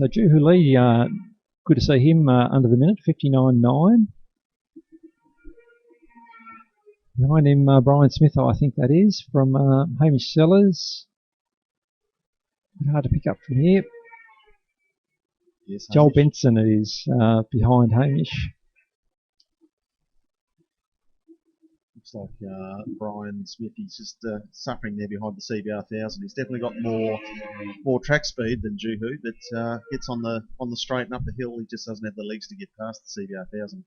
So Juhu Lee, good to see him under the minute, 59.9. Behind him, Brian Smith, I think that is, from Hamish Sellers. Hard to pick up from here. Yes, Joel Hamish. Benson is behind Hamish. Looks like Brian Smith, he's just suffering there behind the CBR 1000. He's definitely got more track speed than Juhu, but gets on the straight and up the hill. He just doesn't have the legs to get past the CBR 1000.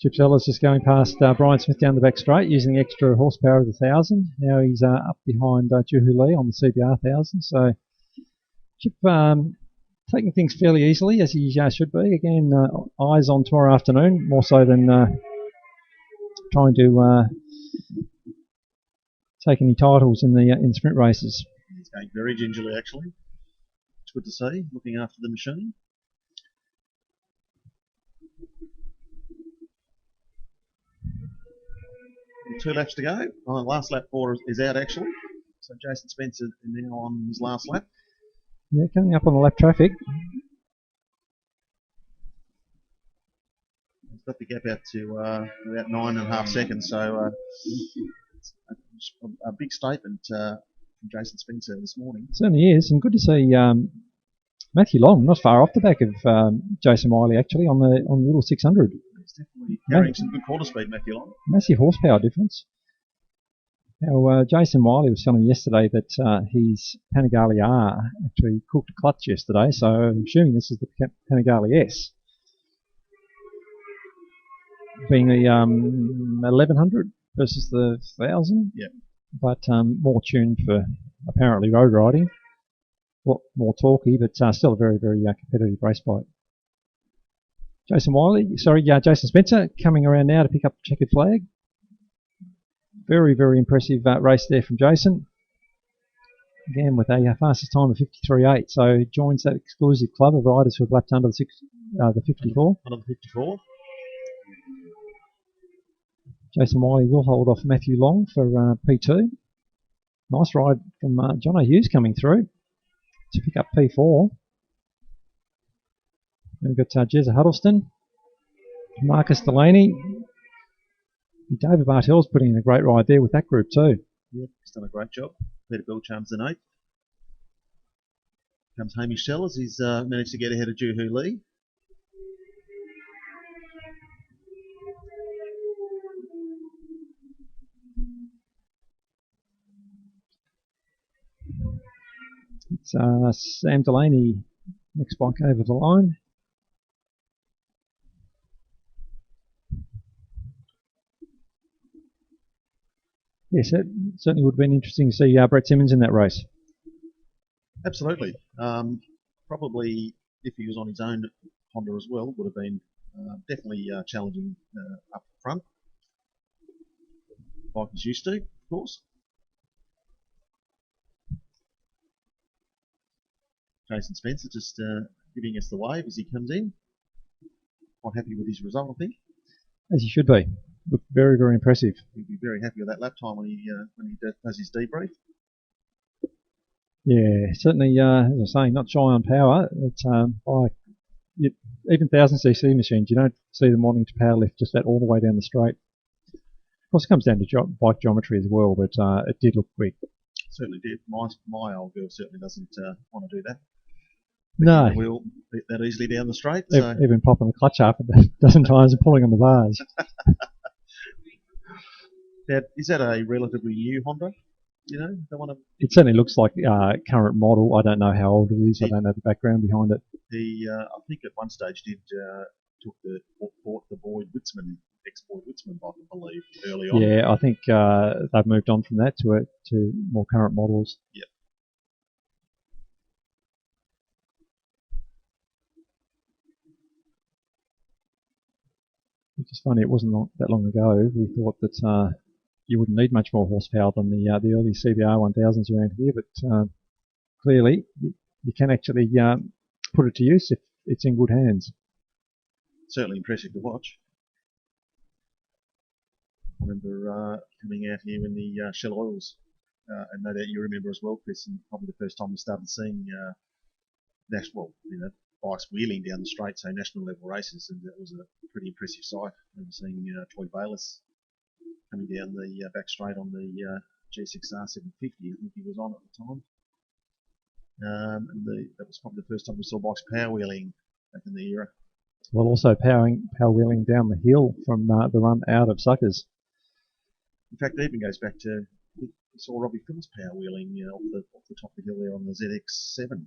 Chip Sellers just going past Brian Smith down the back straight using the extra horsepower of the 1000. Now he's up behind Juhu Lee on the CBR 1000. So Chip taking things fairly easily, as he should be. Again, eyes on tomorrow afternoon, more so than trying to take any titles in the sprint races. He's going very gingerly, actually. It's good to see, looking after the machine. 2 laps to go. Last lap 4 is out, actually. So Jason Spencer now on his last lap. Yeah, coming up on the lap traffic. He's got the gap out to about 9.5 seconds. So a big statement from Jason Spencer this morning. It certainly is, and good to see Matthew Long not far off the back of Jason Wiley, actually, on the little 600. He's definitely carrying some good quarter speed, Matthew Long. Massive horsepower difference. Now, Jason Wiley was telling me yesterday that his Panigale R actually cooked a clutch yesterday, so I'm assuming this is the Panigale S. Being the 1100 versus the 1000. Yeah. But more tuned for apparently road riding. A lot more torquey, but still a very, very competitive race bike. Jason Spencer coming around now to pick up the checkered flag. Very, very impressive race there from Jason. Again, with a fastest time of 53.8, so joins that exclusive club of riders who have lapped under the 54. Under the 54. Jason Wiley will hold off Matthew Long for P2. Nice ride from John Hughes coming through to pick up P4. Then we've got Jezza Huddleston, Marcus Delaney. David Bartell's putting in a great ride there with that group too. Yeah, he's done a great job. Peter Belcham's in 8th. Comes Hamish Sellers. He's managed to get ahead of Juhu Lee. It's Sam Delaney, next bike over the line. Yes, it certainly would have been interesting to see Brett Simmons in that race. Absolutely. Probably, if he was on his own Honda as well, would have been definitely challenging up front. Like he's used to, of course. Jason Spencer just giving us the wave as he comes in. Quite happy with his result, I think. As he should be. Looked very, very impressive. He'll be very happy with that lap time when he does his debrief. Yeah, certainly, as I was saying, not shy on power. It's even 1000cc machines, you don't see them wanting to power lift just that all the way down the straight. Of course, it comes down to bike geometry as well, but it did look quick. Certainly did. My old girl certainly doesn't want to do that. No. The wheel that easily down the straight. So. Even popping the clutch up a dozen times and pulling on the bars. Is that a relatively new Honda? You know, the one. It certainly looks like current model. I don't know how old it is. I don't know the background behind it. I think at one stage bought the Boyd Witzman, ex-Boyd Witzman bike, I believe, early on. Yeah, I think they've moved on from that to more current models. Yep. Which is funny. It wasn't that long ago. We thought that you wouldn't need much more horsepower than the early CBR 1000s around here, but clearly you can actually put it to use if it's in good hands. Certainly impressive to watch. I remember coming out here in the Shell Oils and no doubt you remember as well, Chris, and probably the first time we started seeing national, bikes wheeling down the straight, so national level races, and that was a pretty impressive sight. I remember seeing Troy Bayliss coming down the back straight on the G6R 750. I think he was on at the time. And that was probably the first time we saw bikes power wheeling back in the era. Well, also power wheeling down the hill from the run out of Suckers. In fact, it even goes back to, we saw Robbie Phillips power wheeling off the top of the hill there on the ZX7.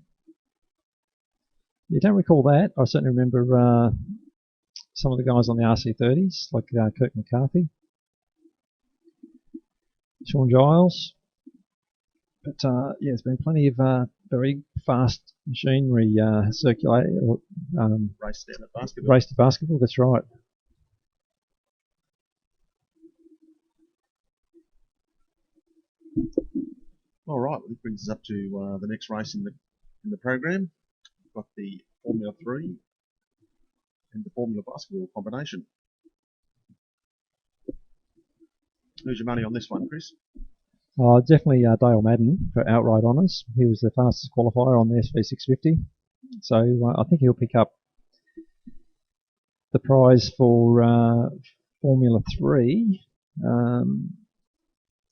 You don't recall that? I certainly remember some of the guys on the RC30s, like Kirk McCarthy, Sean Giles. But yeah, there's been plenty of very fast machinery circulated. Race down at basketball. Race to basketball, that's right. All right, well, this brings us up to the next race in the program. We've got the Formula 3 and the Formula Basketball combination. Who's your money on this one, Chris? Definitely Dale Madden for outright honours. He was the fastest qualifier on the SV650. So I think he'll pick up the prize for Formula 3.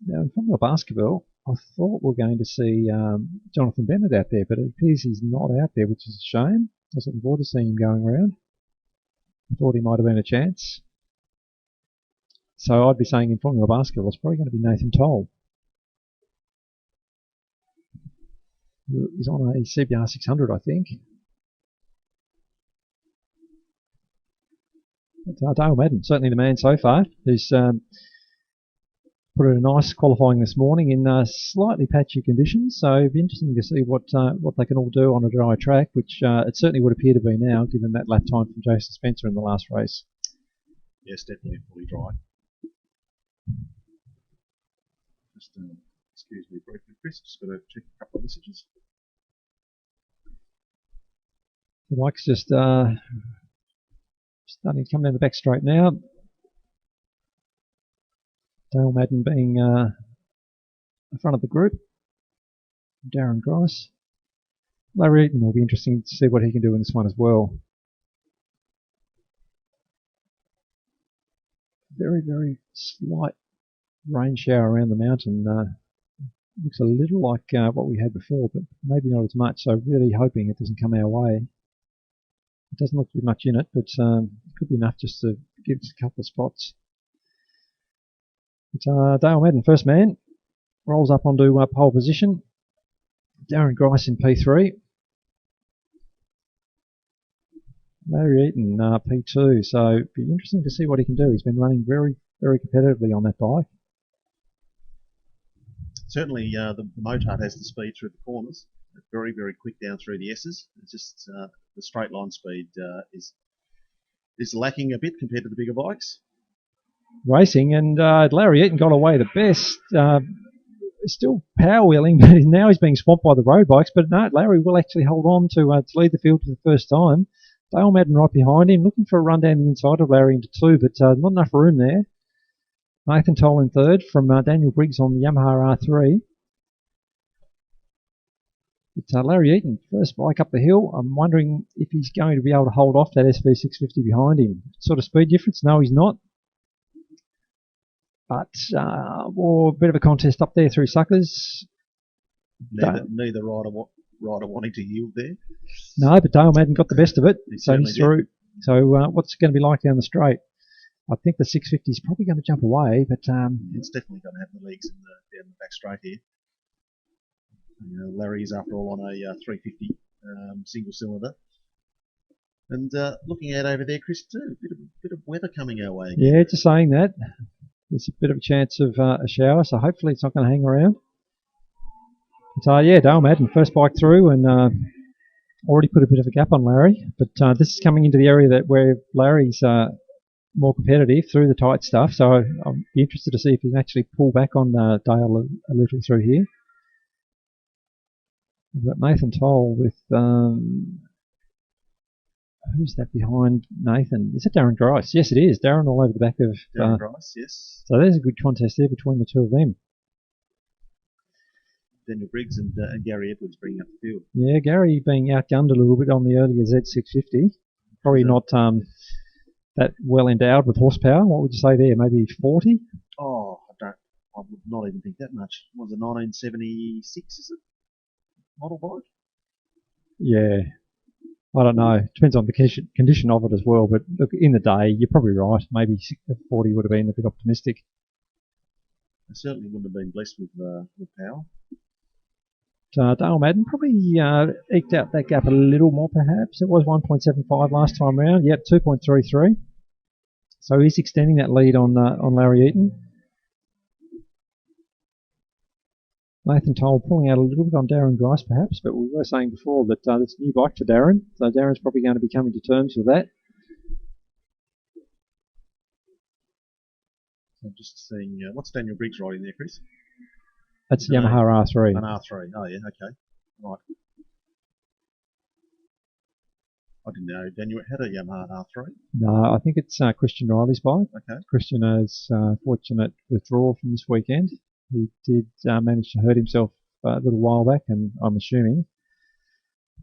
Now in Formula Basketball, I thought we were going to see Jonathan Bennett out there, but it appears he's not out there, which is a shame. I was looking forward to seeing him going around. I thought he might have been a chance. So I'd be saying in Formula Basketball it's probably going to be Nathan Toll. He's on a CBR 600, I think. But Dale Madden, certainly the man so far, who's put in a nice qualifying this morning in slightly patchy conditions. So it'd be interesting to see what they can all do on a dry track, which it certainly would appear to be now, given that lap time from Jason Spencer in the last race. Yes, definitely fully dry. Just excuse me briefly, Chris. Just got to check a couple of messages. The bike's just starting to come down the back straight now. Dale Madden being the front of the group. Darren Grice. Larry Eaton will be interesting to see what he can do in this one as well. Very, very slight rain shower around the mountain. Looks a little like what we had before, but maybe not as much. So really hoping it doesn't come our way. It doesn't look to be much in it, but it could be enough just to give us a couple of spots. But Dale Madden, first man, rolls up onto pole position. Darren Grice in P3. Larry Eaton, P2. So it'd be interesting to see what he can do. He's been running very, very competitively on that bike. Certainly, the Motard has the speed through the corners. Very, very quick down through the S's. It's just the straight line speed is lacking a bit compared to the bigger bikes. Racing, and Larry Eaton got away the best. Still power wheeling, but now he's being swamped by the road bikes. But no, Larry will actually hold on to lead the field for the first time. Dale Madden right behind him, looking for a run down the inside of Larry into two, but not enough room there. Nathan Toll in third from Daniel Briggs on the Yamaha R3. But Larry Eaton, first bike up the hill. I'm wondering if he's going to be able to hold off that SV650 behind him. Sort of speed difference? No, he's not. But a bit of a contest up there through Suckers. Neither rider wanting to yield there. No, but Dale Madden got the best of it. So he's through. So what's it going to be like down the straight? I think the 650 is probably going to jump away, but it's definitely going to have the legs down the back straight here. Larry's after all on a 350 single cylinder. And looking out over there, Chris, too, a bit of weather coming our way again. Yeah, just saying that. There's a bit of a chance of a shower, so hopefully it's not going to hang around. But yeah, Dale Madden, first bike through, and already put a bit of a gap on Larry. But this is coming into the area where Larry's more competitive through the tight stuff, so I'll be interested to see if he can actually pull back on Dale a little through here. We've got Nathan Toll with who's that behind Nathan? Is it Darren Grice? Yes, it is. Darren all over the back of Darren Grice, yes. So there's a good contest there between the two of them. Daniel Briggs and Gary Edwards bringing up the field. Yeah, Gary being outgunned a little bit on the earlier Z650. Probably not that well endowed with horsepower. What would you say there? Maybe 40? Oh, I would not even think that much. Was it 1976, is it? Model bike? Yeah. I don't know. Depends on the condition of it as well. But look, in the day, you're probably right. Maybe 40 would have been a bit optimistic. They certainly wouldn't have been blessed with power. Dale Madden probably eked out that gap a little more, perhaps. It was 1.75 last time round. Yep, 2.33. So he's extending that lead on Larry Eaton. Nathan Toll pulling out a little bit on Darren Grice, perhaps, but we were saying before that it's a new bike for Darren, so Darren's probably going to be coming to terms with that. So I'm just seeing, what's Daniel Briggs riding there, Chris? That's Yamaha R3. An R3, oh yeah, okay. Right. I didn't know Daniel had a Yamaha R3. No, I think it's Christian Riley's bike. Okay. Christian has fortunate withdrawal from this weekend. He did manage to hurt himself a little while back, and I'm assuming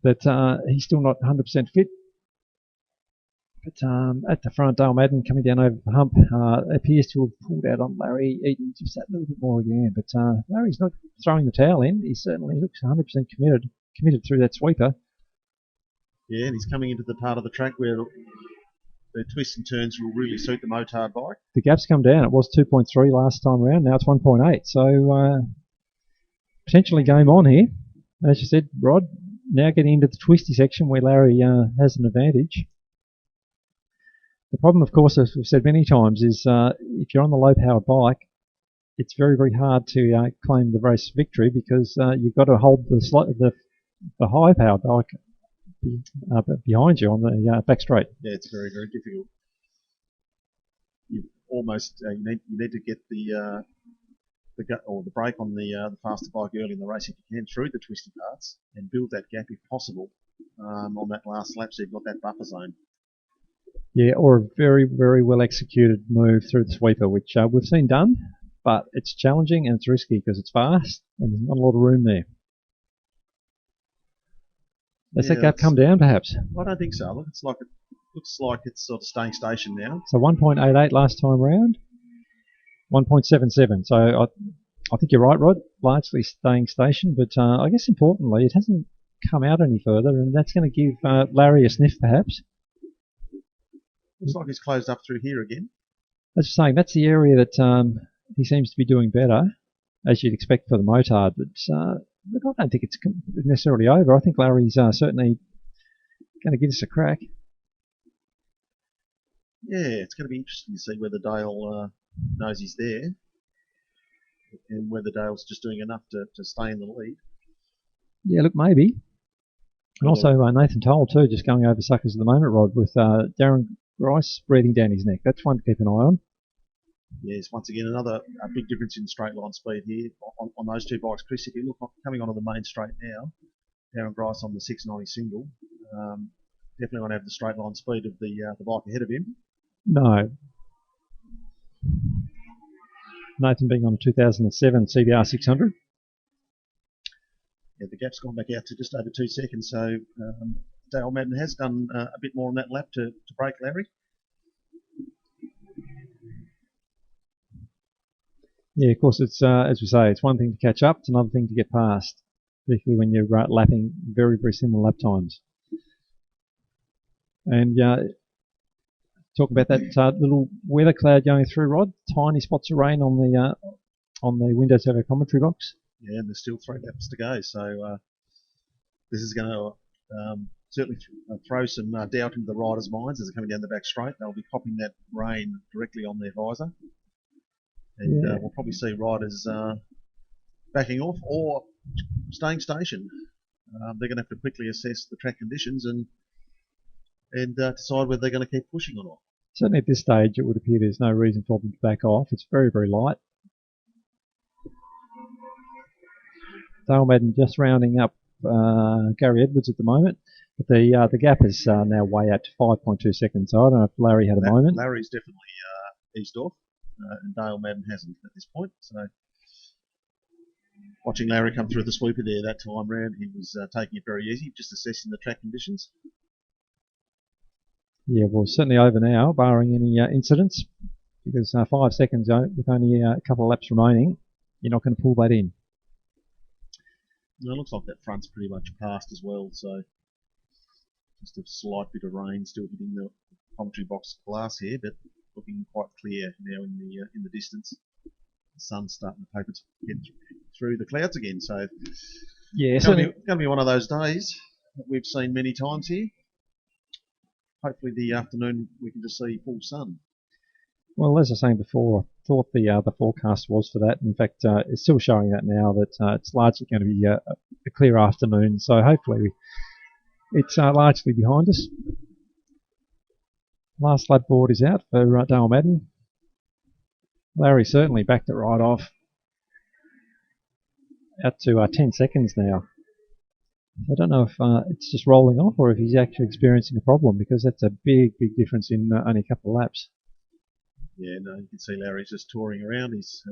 that he's still not 100% fit. But at the front, Dale Madden coming down over the hump appears to have pulled out on Larry Eaton just that little bit more again. But Larry's not throwing the towel in. He certainly looks 100% committed through that sweeper. Yeah, and he's coming into the part of the track where the twists and turns will really suit the motard bike. The gap's come down. It was 2.3 last time around. Now it's 1.8. So potentially game on here. As you said, Rod, now getting into the twisty section where Larry has an advantage. The problem, of course, as we've said many times, is if you're on the low-powered bike, it's very, very hard to claim the race victory because you've got to hold the high-powered bike behind you on the back straight. Yeah, it's very, very difficult. You almost you need to get the brake on the faster bike early in the race if you can through the twisty parts and build that gap if possible on that last lap so you've got that buffer zone. Yeah, or a very, very well executed move through the sweeper, which we've seen done, but it's challenging and it's risky because it's fast and there's not a lot of room there. Does that gap come down, perhaps? I don't think so. Looks like it's sort of staying station now. So 1.88 last time round, 1.77. So I think you're right, Rod. Largely staying station, but I guess importantly, it hasn't come out any further, and that's going to give Larry a sniff, perhaps. Looks like he's closed up through here again. As you're saying, that's the area that he seems to be doing better, as you'd expect for the motard. But look, I don't think it's necessarily over. I think Larry's certainly going to give us a crack. Yeah, it's going to be interesting to see whether Dale knows he's there and whether Dale's just doing enough to stay in the lead. Yeah, look, maybe. And also Nathan Toll, too, just going over suckers at the moment, Rod, with Darren Grice breathing down his neck. That's one to keep an eye on. Yes, once again, another big difference in straight line speed here on those two bikes. Chris, if you look coming onto the main straight now, Darren Grice on the 690 single, definitely won't have the straight line speed of the bike ahead of him. No. Nathan being on a 2007 CBR 600. Yeah, the gap's gone back out to just over 2 seconds, so Dale Madden has done a bit more on that lap to break Larry. Yeah, of course, it's as we say, it's one thing to catch up, it's another thing to get past, particularly when you're lapping very, very similar lap times. And talk about that little weather cloud going through, Rod. Tiny spots of rain on the windows of our commentary box. Yeah, and there's still 3 laps to go, so this is going to certainly throw some doubt into the riders' minds as they're coming down the back straight. They'll be copping that rain directly on their visor. And we'll probably see riders backing off or staying station. They're going to have to quickly assess the track conditions and decide whether they're going to keep pushing or not. Certainly at this stage, it would appear there's no reason for them to back off. It's very, very light. Dale Madden just rounding up Gary Edwards at the moment. But the gap is now way out to 5.2 seconds. So I don't know if Larry had a moment. Larry's definitely eased off. And Dale Madden hasn't at this point. So Watching Larry come through the sweeper there that time round, he was taking it very easy, just assessing the track conditions. Yeah, well, certainly over now, barring any incidents, because 5 seconds with only a couple of laps remaining, you're not going to pull that in. Well, it looks like that front's pretty much passed as well, so just a slight bit of rain still hitting the commentary box glass here, but looking quite clear now in the distance. The sun's starting to poke its head through the clouds again, so yeah, it's going to be one of those days that we've seen many times here. Hopefully the afternoon we can just see full sun. Well, as I was saying before, I thought the forecast was for that. In fact, it's still showing that now, that it's largely going to be a clear afternoon. So hopefully it's largely behind us. Last lap board is out for Dale Madden. Larry certainly backed it right off. Out to 10 seconds now. I don't know if it's just rolling off or if he's actually experiencing a problem, because that's a big difference in only a couple of laps. Yeah, no, you can see Larry's just touring around. He's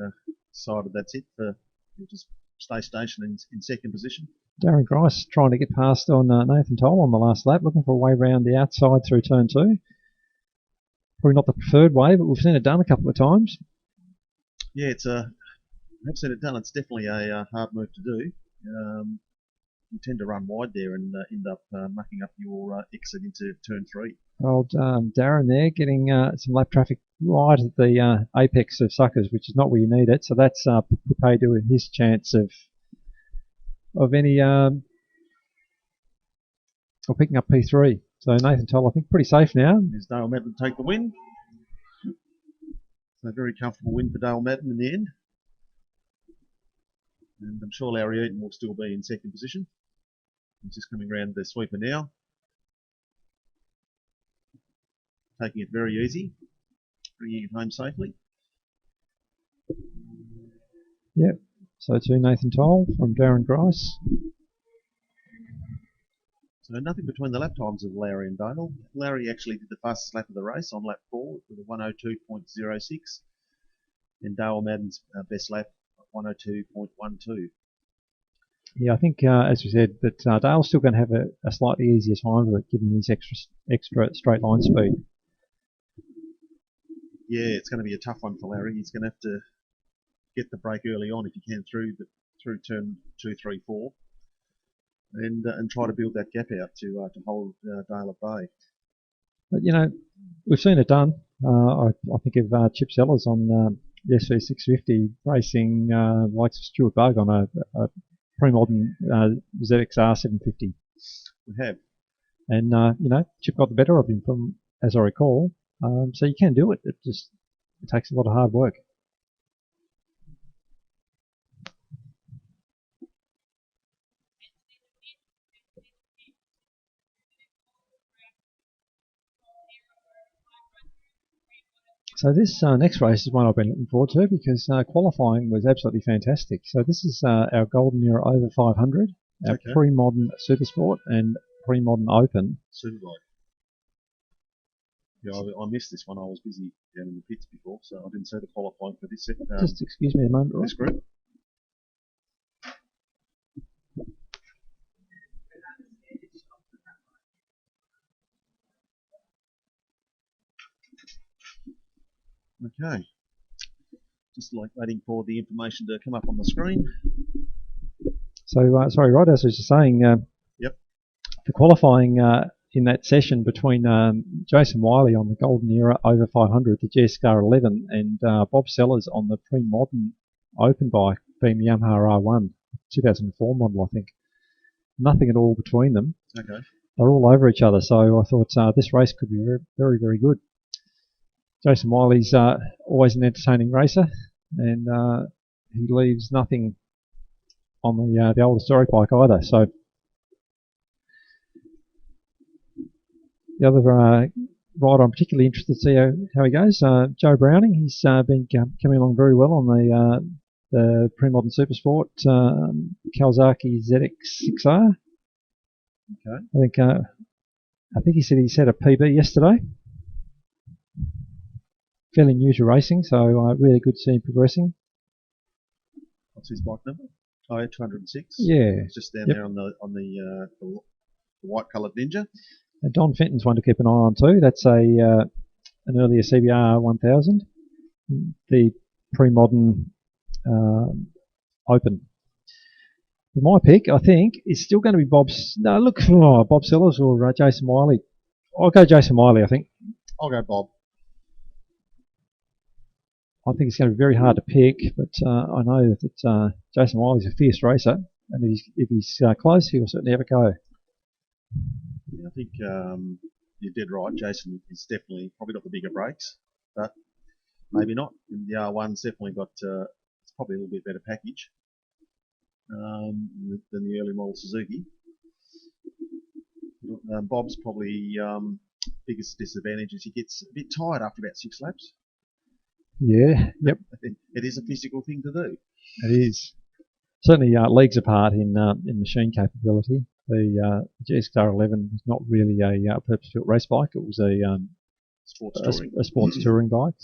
decided that's it. He'll just stay stationed in second position. Darren Grice trying to get past on Nathan Toll on the last lap, looking for a way around the outside through turn 2. Probably not the preferred way, but we've seen it done a couple of times. Yeah, I've seen it done. It's definitely a hard move to do. You tend to run wide there and end up mucking up your exit into turn 3. Old Darren there getting some lap traffic right at the apex of Suckers, which is not where you need it. So that's prepared to his chance of any or picking up P3. So Nathan Toll, I think, pretty safe now. There's Dale Madden take the win. So a very comfortable win for Dale Madden in the end. And I'm sure Larry Eaton will still be in second position. He's just coming around the sweeper now. Taking it very easy. Bringing it home safely. Yep. So to Nathan Toll from Darren Grice. So nothing between the lap times of Larry and Dale. Larry actually did the fastest lap of the race on lap 4 with a 102.06. And Dale Madden's best lap, 102.12. Yeah, I think, as we said, that Dale's still going to have a slightly easier time of it, given his extra straight line speed. Yeah, it's going to be a tough one for Larry. He's going to have to get the break early on if he can through turn 2, 3, 4, and try to build that gap out to hold Dale at bay. But you know, we've seen it done. I think of Chip Sellers on the SV650 racing likes of Stuart Bug on a pre-modern ZXR 750. We have. And, you know, Chip got the better of him, from as I recall. So you can do it. It takes a lot of hard work. So this next race is one I've been looking forward to, because qualifying was absolutely fantastic. So this is our Golden Era over 500, our pre-modern Supersport and pre-modern Open. Superbike. Yeah, I missed this one. I was busy down in the pits before, so I didn't see the qualifying for this. Just excuse me a moment, Roy. This group. Okay. Just like waiting for the information to come up on the screen. So, sorry, Rod, as I was just saying, yep. The qualifying in that session between Jason Wiley on the Golden Era over 500, the GSR 11, and Bob Sellers on the pre-modern Open bike, being the Yamaha R1, 2004 model, I think. Nothing at all between them. Okay. They're all over each other, so I thought this race could be very, very good. Jason Wiley's always an entertaining racer, and he leaves nothing on the old historic bike either. So the other rider I'm particularly interested to see how he goes, Joe Browning. He's been coming along very well on the pre-modern Supersport Kawasaki ZX6R. Okay. I think he said he set a PB yesterday. Fairly new to racing, so really good to see him progressing. What's his bike number? Oh, yeah, 206. Yeah. It's just down Yep. there on the white coloured Ninja. And Don Fenton's one to keep an eye on too. That's an earlier CBR 1000, the pre-modern Open. My pick, I think, is still going to be Bob Sellers or Jason Wiley. I'll go Jason Wiley, I think. I'll go Bob. I think it's going to be very hard to pick, but I know that Jason Wiley's a fierce racer, and if he's close, he'll certainly have a go. Yeah, I think you're dead right. Jason is definitely probably got the bigger brakes, but maybe not. And the R1's definitely got it's probably a little bit better package than the early model Suzuki. Bob's probably biggest disadvantage is he gets a bit tired after about 6 laps. Yeah, yep. It is a physical thing to do. It is. Certainly leagues apart in machine capability. The GSXR 11 was not really a purpose-built race bike. It was a sports touring bike.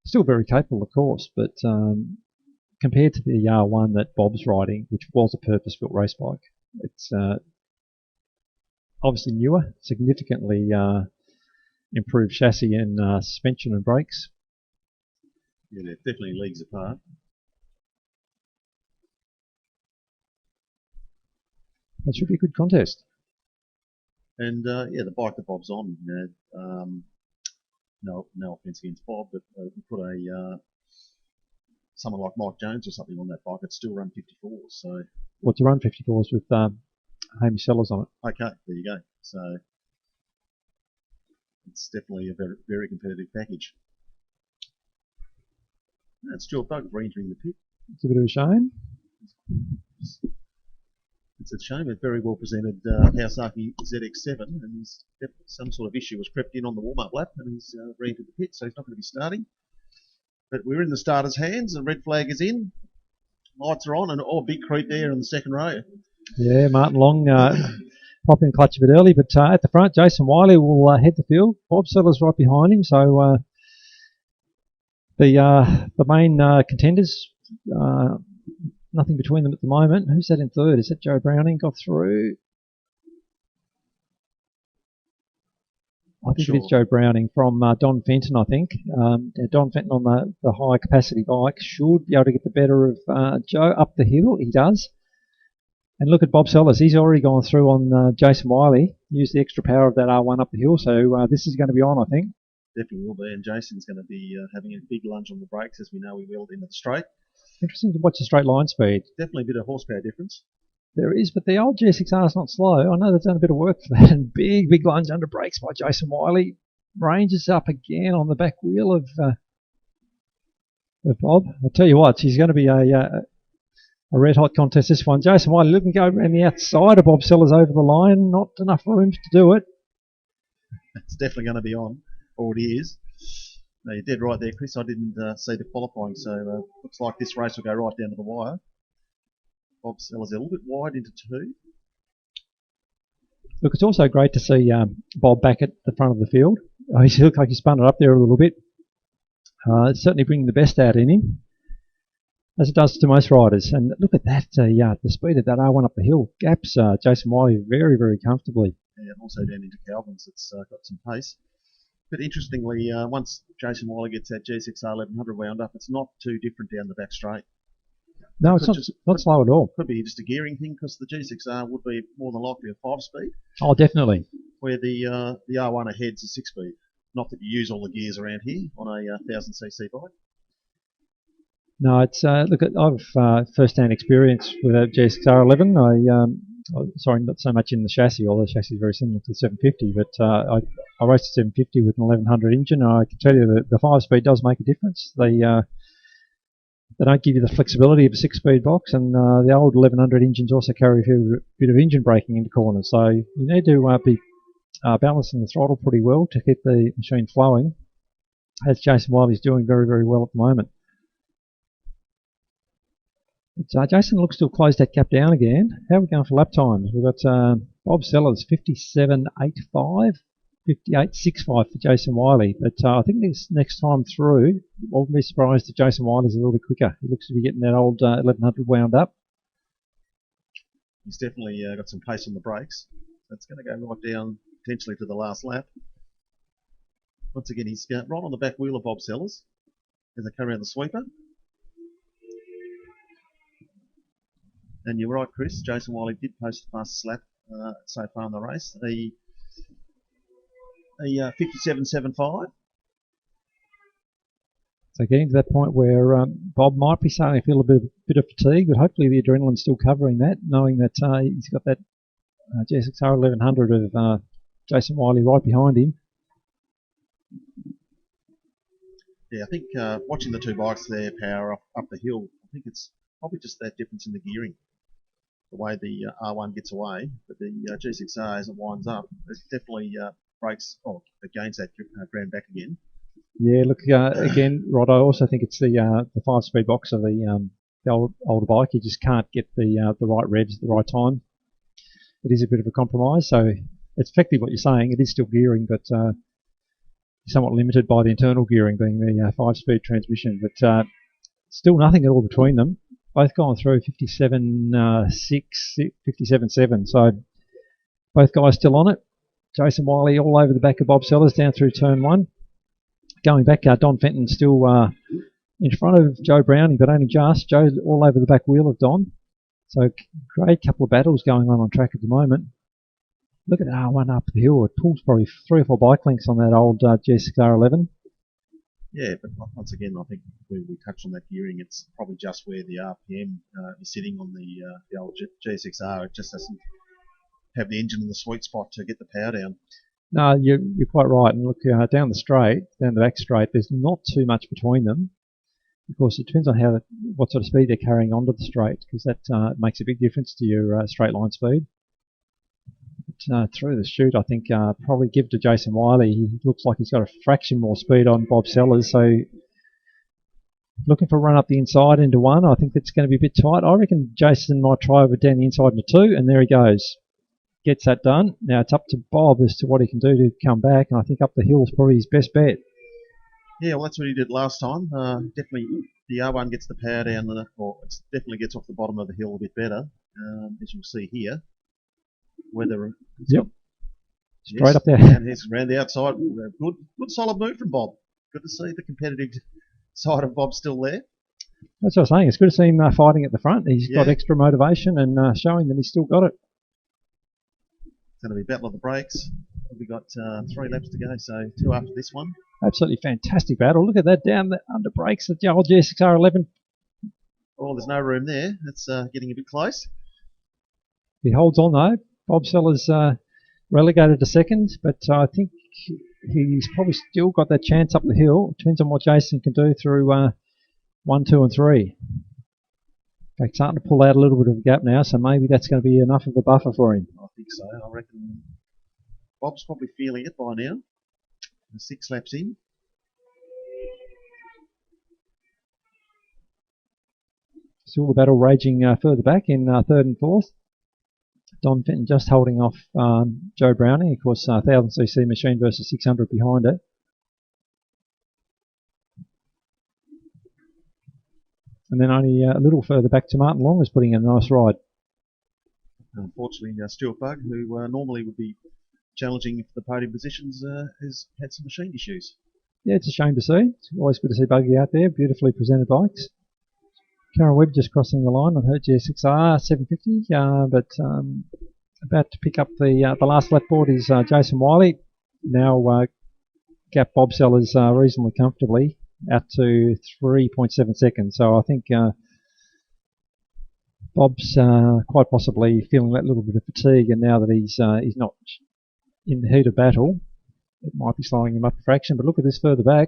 Still very capable, of course, but compared to the R1 that Bob's riding, which was a purpose-built race bike, it's obviously newer, significantly improved chassis and suspension and brakes. Yeah, they're definitely leagues apart. That should be a good contest. And yeah, the bike that Bob's on, no offense against Bob, but you put someone like Mike Jones or something on that bike, it'd still run 54s. So well, to run 54s with Hamish Sellers on it. Okay, there you go. So it's definitely a very, very competitive package. That's Stuart Bug re-entering the pit. It's a bit of a shame. It's a shame. It's very well presented Kawasaki ZX7, and some sort of issue was crept in on the warm-up lap, and he's re-entered the pit, so he's not going to be starting. But we're in the starter's hands. The red flag is in. Lights are on, and big creep there in the second row. Yeah, Martin Long popping the clutch a bit early, but at the front, Jason Wiley will head the field. Bob Sellers right behind him, so the main contenders, nothing between them at the moment. Who's that in third? Is that Joe Browning got through? I think it is Joe Browning from Don Fenton, I think. Don Fenton on the high capacity bike should be able to get the better of Joe up the hill. He does. And look at Bob Sellers. He's already gone through on Jason Wiley, used the extra power of that R1 up the hill. So this is going to be on, I think. Definitely will be. And Jason's going to be having a big lunge on the brakes, as we know he will into the straight. Interesting to watch the straight line speed. Definitely a bit of horsepower difference. There is, but the old GSXR is not slow. I know they've done a bit of work for that. And big lunge under brakes by Jason Wiley. Range is up again on the back wheel of Bob. I'll tell you what, she's going to be a red hot contest, this one. Jason Wiley looking to go around the outside of Bob Sellers over the line. Not enough room to do it. It's definitely going to be on. Already is. No, you're dead right there, Chris. I didn't see the qualifying, so looks like this race will go right down to the wire. Bob Sellers a little bit wide into 2. Look, it's also great to see Bob back at the front of the field. He looked like he spun it up there a little bit. It's certainly bringing the best out in him, as it does to most riders. And look at that, the speed of that R1 up the hill. Gaps Jason Wiley very, very comfortably. Yeah, and also down into Calvin's, it's got some pace. But interestingly, once Jason Wiley gets that GSXR 1100 wound up, it's not too different down the back straight. No, it's not slow at all. Could be just a gearing thing, because the GSXR would be more than likely a 5-speed. Oh, definitely. Where the R1 ahead's a 6-speed. Not that you use all the gears around here on a 1000cc bike. No, it's look, I've first-hand experience with a GSXR 11. Sorry, not so much in the chassis, although the chassis is very similar to the 750, but I raced a 750 with an 1100 engine. I can tell you that the 5-speed does make a difference. They don't give you the flexibility of a 6-speed box, and the old 1100 engines also carry a bit of engine braking into corners. So you need to be balancing the throttle pretty well to keep the machine flowing, as Jason Wiley's doing very, very well at the moment. Jason looks to have closed that gap down again. How are we going for lap times? We've got Bob Sellers 57.85, 58.65 for Jason Wiley. But I think this next time through, I wouldn't be surprised if Jason Wiley's a little bit quicker. He looks to be getting that old 1100 wound up. He's definitely got some pace on the brakes. That's going to go right down potentially to the last lap. Once again, he's right on the back wheel of Bob Sellers as they come around the sweeper. And you're right, Chris. Jason Wiley did post the fastest lap so far in the race. A 57.75. So getting to that point where Bob might be starting to feel a bit of fatigue, but hopefully the adrenaline's still covering that, knowing that he's got that GSXR 1100 of Jason Wiley right behind him. Yeah, I think watching the two bikes there power up the hill, I think it's probably just that difference in the gearing. The way the R1 gets away, but the G6R, as it winds up, it definitely breaks, gains that ground back again. Yeah, look, again, Rod, I also think it's the 5-speed box of the older bike. You just can't get the right revs at the right time. It is a bit of a compromise, so it's effectively what you're saying. It is still gearing, but somewhat limited by the internal gearing being the 5-speed transmission. But still nothing at all between them. Both gone through 57.6, 57.7. So both guys still on it. Jason Wiley all over the back of Bob Sellers down through turn 1. Going back, Don Fenton still in front of Joe Browning, but only just. Joe all over the back wheel of Don. So great couple of battles going on track at the moment. Look at R1 up the hill. It pulls probably 3 or 4 bike lengths on that old GSXR 11. Yeah, but once again, I think we touched on that gearing. It's probably just where the RPM is sitting on the old G6R. It just doesn't have the engine in the sweet spot to get the power down. No, you're quite right. And look, down the back straight, there's not too much between them. Of course, it depends on what sort of speed they're carrying onto the straight, because that makes a big difference to your straight line speed. But, through the chute, I think probably give to Jason Wiley. He looks like he's got a fraction more speed on Bob Sellers, so looking for a run up the inside into 1. I think that's going to be a bit tight. I reckon Jason might try over down the inside into 2, and there he goes. Gets that done. Now it's up to Bob as to what he can do to come back, and I think up the hill is probably his best bet. Yeah, well, that's what he did last time. Definitely, the R1 gets the power down, it definitely gets off the bottom of the hill a bit better, as you'll see here. Whether straight up there, and he's around the outside. Good, solid move from Bob. Good to see the competitive side of Bob still there. That's what I'm saying. It's good to see him fighting at the front. He's got extra motivation and showing that he's still got it. It's going to be battle of the brakes. We've got 3 laps to go, so 2 after this one. Absolutely fantastic battle. Look at that down the under brakes at the old GSXR 11. Oh, there's no room there. It's getting a bit close. He holds on though. Bob Sellers relegated to second, but I think he's probably still got that chance up the hill. Depends on what Jason can do through 1, 2 and 3. In fact, starting to pull out a little bit of a gap now, so maybe that's going to be enough of a buffer for him. I think so. I reckon Bob's probably feeling it by now. 6 laps in. Still the battle raging further back in 3rd and 4th. Don Fenton just holding off Joe Browning. Of course, 1000cc machine versus 600 behind it. And then only a little further back to Martin Long was putting in a nice ride. Unfortunately, Stuart Bugg, who normally would be challenging for the podium positions, has had some machine issues. Yeah, it's a shame to see. It's always good to see Buggy out there. Beautifully presented bikes. Karen Webb just crossing the line on her GSXR 750, but about to pick up the last lap board is Jason Wiley. Now gap Bob Sellers reasonably comfortably out to 3.7 seconds. So I think Bob's quite possibly feeling that little bit of fatigue, and now that he's not in the heat of battle, it might be slowing him up a fraction. But look at this further back.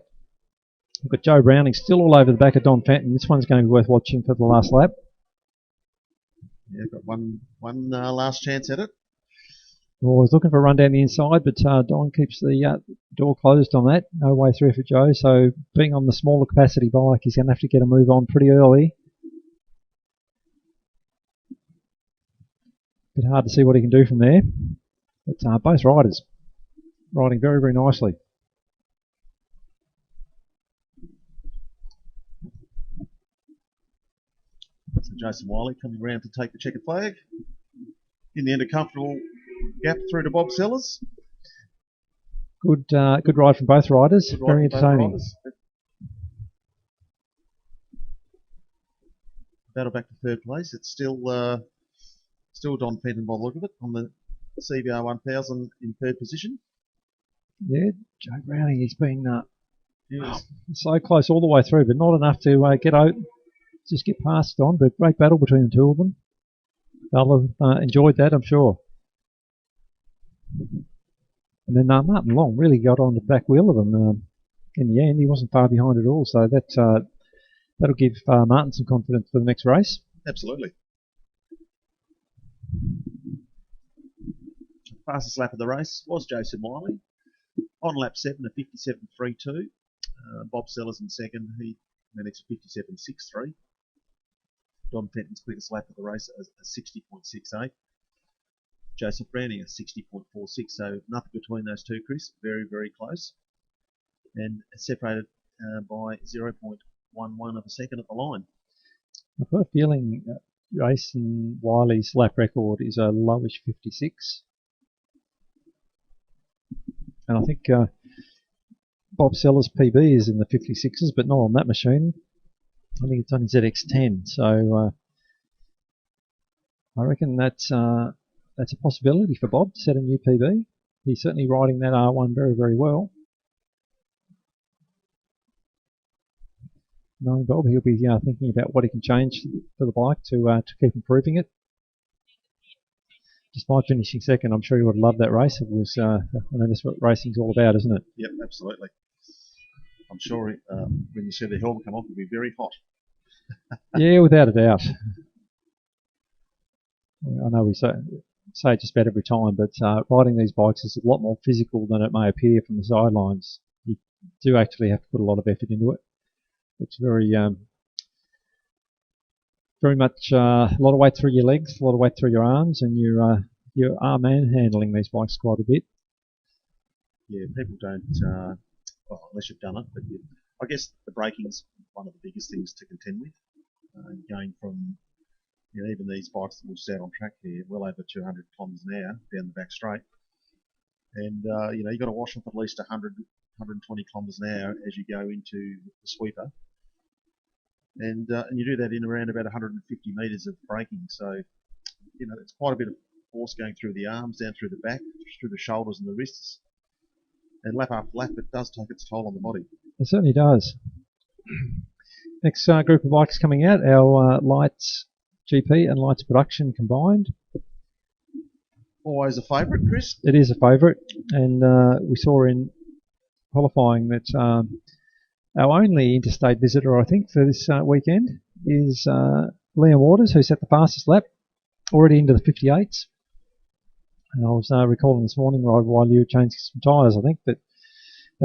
We've got Joe Browning still all over the back of Don Fenton. This one's going to be worth watching for the last lap. Yeah, got one last chance at it. Well, he's looking for a run down the inside, but Don keeps the door closed on that. No way through for Joe. So being on the smaller capacity bike, he's going to have to get a move on pretty early. Bit hard to see what he can do from there. But both riders riding very, very nicely. So Jason Wiley coming around to take the checkered flag. In the end, a comfortable gap through to Bob Sellers. Good ride from both riders. Good ride Very from both entertaining. riders. Battle back to third place. It's still Don Fenton by the look of it on the CBR 1000 in third position. Yeah, Joe Browning, he's been Yes. so close all the way through, but not enough to get out, just get past on. But great battle between the two of them. They'll have enjoyed that, I'm sure. And then Martin Long really got on the back wheel of them in the end. He wasn't far behind at all, so that'll give Martin some confidence for the next race. Absolutely. Fastest lap of the race was Joseph Miley. On lap 7, a 57.32. Bob Sellers in second. He managed a 57.63. Don Fenton's quickest lap of the race a 60.68. Joseph Browning a 60.46. So nothing between those two, Chris. Very, very close. And separated by 0.11 of a second at the line. I've got a feeling Jason Wiley's lap record is a lowish 56. And I think Bob Sellers' PB is in the 56s, but not on that machine. I think it's on his ZX10. So I reckon that's a possibility for Bob to set a new PB. He's certainly riding that R1 very, very well. Knowing Bob, he'll be thinking about what he can change for the bike to keep improving it. Despite finishing second, I'm sure he would have loved that race. It was, I know that's what racing's all about, isn't it? Yep, absolutely. I'm sure when you see the helmet come off, it'll be very hot. Yeah, without a doubt. I know we say it just about every time, but riding these bikes is a lot more physical than it may appear from the sidelines. You do actually have to put a lot of effort into it. It's very much a lot of weight through your legs, a lot of weight through your arms, and you are manhandling these bikes quite a bit. Yeah, people don't, well, unless you've done it, but I guess the braking's one of the biggest things to contend with. Going from, even these bikes that we'll set on track here, well over 200 kilometres an hour down the back straight. And, you've got to wash off at least 100, 120 kilometres an hour as you go into the sweeper. And you do that in around about 150 metres of braking. So, it's quite a bit of force going through the arms, down through the back, through the shoulders and the wrists. And lap after lap, it does take its toll on the body. It certainly does. Next group of bikes coming out, our Lights GP and Lights Production combined. Always a favourite, Chris? It is a favourite, and we saw in qualifying that our only interstate visitor, I think, for this weekend is Liam Waters, who set the fastest lap, already into the 58s. And I was recalling this morning, Rod, while you were changing some tyres, I think, that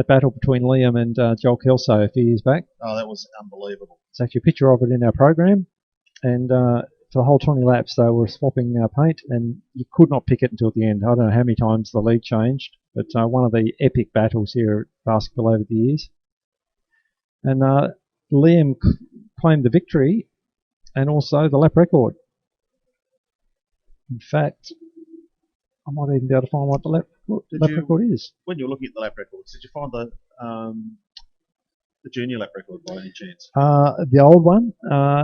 battle between Liam and Joel Kelso a few years back. Oh, that was unbelievable. There's actually a picture of it in our program. And for the whole 20 laps, they were swapping paint, and you could not pick it until the end. I don't know how many times the lead changed, but one of the epic battles here at basketball over the years. And Liam claimed the victory and also the lap record. In fact, I might even be able to find what the lap record is. When you're looking at the lap records, did you find the junior lap record by any chance? The old one.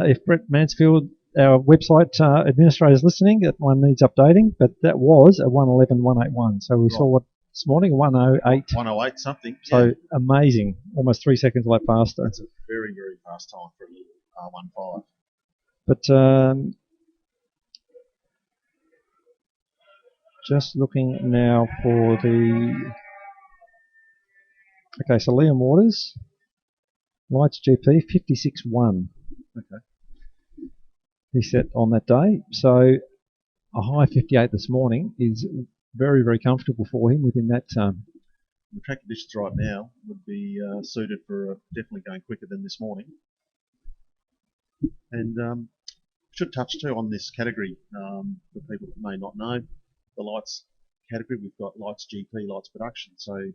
If Brett Mansfield, our website administrator, is listening, that one needs updating, but that was a 1:11.181. So we saw what this morning, 1:08. 1:08 something. So yeah. Amazing. Almost 3 seconds a lap faster. That's a very, very fast time for a little R15. But just looking now for the... Okay, so Liam Waters, Lights GP, 56.1. Okay. He set on that day. So a high 58 this morning is very, very comfortable for him within that. The track conditions right now would be suited for definitely going quicker than this morning. And should touch too on this category for people that may not know. The lights category, we've got Lights GP, Lights Production. So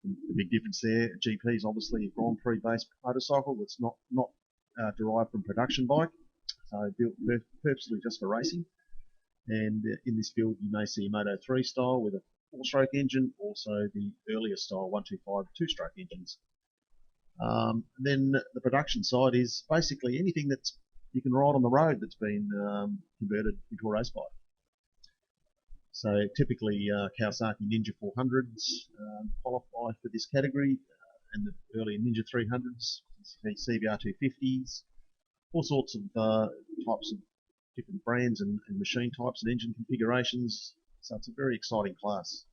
the big difference there, GP is obviously a Grand Prix based motorcycle that's not derived from production bike, so built purposely just for racing. And in this field, you may see a Moto 3 style with a 4-stroke engine, also the earlier style 125 2-stroke engines. Then the production side is basically anything that you can ride on the road that's been converted into a race bike. So typically Kawasaki Ninja 400s qualify for this category, and the earlier Ninja 300s, CBR 250s, all sorts of types of different brands and machine types and engine configurations. So it's a very exciting class.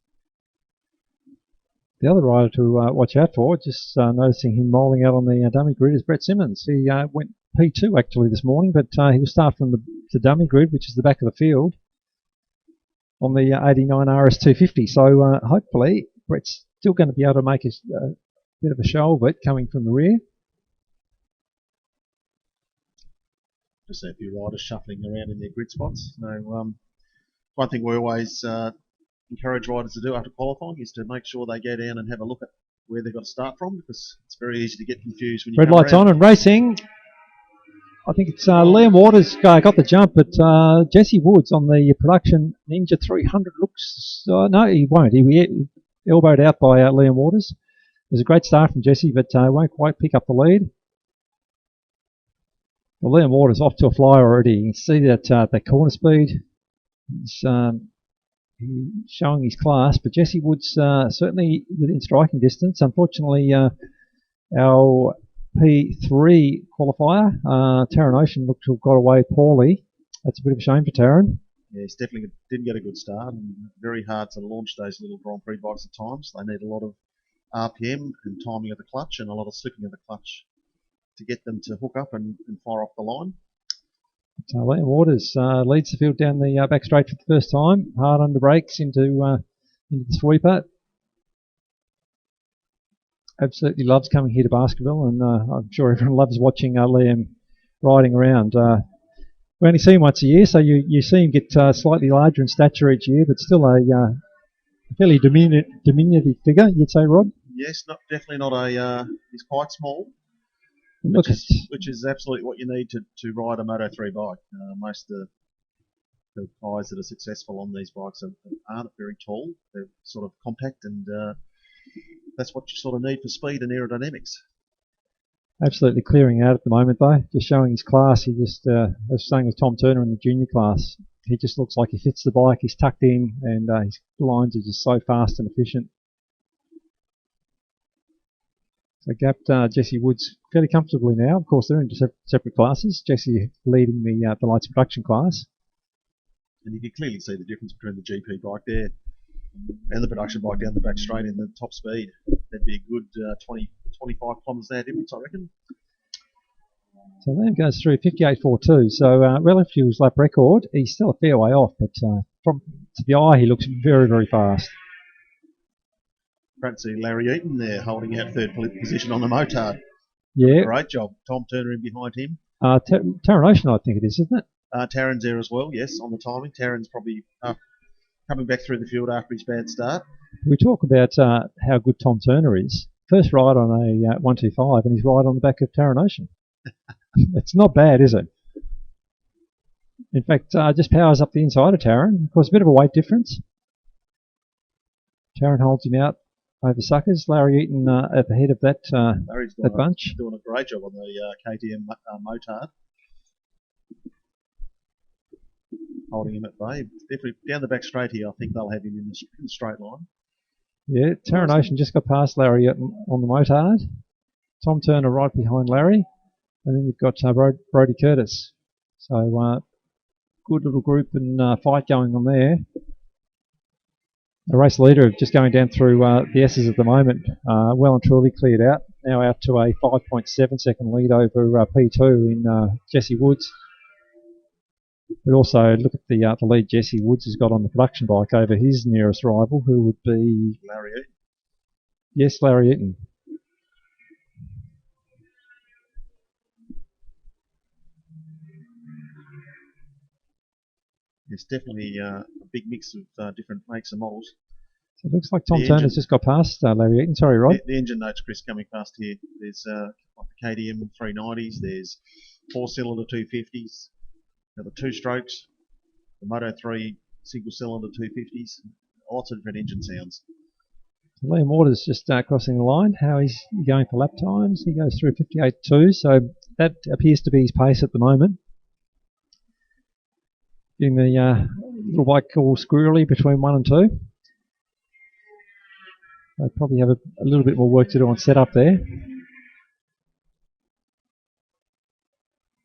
The other rider to watch out for, just noticing him rolling out on the dummy grid, is Brett Simmons. He went P2 actually this morning, but he will start from the dummy grid, which is the back of the field, on the 89 RS250. So hopefully Brett's still going to be able to make a bit of a show of it coming from the rear. Just see a few riders shuffling around in their grid spots. So one thing we always encourage riders to do after qualifying is to make sure they go down and have a look at where they've got to start from, because it's very easy to get confused when you Red lights on and racing. I think it's Liam Waters got the jump, but Jesse Woods on the production Ninja 300 looks... no, he won't. He elbowed out by Liam Waters. It was a great start from Jesse, but won't quite pick up the lead. Well, Liam Waters off to a fly already. You can see that corner speed. He's showing his class, but Jesse Woods certainly within striking distance. Unfortunately, our P3 qualifier, Taran Ocean, looked to have got away poorly. That's a bit of a shame for Taran. Yeah, he's definitely didn't get a good start, and very hard to launch those little Grand Prix bikes at times. They need a lot of RPM and timing of the clutch and a lot of slipping of the clutch to get them to hook up and fire off the line. Liam Waters leads the field down the back straight for the first time. Hard under brakes into the sweeper. Absolutely loves coming here to Baskerville, and I'm sure everyone loves watching Liam riding around. We only see him once a year, so you see him get slightly larger in stature each year, but still a fairly diminutive figure, you'd say, Rod? Yes, definitely not a... he's quite small. Which is absolutely what you need to ride a Moto 3 bike. Most of the guys that are successful on these bikes aren't very tall. They're sort of compact, and that's what you sort of need for speed and aerodynamics. Absolutely clearing out at the moment, though. Just showing his class. He just, I was saying with Tom Turner in the junior class, he just looks like he fits the bike. He's tucked in, and his lines are just so fast and efficient. So gapped Jesse Woods fairly comfortably now. Of course, they're in separate classes. Jesse leading the lights production class. And you can clearly see the difference between the GP bike there and the production bike down the back straight in the top speed. That'd be a good 20, 25 kilometres an hour difference, I reckon. So Liam goes through 58.42. So relative to his lap record, he's still a fair way off, but from to the eye, he looks very, very fast. Great to see Larry Eaton there holding out third position on the motard. Yeah. Great job. Tom Turner in behind him. Taran Ocean, I think it is, isn't it? Taran's there as well, yes, on the timing. Taran's probably coming back through the field after his bad start. We talk about how good Tom Turner is. First ride on a 125, and he's right on the back of Taran Ocean. It's not bad, is it? In fact, just powers up the inside of Taran. Of course, a bit of a weight difference. Taran holds him out over Suckers. Larry Eaton at the head of that bunch. Doing a great job on the KTM motard. Holding him at bay. Definitely down the back straight here, I think they'll have him in the straight line. Yeah, Taran Ocean just got past Larry Eaton on the motard. Tom Turner right behind Larry. And then you've got Brody Curtis. So good little group and fight going on there. The race leader just going down through the S's at the moment, well and truly cleared out. Now out to a 5.7 second lead over P2 in Jesse Woods. But also look at the lead Jesse Woods has got on the production bike over his nearest rival, who would be... Larry Eaton. Yes, Larry Eaton. It's definitely a big mix of different makes and models. So it looks like Tom Turner's just got past Larry Eaton. Sorry, Rod. The engine notes, Chris, coming past here. There's like the KTM 390s. There's 4-cylinder 250s. The 2 strokes. the Moto3 single cylinder 250s, lots of different engine sounds. Liam Waters just crossing the line. How he's going for lap times? He goes through 58.2, so that appears to be his pace at the moment. Getting the little bike all squirrely between 1 and 2. They probably have a little bit more work to do on setup there.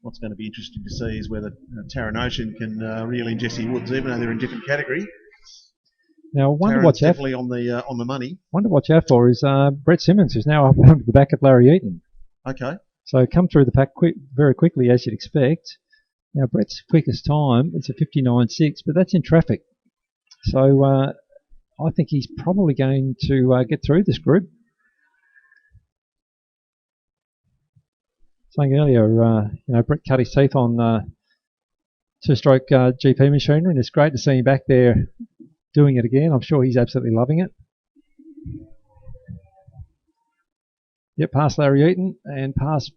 What's going to be interesting to see is whether Taran Ocean can reel in Jesse Woods, even though they're in different category. Now, I wonder Taran's definitely on the money. One to watch out for is Brett Simmons, who's now up onto the back of Larry Eaton. Okay. So come through the pack very quickly, as you'd expect. Now, Brett's quickest time is a 59.6, but that's in traffic. So I think he's probably going to get through this group. Saying earlier, Brett cut his teeth on two-stroke GP machinery, and it's great to see him back there doing it again. I'm sure he's absolutely loving it. Yep, past Larry Eaton and past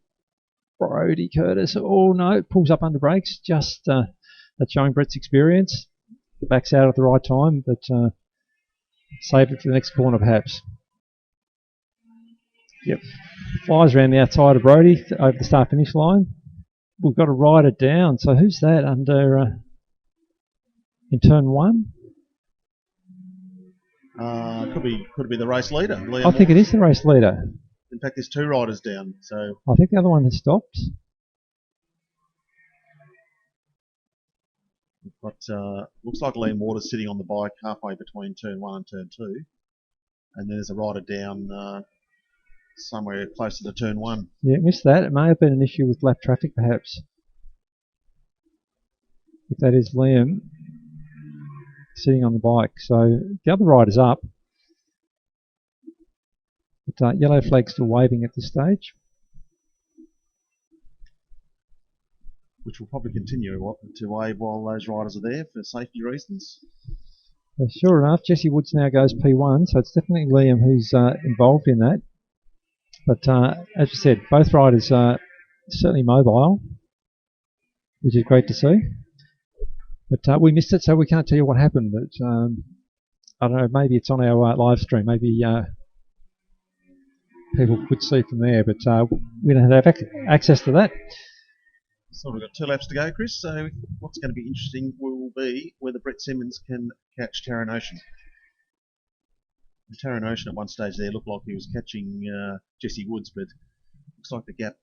Brodie Curtis. Oh no, pulls up under brakes. Just that's showing Brett's experience. Backs out at the right time, but save it for the next corner perhaps. Yep, flies around the outside of Brodie over the start-finish line. We've got a rider down. So who's that under in turn 1? Could be the race leader. I think it is the race leader. In fact, there's 2 riders down. So I think the other one has stopped. But looks like Liam Waters sitting on the bike halfway between turn 1 and turn 2. And then there's a rider down somewhere closer to turn 1. Yeah, missed that. It may have been an issue with lap traffic, perhaps. If that is Liam sitting on the bike. So the other rider's up. But yellow flag's still waving at this stage. Which will probably continue to wave while those riders are there for safety reasons. Sure enough, Jesse Woods now goes P1, so it's definitely Liam who's involved in that. But as you said, both riders are certainly mobile, which is great to see. But we missed it, so we can't tell you what happened. But I don't know, maybe it's on our live stream. Maybe people could see from there, but we don't have access to that. So we've got 2 laps to go, Chris. So what's going to be interesting will be whether Brett Simmons can catch Taran Ocean. Taran Ocean at one stage there looked like he was catching Jesse Woods, but looks like the gap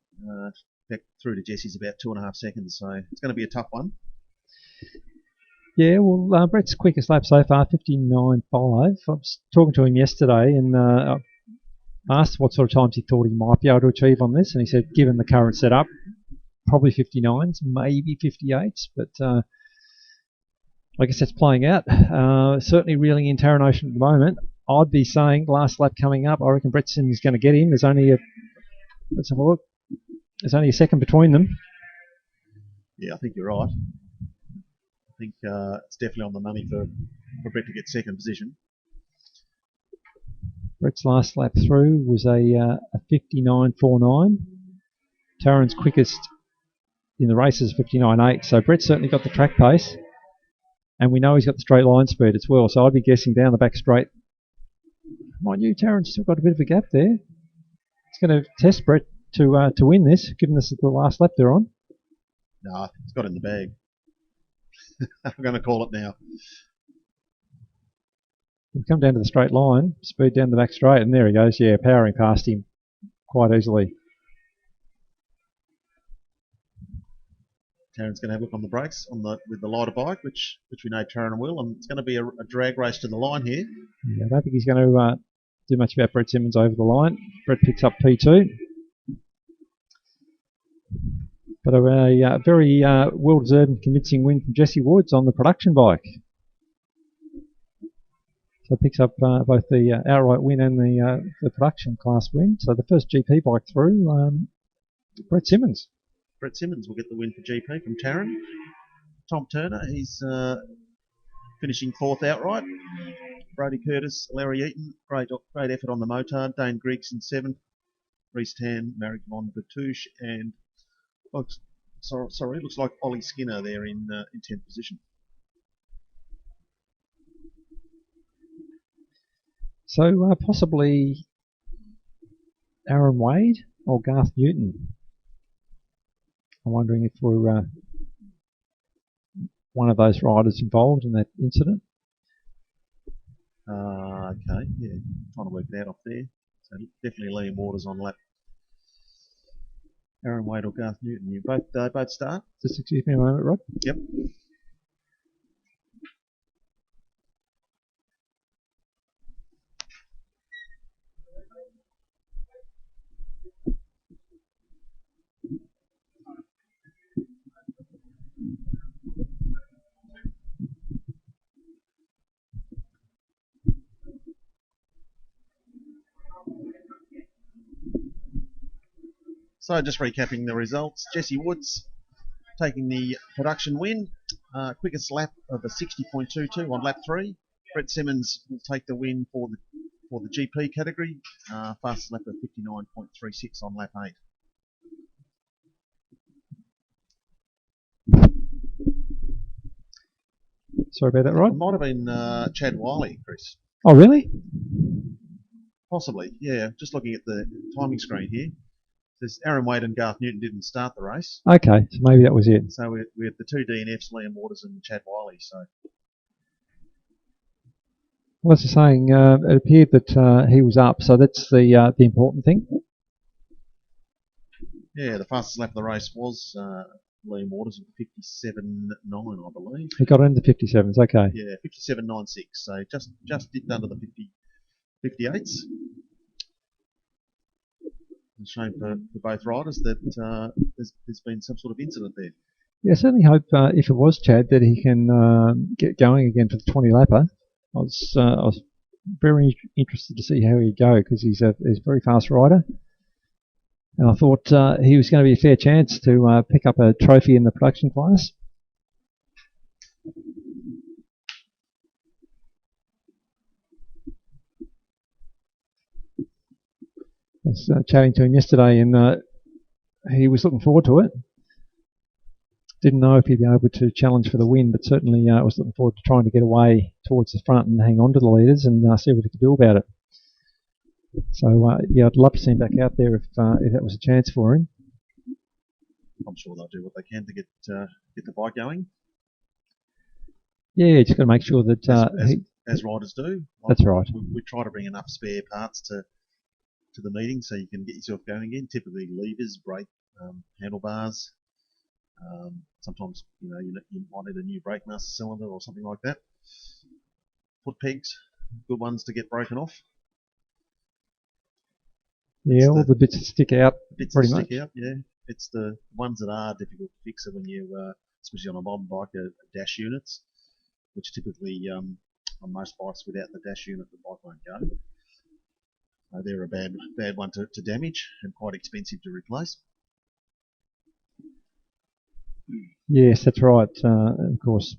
back through to Jesse's about 2.5 seconds. So it's going to be a tough one. Yeah, well, Brett's quickest lap so far, 59.5. I was talking to him yesterday and asked what sort of times he thought he might be able to achieve on this, and he said, given the current setup, probably 59s, maybe 58s, but I guess that's playing out. Certainly reeling in Taran Ocean at the moment. I'd be saying last lap coming up, I reckon Brett Simmons is going to get him. There's only let's have a look. There's only a second between them. Yeah, I think you're right. I think it's definitely on the money for Brett to get second position. Brett's last lap through was a 59.49. Taran's quickest in the race is 59.8. So Brett's certainly got the track pace. And we know he's got the straight line speed as well. So I'd be guessing down the back straight. Mind you, Taran's still got a bit of a gap there. It's going to test Brett to win this, given this is the last lap they're on. No, it's got it in the bag. I'm going to call it now. We've come down to the straight line, speed down the back straight, and there he goes, yeah, powering past him quite easily. Taran's going to have a look on the brakes with the lighter bike, which we know Taran will, and it's going to be a drag race to the line here. Yeah, I don't think he's going to do much about Brett Simmons over the line. Brett picks up P2. But a very well-deserved and convincing win from Jesse Woods on the production bike. So picks up both the outright win and the production class win. So the first GP bike through, Brett Simmons. Brett Simmons will get the win for GP from Taran. Tom Turner, he's finishing 4th outright. Brodie Curtis, Larry Eaton, great effort on the motard. Dane Griggs in 7th. Reece Tan, Marek von Bertouche, and looks like Ollie Skinner there in 10th position. So possibly Aaron Wade or Garth Newton. I'm wondering if we're one of those riders involved in that incident. Okay, yeah, trying to work it out off there. So definitely Liam Waters on lap. Aaron Wade or Garth Newton. You both start. Just excuse me a moment, Rod. Yep. So just recapping the results, Jesse Woods taking the production win, quickest lap of a 60.22 on lap 3. Brett Simmons will take the win for the GP category, fastest lap of 59.36 on lap 8. Sorry about that, Rod. It might have been Chad Wiley, Chris. Oh, really? Possibly, yeah. Just looking at the timing screen here. Says Aaron Wade and Garth Newton didn't start the race. Okay, so maybe that was it. So we had the two DNFs, Liam Waters and Chad Wiley. So, Well, as I was saying, it appeared that he was up, so that's the important thing. yeah, the fastest lap of the race was Liam Waters at 57.9, I believe. He got into the 57s, okay. Yeah, 57.96. So just dipped under the 58s. It's a shame for both riders that there's been some sort of incident there. Yeah, I certainly hope if it was Chad that he can get going again for the 20 lapper. I was very interested to see how he'd go because he's a very fast rider, and I thought he was going to be a fair chance to pick up a trophy in the production class. I was chatting to him yesterday, and he was looking forward to it. Didn't know if he'd be able to challenge for the win, but certainly I was looking forward to trying to get away towards the front and hang on to the leaders and see what he could do about it. So yeah, I'd love to see him back out there if that was a chance for him. I'm sure they'll do what they can to get the bike going. Yeah, just got to make sure that as riders do. That's right. We try to bring enough spare parts to the meeting so you can get yourself going again. Typically levers, brake, handlebars. Sometimes you might need a new brake master cylinder or something like that. Foot pegs, good ones to get broken off. Yeah, all the bits that stick out. Bits pretty that much. stick out. Yeah, it's the ones that are difficult to fix are when you, especially on a modern bike, dash units, which typically on most bikes without the dash unit the bike won't go. They're a bad one to damage and quite expensive to replace. Yes, that's right. Of course,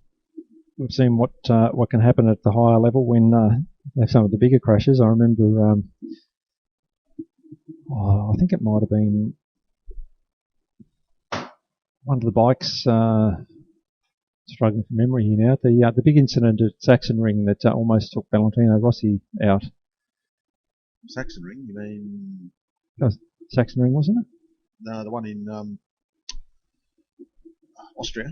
we've seen what can happen at the higher level when they have some of the bigger crashes. I remember, I think it might have been one of the bikes. Struggling from memory here now. The big incident at Saxon Ring that almost took Valentino Rossi out. Saxon Ring? You mean? That was Saxon Ring, wasn't it? No, the one in Austria.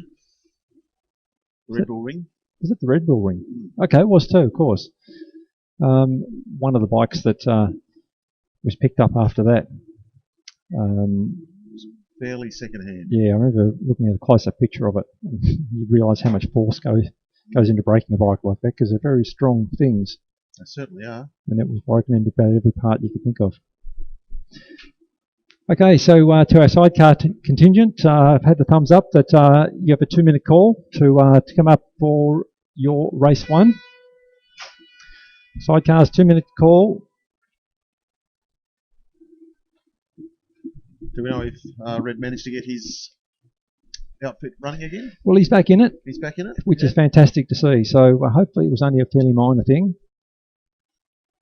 The Red Bull Ring. Was it the Red Bull Ring? Okay, it was too, of course. One of the bikes that was picked up after that. Fairly second-hand. Yeah, I remember looking at a close-up picture of it. You realise how much force goes into breaking a bike like that because they're very strong things. They certainly are. And it was broken into about every part you could think of. Okay, so to our sidecar contingent, I've had the thumbs up that you have a 2-minute call to come up for your race 1. Sidecar's 2-minute call. Do we know if Red managed to get his outfit running again? Well, he's back in it. He's back in it? Which is fantastic to see. So hopefully it was only a fairly minor thing.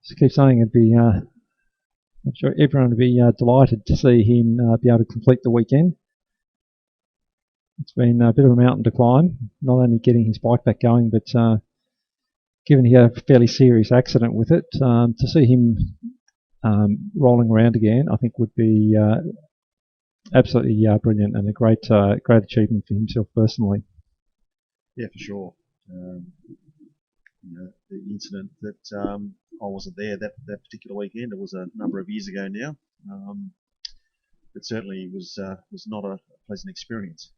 Just keep saying it'd be, I'm sure everyone would be delighted to see him be able to complete the weekend. It's been a bit of a mountain to climb, not only getting his bike back going, but given he had a fairly serious accident with it, to see him rolling around again, I think would be absolutely brilliant and a great achievement for himself personally. Yeah, for sure. The incident that I wasn't there that particular weekend. It was a number of years ago now. It certainly was not a pleasant experience.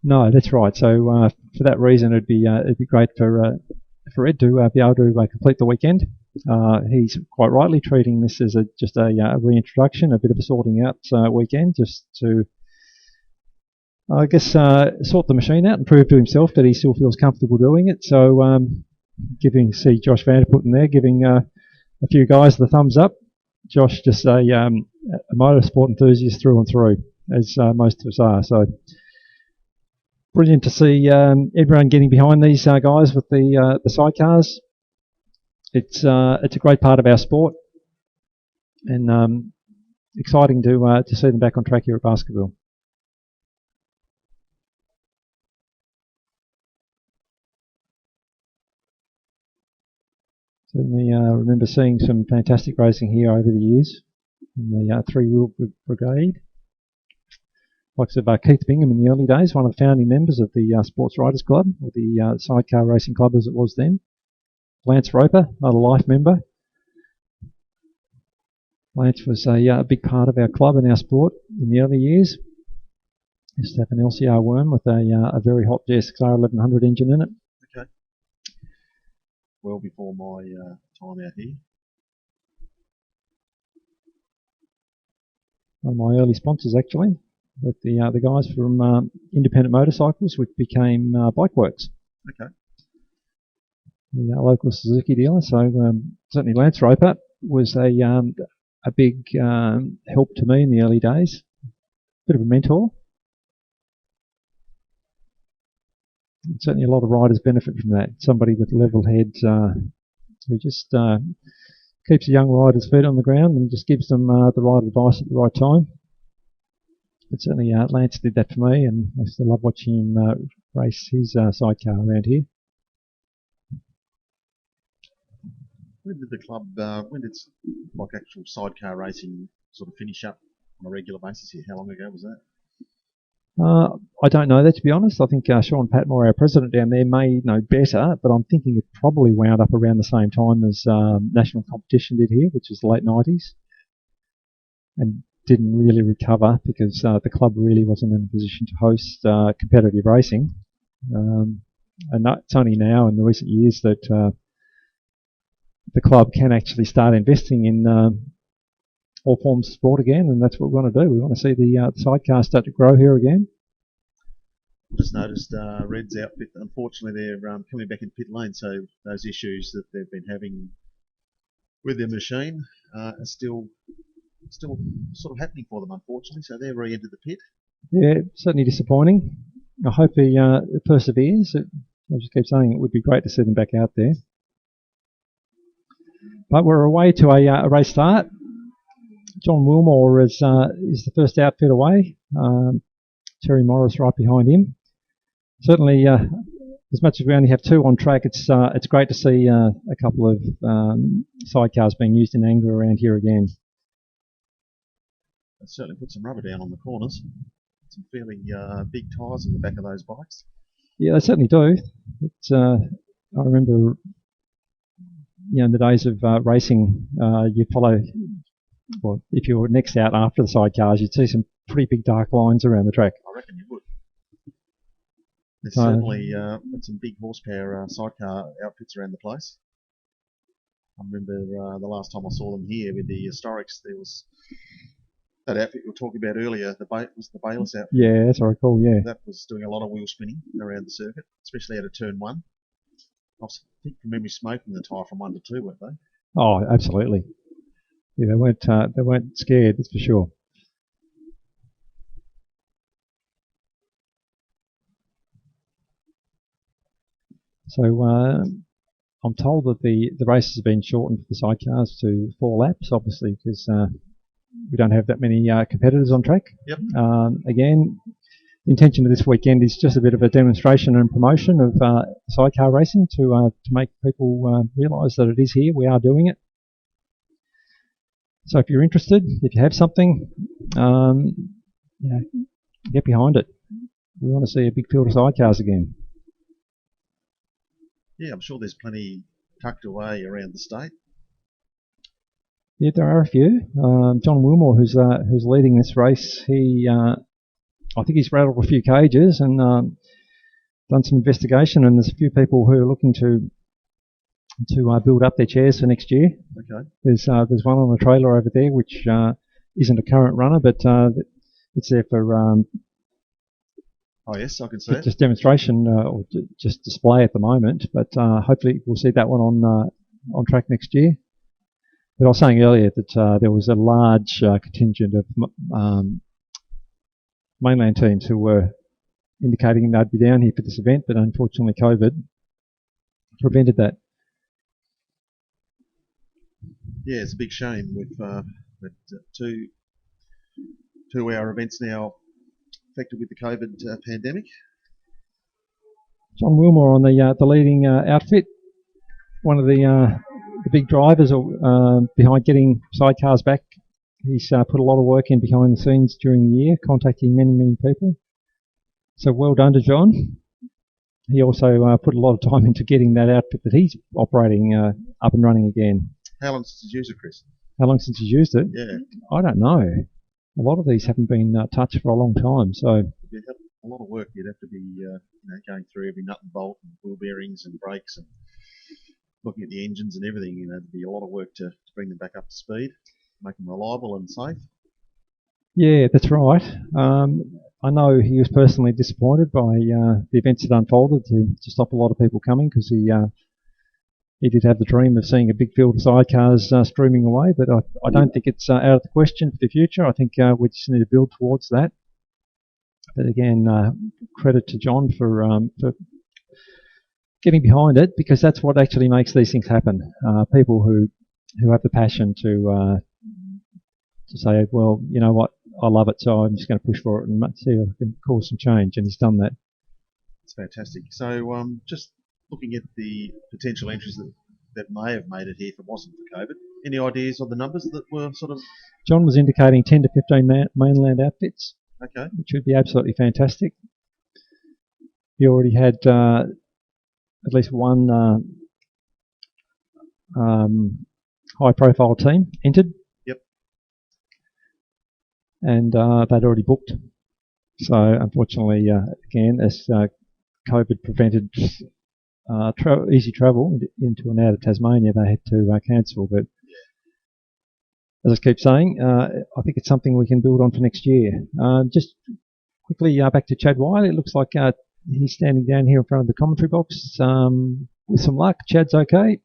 No, that's right. So for that reason, it'd be great for Ed to be able to complete the weekend. He's quite rightly treating this as just a reintroduction, a bit of a sorting out weekend, just to, I guess, sort the machine out and prove to himself that he still feels comfortable doing it. So see Josh Vanderput in there giving a few guys the thumbs up. Josh just a motorsport enthusiast through and through, as most of us are. So brilliant to see everyone getting behind these guys with the sidecars. It's a great part of our sport, and exciting to see them back on track here at Baskerville. Certainly remember seeing some fantastic racing here over the years in the three-wheel brigade. Like I said, Keith Bingham in the early days, one of the founding members of the Sports Riders Club, or the Sidecar Racing Club as it was then. Lance Roper, another life member. Lance was a big part of our club and our sport in the early years. Used to have an LCR worm with a very hot JSXR 1100 engine in it. Okay. Well before my time out here. One of my early sponsors, actually, with the guys from Independent Motorcycles, which became Bikeworks. Okay. The local Suzuki dealer. So certainly Lance Roper was a big help to me in the early days. Bit of a mentor. And certainly a lot of riders benefit from that. Somebody with level heads who just keeps the young riders' feet on the ground and just gives them the right advice at the right time. But certainly Lance did that for me, and I still love watching him race his sidecar around here. When did the club, when did like actual sidecar racing sort of finish up on a regular basis here? How long ago was that? I don't know that, to be honest. I think Sean Patmore, our president down there, may know better, but I'm thinking it probably wound up around the same time as national competition did here, which was the late 90s, and didn't really recover because the club really wasn't in a position to host competitive racing. And it's only now in the recent years that the club can actually start investing in all forms of sport again, and that's what we want to do. We want to see the sidecar start to grow here again. Just noticed Red's outfit, unfortunately they're coming back in pit lane, so those issues that they've been having with their machine are still sort of happening for them, unfortunately, so they've re-entered the pit. Yeah, certainly disappointing. I hope he perseveres. I just keep saying it would be great to see them back out there. But we're away to a race start. John Wilmore is the first outfit away. Terry Morris right behind him. Certainly, as much as we only have two on track, it's great to see a couple of sidecars being used in anger around here again. They certainly put some rubber down on the corners. Some fairly big tyres on the back of those bikes. Yeah, they certainly do. It's, I remember, in the days of racing, you follow. Well, if you were next out after the sidecars, you'd see some pretty big dark lines around the track. I reckon you would. There's certainly some big horsepower sidecar outfits around the place. I remember the last time I saw them here with the Historics, there was that outfit you were talking about earlier, was the Bayless outfit. Yeah, that's what I recall, yeah. That was doing a lot of wheel spinning around the circuit, especially out of turn one. I think from memory smoking the tyre from 1 to 2, weren't they? Oh, absolutely. Yeah, they weren't scared, that's for sure. So I'm told that the race has been shortened for the sidecars to 4 laps, obviously, because we don't have that many competitors on track. Yep. Again, the intention of this weekend is just a bit of a demonstration and promotion of sidecar racing to make people realise that it is here. We are doing it. So if you're interested, if you have something, get behind it. We want to see a big field of sidecars again. Yeah, I'm sure there's plenty tucked away around the state. Yeah, there are a few. John Wilmore, who's leading this race, I think he's rattled a few cages and done some investigation, and there's a few people who are looking to build up their chairs for next year. Okay. There's one on the trailer over there, which isn't a current runner, but it's there for oh yes, I can see it. Just demonstration or just display at the moment. But hopefully we'll see that one on track next year. But I was saying earlier that there was a large contingent of mainland teams who were indicating they'd be down here for this event, but unfortunately COVID prevented that. Yeah, it's a big shame with two-hour events now affected with the COVID pandemic. John Wilmore on the leading outfit, one of the big drivers behind getting sidecars back. He's put a lot of work in behind the scenes during the year, contacting many people. So well done to John. He also put a lot of time into getting that outfit that he's operating up and running again. How long since he's used it, Chris? How long since he's used it? Yeah. I don't know. A lot of these haven't been touched for a long time, so... You'd have a lot of work. You'd have to be going through every nut and bolt and wheel bearings and brakes and looking at the engines and everything. There'd be a lot of work to bring them back up to speed, make them reliable and safe. Yeah, that's right. I know he was personally disappointed by the events that unfolded to stop a lot of people coming, because he did have the dream of seeing a big field of sidecars streaming away, but I don't think it's out of the question for the future. I think we just need to build towards that. But again, credit to John for getting behind it, because that's what actually makes these things happen. People who have the passion to say, well, you know what, I love it, so I'm just going to push for it and see if I can cause some change, and he's done that. It's fantastic. So just looking at the potential entries that may have made it here if it wasn't for COVID, any ideas on the numbers that were sort of... John was indicating 10 to 15 mainland outfits. Okay. Which would be absolutely fantastic. He already had at least one high-profile team entered. Yep. And they'd already booked. So unfortunately, again, as COVID prevented easy travel into and out of Tasmania, they had to cancel. But as I keep saying, I think it's something we can build on for next year. Just quickly back to Chad Wiley. It looks like he's standing down here in front of the commentary box. With some luck, Chad's okay.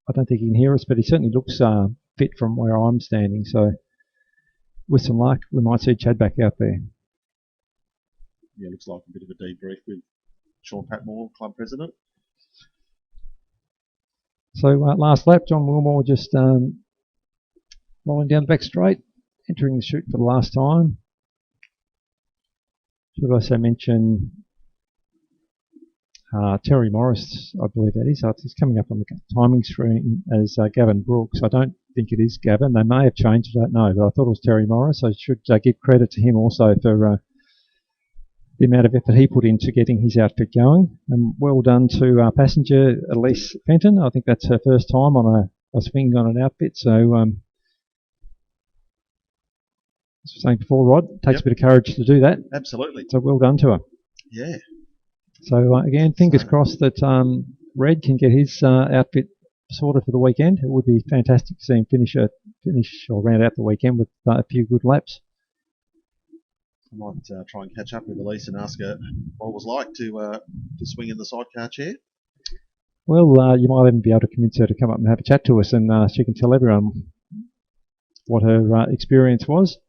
I don't think he can hear us, but he certainly looks fit from where I'm standing. So with some luck, we might see Chad back out there. Yeah, looks like a bit of a debrief with Sean Patmore, club president. So last lap, John Wilmore just rolling down the back straight, entering the chute for the last time. Should also mention Terry Morris, I believe that is. He's coming up on the timing screen as Gavin Brooks. I don't think it is Gavin. They may have changed, I don't know, but I thought it was Terry Morris. I should give credit to him also for the amount of effort he put into getting his outfit going. And well done to passenger Elise Fenton. I think that's her first time on a swing on an outfit. So, as I was saying before, Rod, it takes a bit of courage to do that. Absolutely. So well done to her. Yeah. So again, fingers crossed that Red can get his outfit sorted for the weekend. It would be fantastic to see him finish or round out the weekend with a few good laps. I might try and catch up with Elise and ask her what it was like to swing in the sidecar chair. Well, you might even be able to convince her to come up and have a chat to us, and she can tell everyone what her experience was.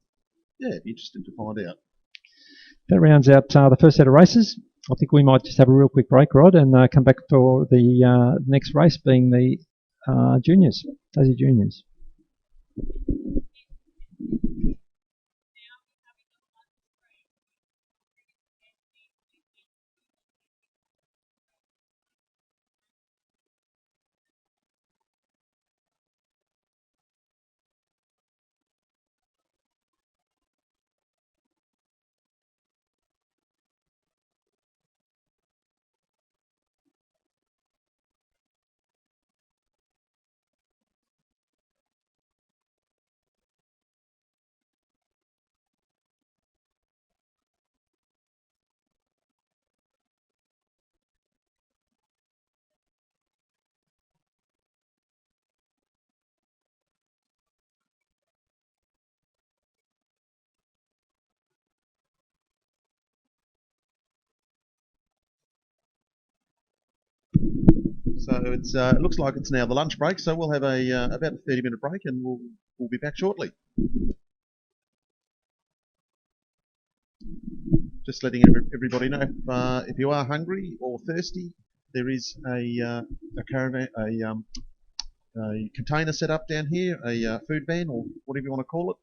Yeah, it'd be interesting to find out. That rounds out the first set of races. I think we might just have a real quick break, Rod, and come back for the next race being the juniors, Tassie Juniors. So it looks like it's now the lunch break. So we'll have about a 30-minute break, and we'll be back shortly. Just letting everybody know if you are hungry or thirsty, there is a caravan, a container set up down here, a food van or whatever you want to call it.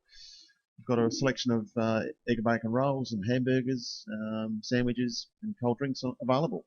We've got a selection of egg and bacon rolls and hamburgers, sandwiches, and cold drinks available.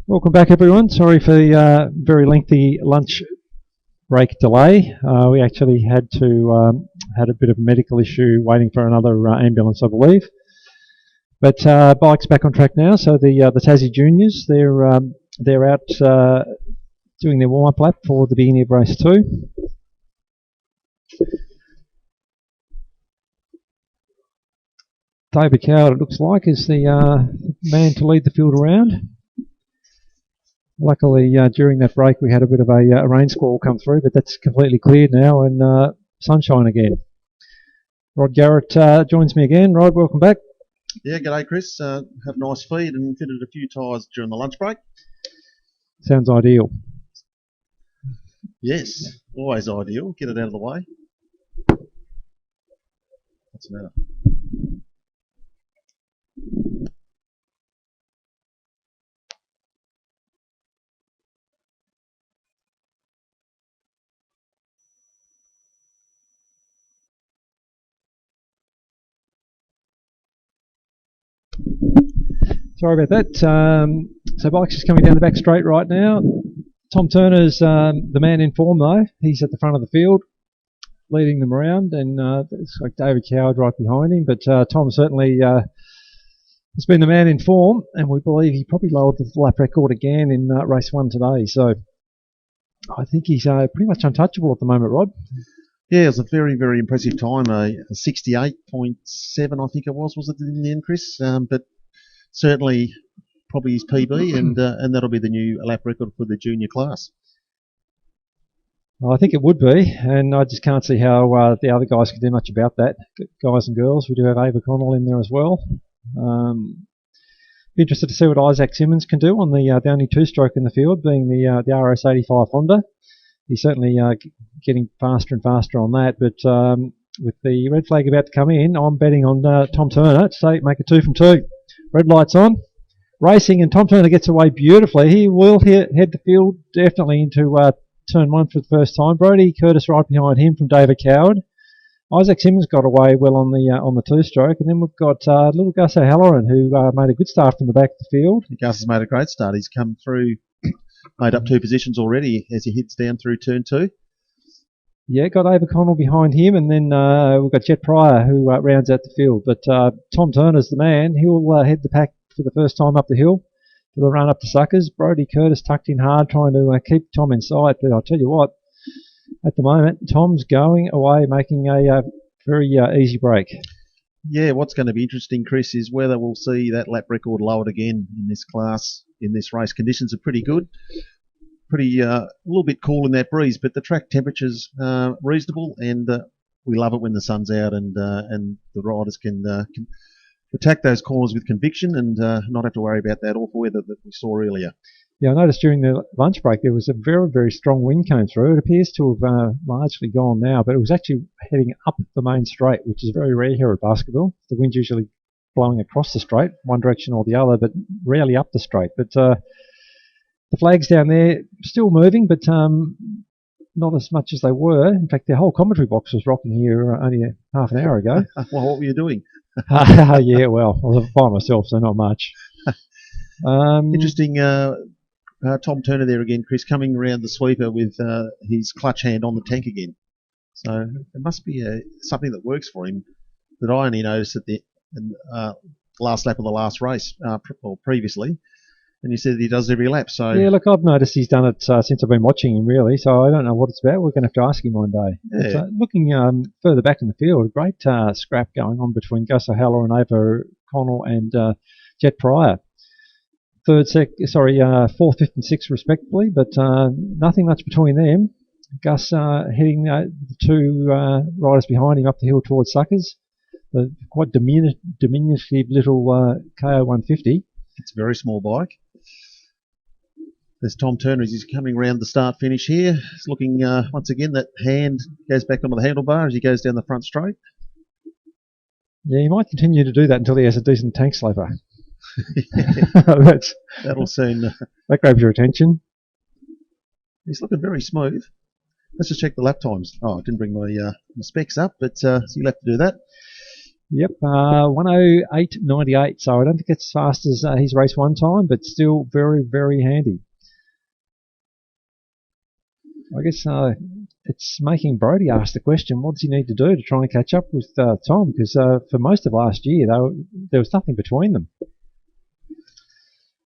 Welcome back, everyone. Sorry for the very lengthy lunch break delay. We actually had a bit of a medical issue waiting for another ambulance, I believe. But bike's back on track now. So the Tassie Juniors, they're out doing their warm-up lap for the beginning of race 2. David Coward, it looks like, is the man to lead the field around. Luckily, during that break, we had a bit of a rain squall come through, but that's completely cleared now and sunshine again. Rod Garrett joins me again. Rod, welcome back. Yeah, g'day, Chris. Had a nice feed and fitted a few tyres during the lunch break. Sounds ideal. Yes, always ideal. Get it out of the way. What's the matter? Sorry about that. So bike's just coming down the back straight right now. Tom Turner's the man in form though. He's at the front of the field, leading them around, and it's like David Coward right behind him. But Tom certainly has been the man in form, and we believe he probably lowered the lap record again in race 1 today. So I think he's pretty much untouchable at the moment, Rod. Yeah, it was a very, very impressive time. A 68.7, I think it was it in the end, Chris? But certainly probably his PB, and that'll be the new lap record for the junior class. Well, I think it would be, and I just can't see how the other guys can do much about that. Guys and girls, we do have Ava Connell in there as well. Be interested to see what Isaac Simmons can do on the only two-stroke in the field, being the RS85 Honda. He's certainly getting faster and faster on that, but with the red flag about to come in, I'm betting on Tom Turner to make a 2 from 2. Red lights on, racing, and Tom Turner gets away beautifully. He will head the field definitely into turn 1 for the first time. Brodie Curtis right behind him from David Coward. Isaac Simmons got away well on the two-stroke, and then we've got little Gus O'Halloran, who made a good start from the back of the field. Gus has made a great start. He's come through, made up 2 positions already as he heads down through turn 2. Yeah, got Ava Connell behind him, and then we've got Jet Pryor, who rounds out the field. But Tom Turner's the man. He'll head the pack for the first time up the hill for the run up to Suckers. Brodie Curtis tucked in hard, trying to keep Tom in sight. But I'll tell you what, at the moment, Tom's going away, making a very easy break. Yeah, what's going to be interesting, Chris, is whether we'll see that lap record lowered again in this class, in this race. Conditions are pretty good. Pretty a little bit cool in that breeze, but the track temperature's reasonable, and we love it when the sun's out and the riders can attack those corners with conviction and not have to worry about that awful weather that we saw earlier. Yeah, I noticed during the lunch break there was a very, very strong wind came through. It appears to have largely gone now, but it was actually heading up the main straight, which is very rare here at Baskerville. The wind's usually blowing across the straight, one direction or the other, but rarely up the straight. But the flags down there still moving, but not as much as they were. In fact, the whole commentary box was rocking here only half an hour ago. Well, what were you doing? Yeah, well, I was by myself, so not much. Interesting. Tom Turner there again, Chris, coming around the sweeper with his clutch hand on the tank again. So it must be something that works for him that I only noticed at the last lap of the last race, or previously. And you said that he does every lap. So yeah, look, I've noticed he's done it since I've been watching him, really. So I don't know what it's about. We're going to have to ask him one day. Yeah. But, looking further back in the field, a great scrap going on between Gus O'Halloran, Ava Connell, and Jet Pryor. Fourth, fifth, and sixth respectively, but nothing much between them. Gus heading the 2 riders behind him up the hill towards Suckers. The quite diminutive little KO 150. It's a very small bike. There's Tom Turner as he's coming around the start finish here. He's looking once again, that hand goes back onto the handlebar as he goes down the front straight. Yeah, he might continue to do that until he has a decent tank sloper. That'll soon. That grabs your attention. He's looking very smooth. Let's just check the lap times. Oh, I didn't bring my specs up, but so you'll have to do that. Yep, 108.98. So I don't think it's as fast as his race one time, but still very, very handy. I guess it's making Brodie ask the question, what does he need to do to try and catch up with Tom? Because for most of last year, there was nothing between them.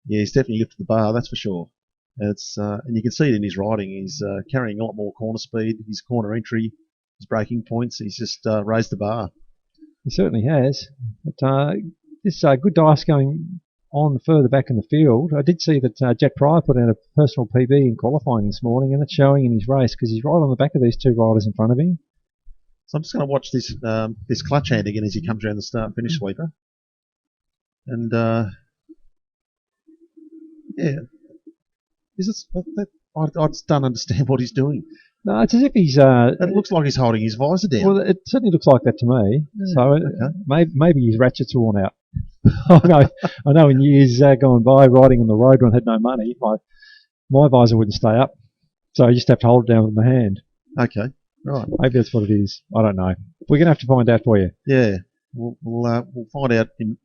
Yeah, he's definitely lifted the bar, that's for sure. And you can see it in his riding. He's carrying a lot more corner speed, his corner entry, his braking points. He's just raised the bar. He certainly has. But this good dice going on further back in the field. I did see that Jet Pryor put out a personal PB in qualifying this morning, and it's showing in his race because he's right on the back of these two riders in front of him. So I'm just going to watch this clutch hand again as he comes around the start-finish sweeper. And, yeah. I just don't understand what he's doing. No, it's as if he's... it looks like he's holding his visor down. Well, it certainly looks like that to me. Yeah, so okay. maybe his ratchet's worn out. I know in years gone by, riding on the road when I had no money, my visor wouldn't stay up. So I just have to hold it down with my hand. Okay, right. Maybe that's what it is. I don't know. We're going to have to find out for you. Yeah, we'll find out in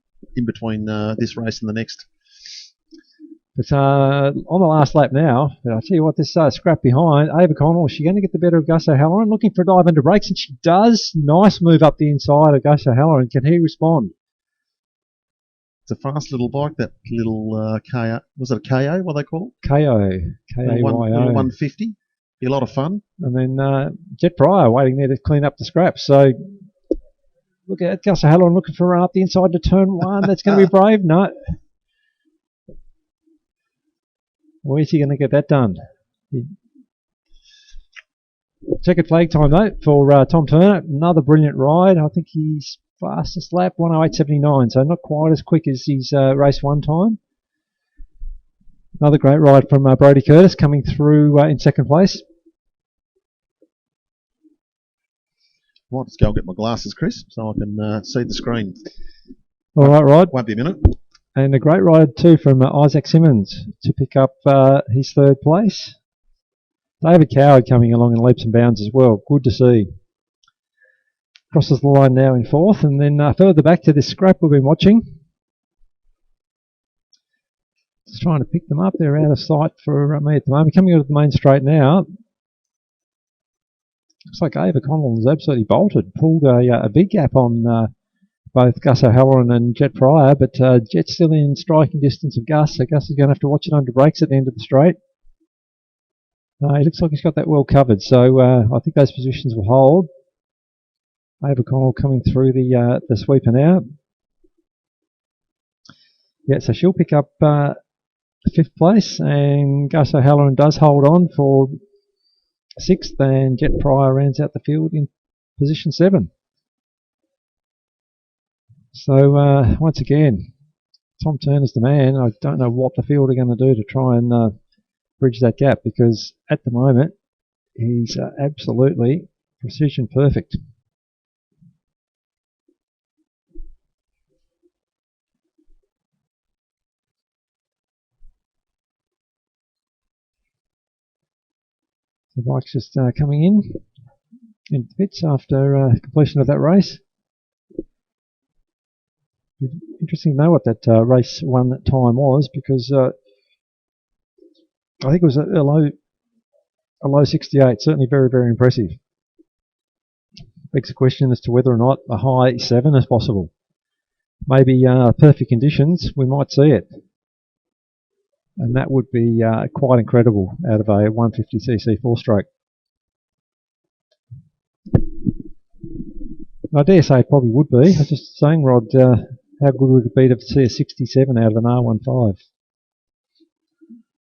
between this race and the next. But on the last lap now, I'll tell you what, this scrap behind, Ava Connell, is she going to get the better of Gus O'Halloran? Looking for a dive under brakes, and she does. Nice move up the inside of Gus O'Halloran. Can he respond? It's a fast little bike, that little KO. Was it a KO, what they call it? KO. K-A-Y-O. 150. Be a lot of fun. And then Jet Pryor waiting there to clean up the scraps. So look at Gus O'Halloran looking for a run up the inside to turn one. That's going to be brave. No. Where's he going to get that done? Checkered flag time though for Tom Turner. Another brilliant ride. I think he's fastest lap 108.79, so not quite as quick as his race one time. Another great ride from Brodie Curtis coming through in second place. Right, let's go and get my glasses, Chris, so I can see the screen. All right, Rod. Won't be a minute. And a great ride too from Isaac Simmons to pick up his third place. David Coward coming along in leaps and bounds as well. Good to see. Crosses the line now in fourth, and then further back to this scrap we've been watching. Just trying to pick them up. They're out of sight for me at the moment. Coming out of the main straight now. Looks like Ava Connell is absolutely bolted. Pulled a big gap on both Gus O'Halloran and Jet Pryor, but Jet's still in striking distance of Gus, so Gus is going to have to watch it under brakes at the end of the straight. He looks like he's got that well covered, so I think those positions will hold. Ava Connell coming through the sweeper now. Yeah, so she'll pick up fifth place, and Gus O'Halloran does hold on for sixth, and Jet Pryor rounds out the field in position 7. So once again, Tom Turner's the man. I don't know what the field are going to do to try and bridge that gap, because at the moment he's absolutely precision perfect. The bike's just coming in the pits after completion of that race. Interesting to know what that race one time was, because I think it was a low 68. Certainly very, very impressive. Begs the question as to whether or not a high 7 is possible. Maybe perfect conditions, we might see it. And that would be quite incredible out of a 150cc 4-stroke. I dare say it probably would be. I was just saying, Rod, how good would it be to see a 67 out of an R15?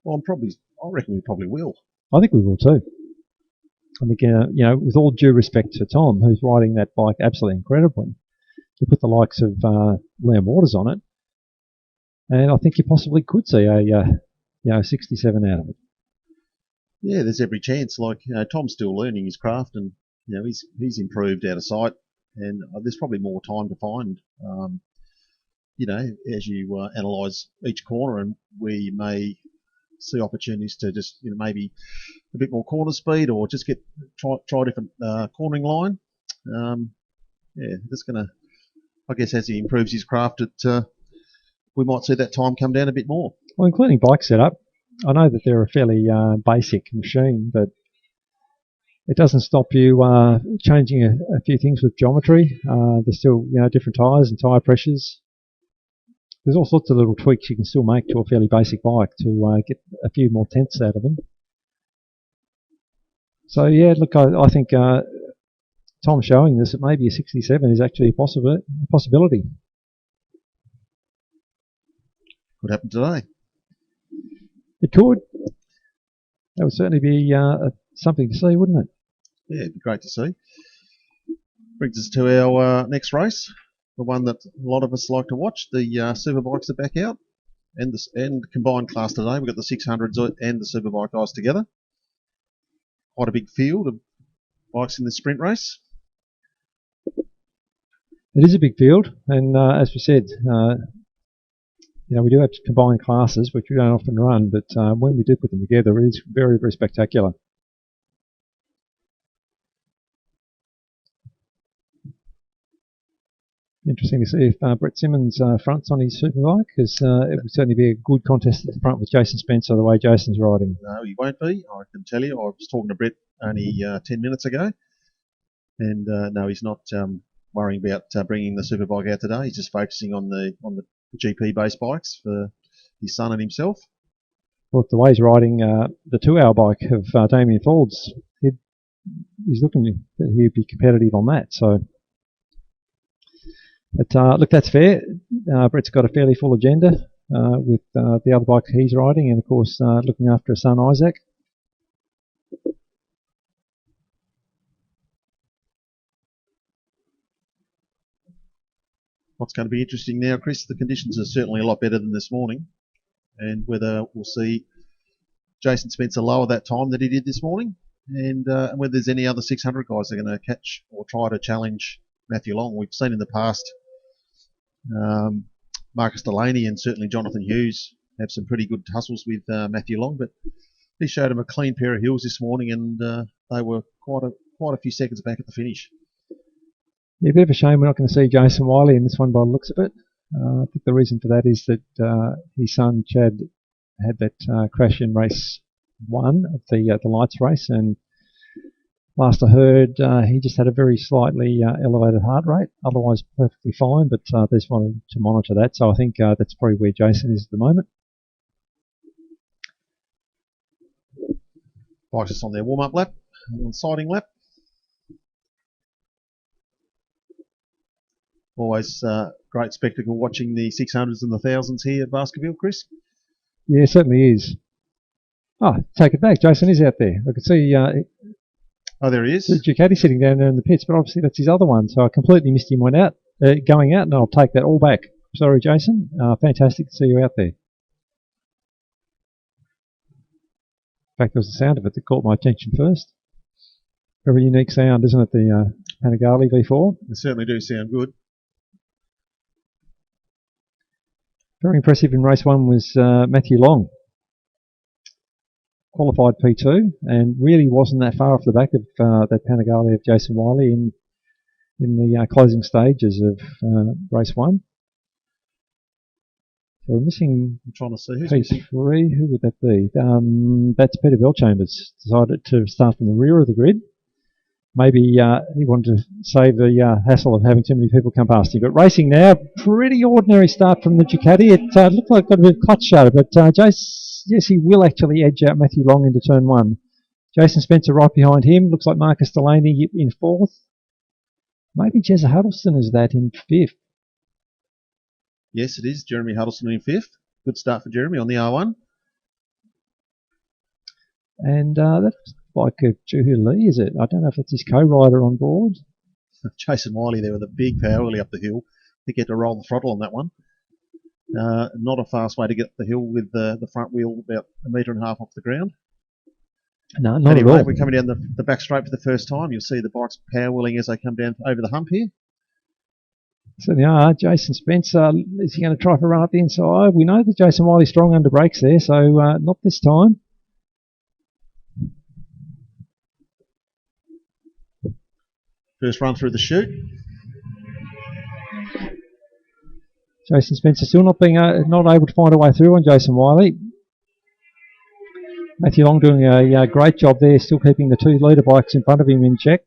Well, I reckon we probably will. I think we will too. I think, with all due respect to Tom, who's riding that bike absolutely incredibly, you put the likes of Liam Waters on it, and I think you possibly could see a 67 out of it. Yeah, there's every chance. Like, Tom's still learning his craft, and he's improved out of sight, and there's probably more time to find. As you analyse each corner, and we may see opportunities to just maybe a bit more corner speed, or just try a different cornering line. Just going to I guess as he improves his craft, we might see that time come down a bit more. Well, including bike setup. I know that they're a fairly basic machine, but it doesn't stop you changing a few things with geometry. There's still, different tyres and tyre pressures. There's all sorts of little tweaks you can still make to a fairly basic bike to get a few more tenths out of them. So yeah, look, I think Tom showing this that maybe a 67 is actually a possibility. Could happen today. It could. That would certainly be something to see, wouldn't it? Yeah, it'd be great to see. Brings us to our next race, the one that a lot of us like to watch. The Superbikes are back out, and combined class today. We've got the 600s and the Superbike guys together. Quite a big field of bikes in the sprint race. It is a big field, and as we said, we do have combined classes, which we don't often run, but when we do put them together, it is very, very spectacular. Interesting to see if Brett Simmons fronts on his Superbike, because it would certainly be a good contest at the front with Jason Spencer the way Jason's riding. No, he won't be. I can tell you. I was talking to Brett only 10 minutes ago, and no, he's not worrying about bringing the Superbike out today. He's just focusing on the GP-based bikes for his son and himself. Well, the way he's riding the 2-hour bike of Damien Ford's, he's looking that he'd be competitive on that. So, but look, that's fair. Brett's got a fairly full agenda with the other bike he's riding, and of course looking after his son Isaac. What's going to be interesting now, Chris, the conditions are certainly a lot better than this morning, and whether we'll see Jason Spencer lower that time that he did this morning, and whether there's any other 600 guys that are going to catch or try to challenge Matthew Long. We've seen in the past Marcus Delaney and certainly Jonathan Hughes have some pretty good tussles with Matthew Long, but he showed him a clean pair of heels this morning, and they were quite a few seconds back at the finish. Yeah, a bit of a shame we're not going to see Jason Wiley in this one by the looks of it. I think the reason for that is that his son Chad had that crash in race 1 of the lights race, and last I heard he just had a very slightly elevated heart rate, otherwise perfectly fine, but they just wanted to monitor that, so I think that's probably where Jason is at the moment. Bike's just on their warm-up lap, on siding lap. Always great spectacle watching the 600s and the 1000s here at Baskerville, Chris. Yeah, it certainly is. Oh, take it back. Jason is out there. I can see oh, there he is. The Ducati sitting down there in the pits, but obviously that's his other one, so I completely missed him going out, and I'll take that all back. Sorry, Jason. Fantastic to see you out there. In fact, it was the sound of it that caught my attention first. Very unique sound, isn't it, the Panigale V4? They certainly do sound good. Very impressive in race 1 was Matthew Long. Qualified P2 and really wasn't that far off the back of that Panigale of Jason Wiley in the closing stages of race 1. So we're missing. I'm trying to see who's P3. Who would that be? That's Peter Bellchambers. Decided to start from the rear of the grid. Maybe he wanted to save the hassle of having too many people come past him. But racing now, pretty ordinary start from the Ducati. It looked like it got a bit of clutch shudder, but yes, he will actually edge out Matthew Long into turn 1. Jason Spencer right behind him. Looks like Marcus Delaney in 4th. Maybe Jezza Huddleston is that in 5th. Yes, it is. Jeremy Huddleston in 5th. Good start for Jeremy on the R1. And that's like Juhu Lee, is it? I don't know if it's his co-rider on board. Jason Wiley there with a big power wheelie up the hill. I think he had to roll the throttle on that one. Not a fast way to get up the hill with the front wheel about 1.5 meters off the ground. No, not anyway, at all. We're coming down the back straight for the first time. You'll see the bikes power wheeling as they come down over the hump here. Certainly are. Jason Spencer, is he going to try for a run up the inside? We know that Jason Wiley's strong under brakes there, so not this time. First run through the chute. Jason Spencer still not able to find a way through on Jason Wiley. Matthew Long doing a great job there, still keeping the 2 leader bikes in front of him in check.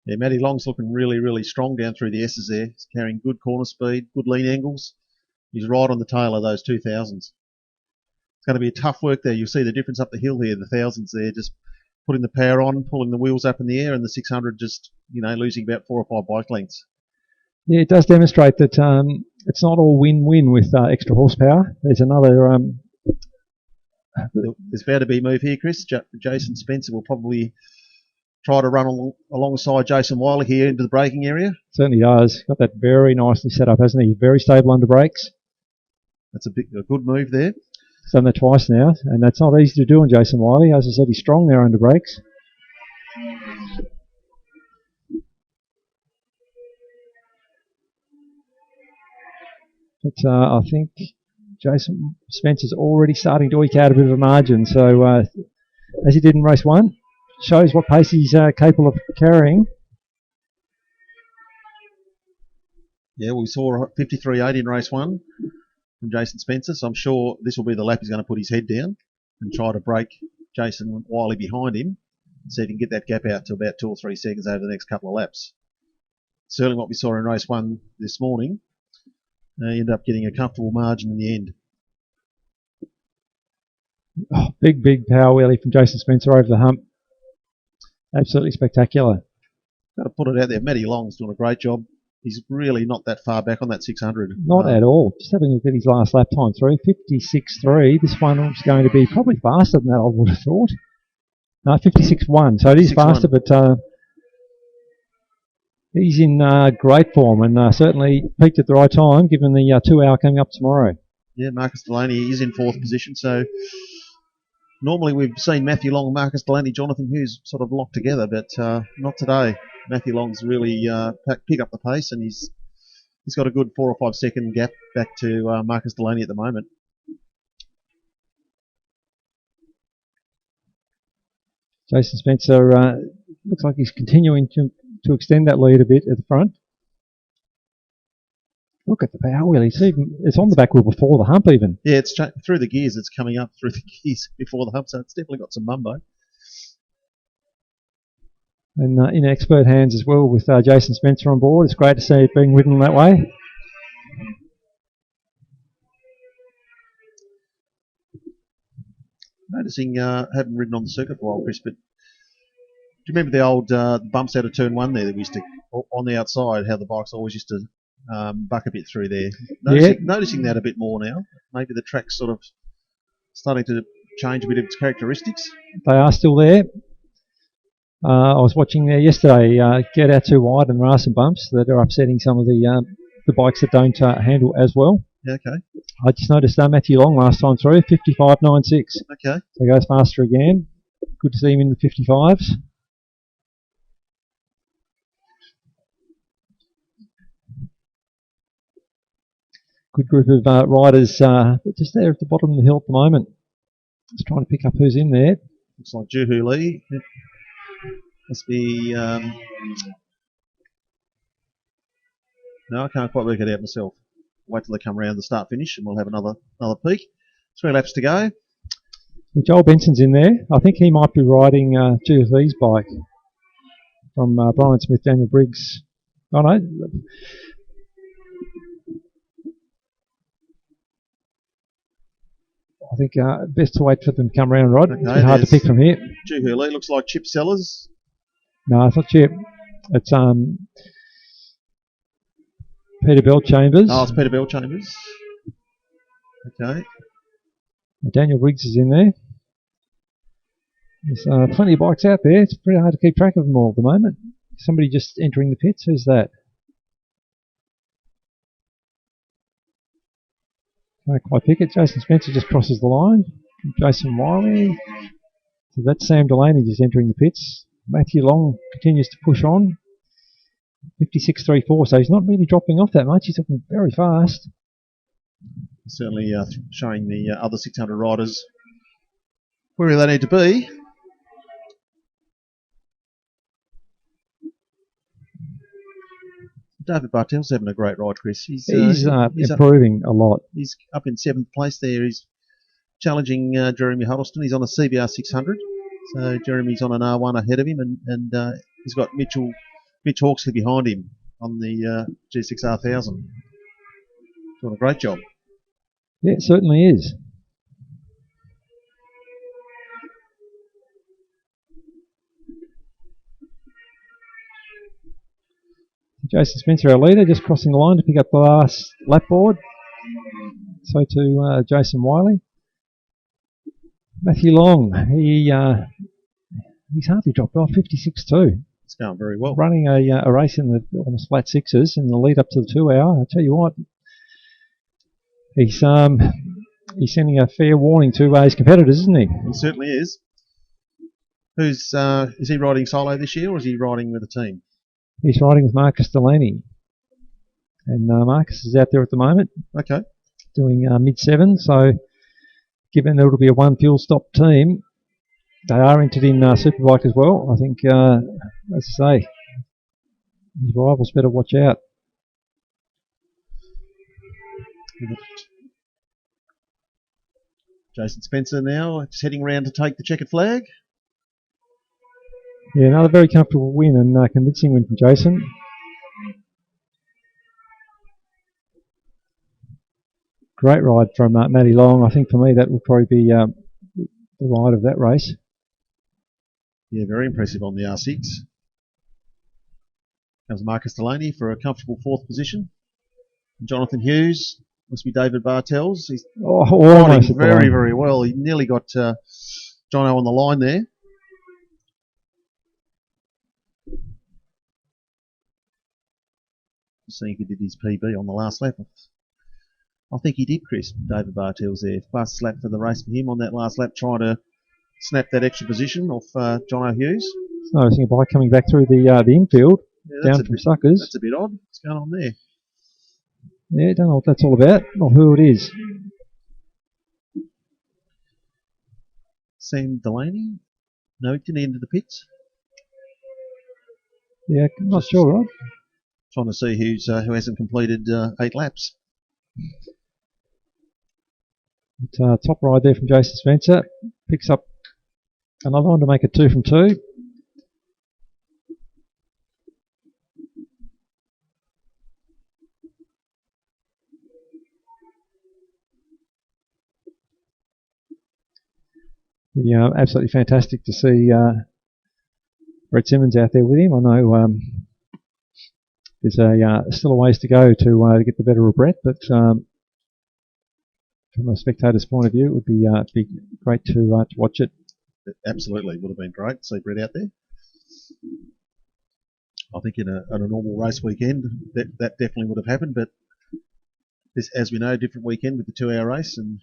Yeah, Matty Long's looking really, really strong down through the S's there. He's carrying good corner speed, good lean angles. He's right on the tail of those 2000s. It's going to be a tough work there. You'll see the difference up the hill here, the 1000s there, just putting the power on, pulling the wheels up in the air, and the 600 just, losing about 4 or 5 bike lengths. Yeah, it does demonstrate that it's not all win-win with extra horsepower. There's another... There's about to be a move here, Chris. Jason Spencer will probably try to run alongside Jason Wiley here into the braking area. Certainly does. Got that very nicely set up, hasn't he? Very stable under brakes. That's a good move there. He's done that twice now, and that's not easy to do on Jason Wiley. As I said, he's strong there under brakes. But I think Jason Spencer's already starting to eke out a bit of a margin. So, as he did in race 1, shows what pace he's capable of carrying. Yeah, we saw 53.8 in race 1 from Jason Spencer, so I'm sure this will be the lap he's going to put his head down and try to break Jason Wiley behind him, so he can get that gap out to about 2 or 3 seconds over the next couple of laps. Certainly what we saw in race 1 this morning, he ended up getting a comfortable margin in the end. Oh, big power wheelie from Jason Spencer over the hump. Absolutely spectacular. Got to put it out there, Matty Long's doing a great job. He's really not that far back on that 600. Not at all. Just having a look at his last lap time through, 56.3. This one was going to be probably faster than that, I would have thought. No, 56.1. So it is faster, but he's in great form and certainly peaked at the right time, given the 2 hour coming up tomorrow. Yeah, Marcus Delaney is in 4th position, so normally we've seen Matthew Long, Marcus Delaney, Jonathan Hughes sort of locked together, but not today. Matthew Long's really pick up the pace, and he's got a good 4 or 5 second gap back to Marcus Delaney at the moment. Jason Spencer looks like he's continuing to extend that lead a bit at the front. Look at the power wheel. It's on the back wheel before the hump even. Yeah, it's through the gears. It's coming up through the gears before the hump, so it's definitely got some mumbo. And in expert hands as well with Jason Spencer on board. It's great to see it being ridden that way. Noticing, haven't ridden on the circuit for a while, Chris, but do you remember the old bumps out of turn 1 there that we used to, on the outside, how the bikes always used to buck a bit through there? Noticing that a bit more now. Maybe the track's sort of starting to change a bit of its characteristics. They are still there. I was watching there yesterday, get out too wide, and there are some bumps that are upsetting some of the bikes that don't handle as well. Yeah, okay. I just noticed Matthew Long last time through, 55.96. Okay. So he goes faster again. Good to see him in the 55s. Good group of riders just there at the bottom of the hill at the moment. Just trying to pick up who's in there. Looks like Juhu Lee. Must be... No, I can't quite work it out myself. Wait till they come around the start-finish and we'll have another peek. 3 laps to go. Well, Joel Benson's in there. I think he might be riding GFV's bike from Brian Smith, Daniel Briggs. Oh, no. I think best to wait for them to come around, Rod. Okay, it's hard to pick from here. Juhu Lee looks like Chip Sellers. No, it's not Chip. It's Peter Bell Chambers. Oh, it's Peter Bell Chambers. Okay. Daniel Briggs is in there. There's plenty of bikes out there. It's pretty hard to keep track of them all at the moment. Somebody just entering the pits. Who's that? Can't quite pick it. Jason Spencer just crosses the line. Jason Wiley. So that's Sam Delaney just entering the pits. Matthew Long continues to push on. 56.34, so he's not really dropping off that much. He's looking very fast. Certainly showing the other 600 riders where they need to be. David Bartel's having a great ride, Chris. He's improving a lot. He's up in 7th place there. He's challenging Jeremy Huddleston. He's on a CBR 600. So Jeremy's on an R1 ahead of him, and he's got Mitch Hawksley behind him on the G6 R1000. Doing a great job. Yeah, it certainly is. Jason Spencer, our leader, just crossing the line to pick up the last lap board. So to Jason Wiley. Matthew Long, he's hardly dropped off, 56.2. It's going very well. Running a race in the almost flat sixes in the lead up to the 2 hour. I tell you what, he's sending a fair warning to his competitors, isn't he? He certainly is. Is he riding solo this year, or is he riding with a team? He's riding with Marcus Delaney. And Marcus is out there at the moment. Okay. Doing mid-7, so given that it'll be a one fuel stop team, they are entered in Superbike as well. I think, as I say, his rivals better watch out. Jason Spencer now just heading round to take the checkered flag. Yeah, another very comfortable win and convincing win from Jason. Great ride from Matty Long. I think for me that will probably be the ride of that race. Yeah, very impressive on the R6. Comes Marcus Delaney for a comfortable 4th position. Jonathan Hughes, must be David Bartels. He's riding very, very well. He nearly got Jono on the line there. Just seeing if he did his PB on the last lap. I think he did, Chris. David Bartels there. Fastest lap for the race for him on that last lap, trying to snap that extra position off Jono Hughes. So I was thinking by coming back through the infield, down from Suckers. That's a bit odd. What's going on there? Yeah, don't know what that's all about, or who it is. Sam Delaney? No, he didn't enter the pits. Yeah, I'm not sure, Rod. Trying to see who hasn't completed 8 laps. Top ride there from Jason Spencer. Picks up another one to make it 2 from 2. Yeah, absolutely fantastic to see Brett Simmons out there with him. I know there's still a ways to go to get the better of Brett, but from a spectator's point of view, it would be great to watch it. Absolutely, would have been great to see Brett out there. I think in a normal race weekend, that definitely would have happened, but this, as we know, different weekend with the 2 hour race and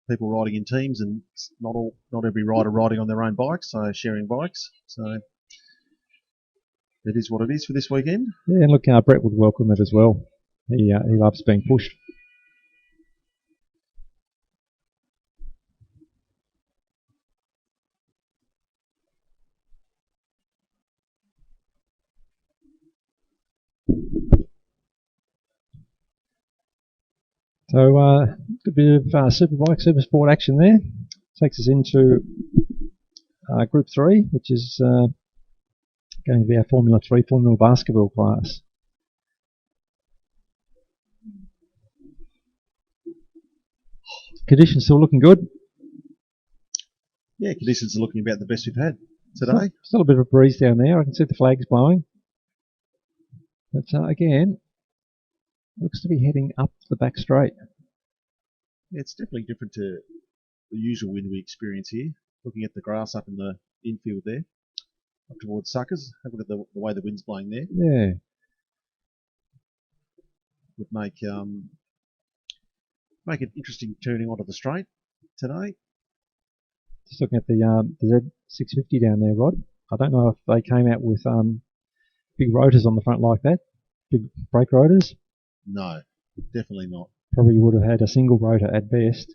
people riding in teams, and not every rider riding on their own bikes, so sharing bikes. So it is what it is for this weekend. Yeah, and look, Brett would welcome it as well. He loves being pushed. So a bit of Superbike, Supersport action there. Takes us into Group 3, which is going to be our Formula 3, Formula Basketball class. Conditions still looking good. Yeah, conditions are looking about the best we've had today. Still a bit of a breeze down there. I can see the flags blowing. But again, looks to be heading up the back straight. Yeah, it's definitely different to the usual wind we experience here. Looking at the grass up in the infield there, up towards Suckers. Have a look at the way the wind's blowing there. Yeah. Would make it interesting turning onto the straight today. Just looking at the Z650 down there, Rod. I don't know if they came out with big rotors on the front like that. Big brake rotors. No, definitely not. Probably would have had a single rotor at best.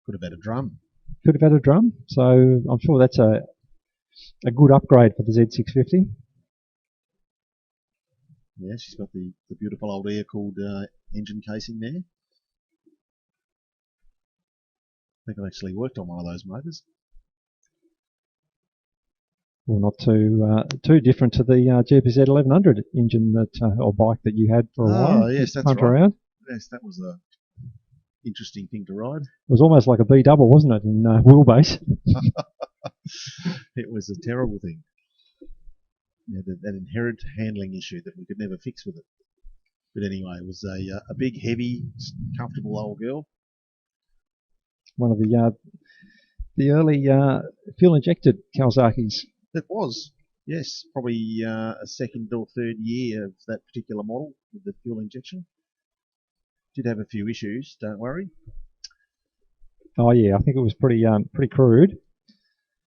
Could have had a drum. Could have had a drum. So I'm sure that's a good upgrade for the Z650. Yeah, she's got the beautiful old air-cooled engine casing there. I think I've actually worked on one of those motors. Well, not too different to the GPZ 1100 engine or bike that you had for a while. Oh, yes, that's punt right. Around. Yes, that was a interesting thing to ride. It was almost like a B double, wasn't it, in wheelbase? It was a terrible thing. Yeah, that inherent handling issue that we could never fix with it. But anyway, it was a big, heavy, comfortable old girl. One of the early fuel-injected Kawasaki's. It was, yes, probably a second or third year of that particular model with the fuel injection. Did have a few issues, don't worry. Oh yeah, I think it was pretty crude.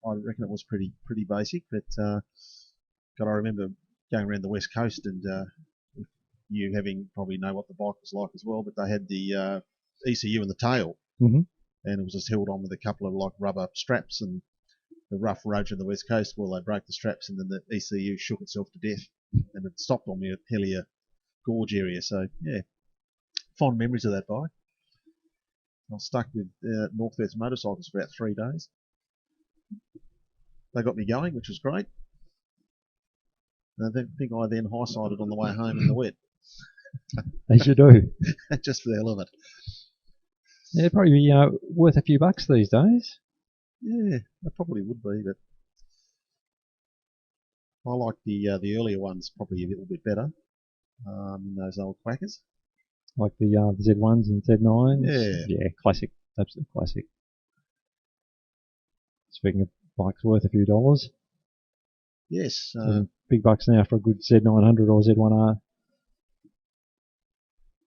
I reckon it was pretty basic, but God, I remember going around the west coast and you having probably know what the bike was like as well, but they had the ECU in the tail, mm-hmm. and it was just held on with a couple of like rubber straps, and the rough roads on the west coast, well, they broke the straps and then the ECU shook itself to death, and it stopped on the Hellier Gorge area. So yeah, fond memories of that bike. I was stuck with Northwest Motorcycles for about 3 days. They got me going, which was great. And I think I then high-sided on the way home in the wet. As you do. Just for the hell of it. Yeah, it'd probably be worth a few bucks these days. Yeah, it probably would be, but I like the earlier ones probably a little bit better. Those old quackers. Like the Z1s and Z9s. Yeah, classic, absolute classic. Speaking of bikes worth a few dollars. Yes. Big bucks now for a good Z900 or Z1R.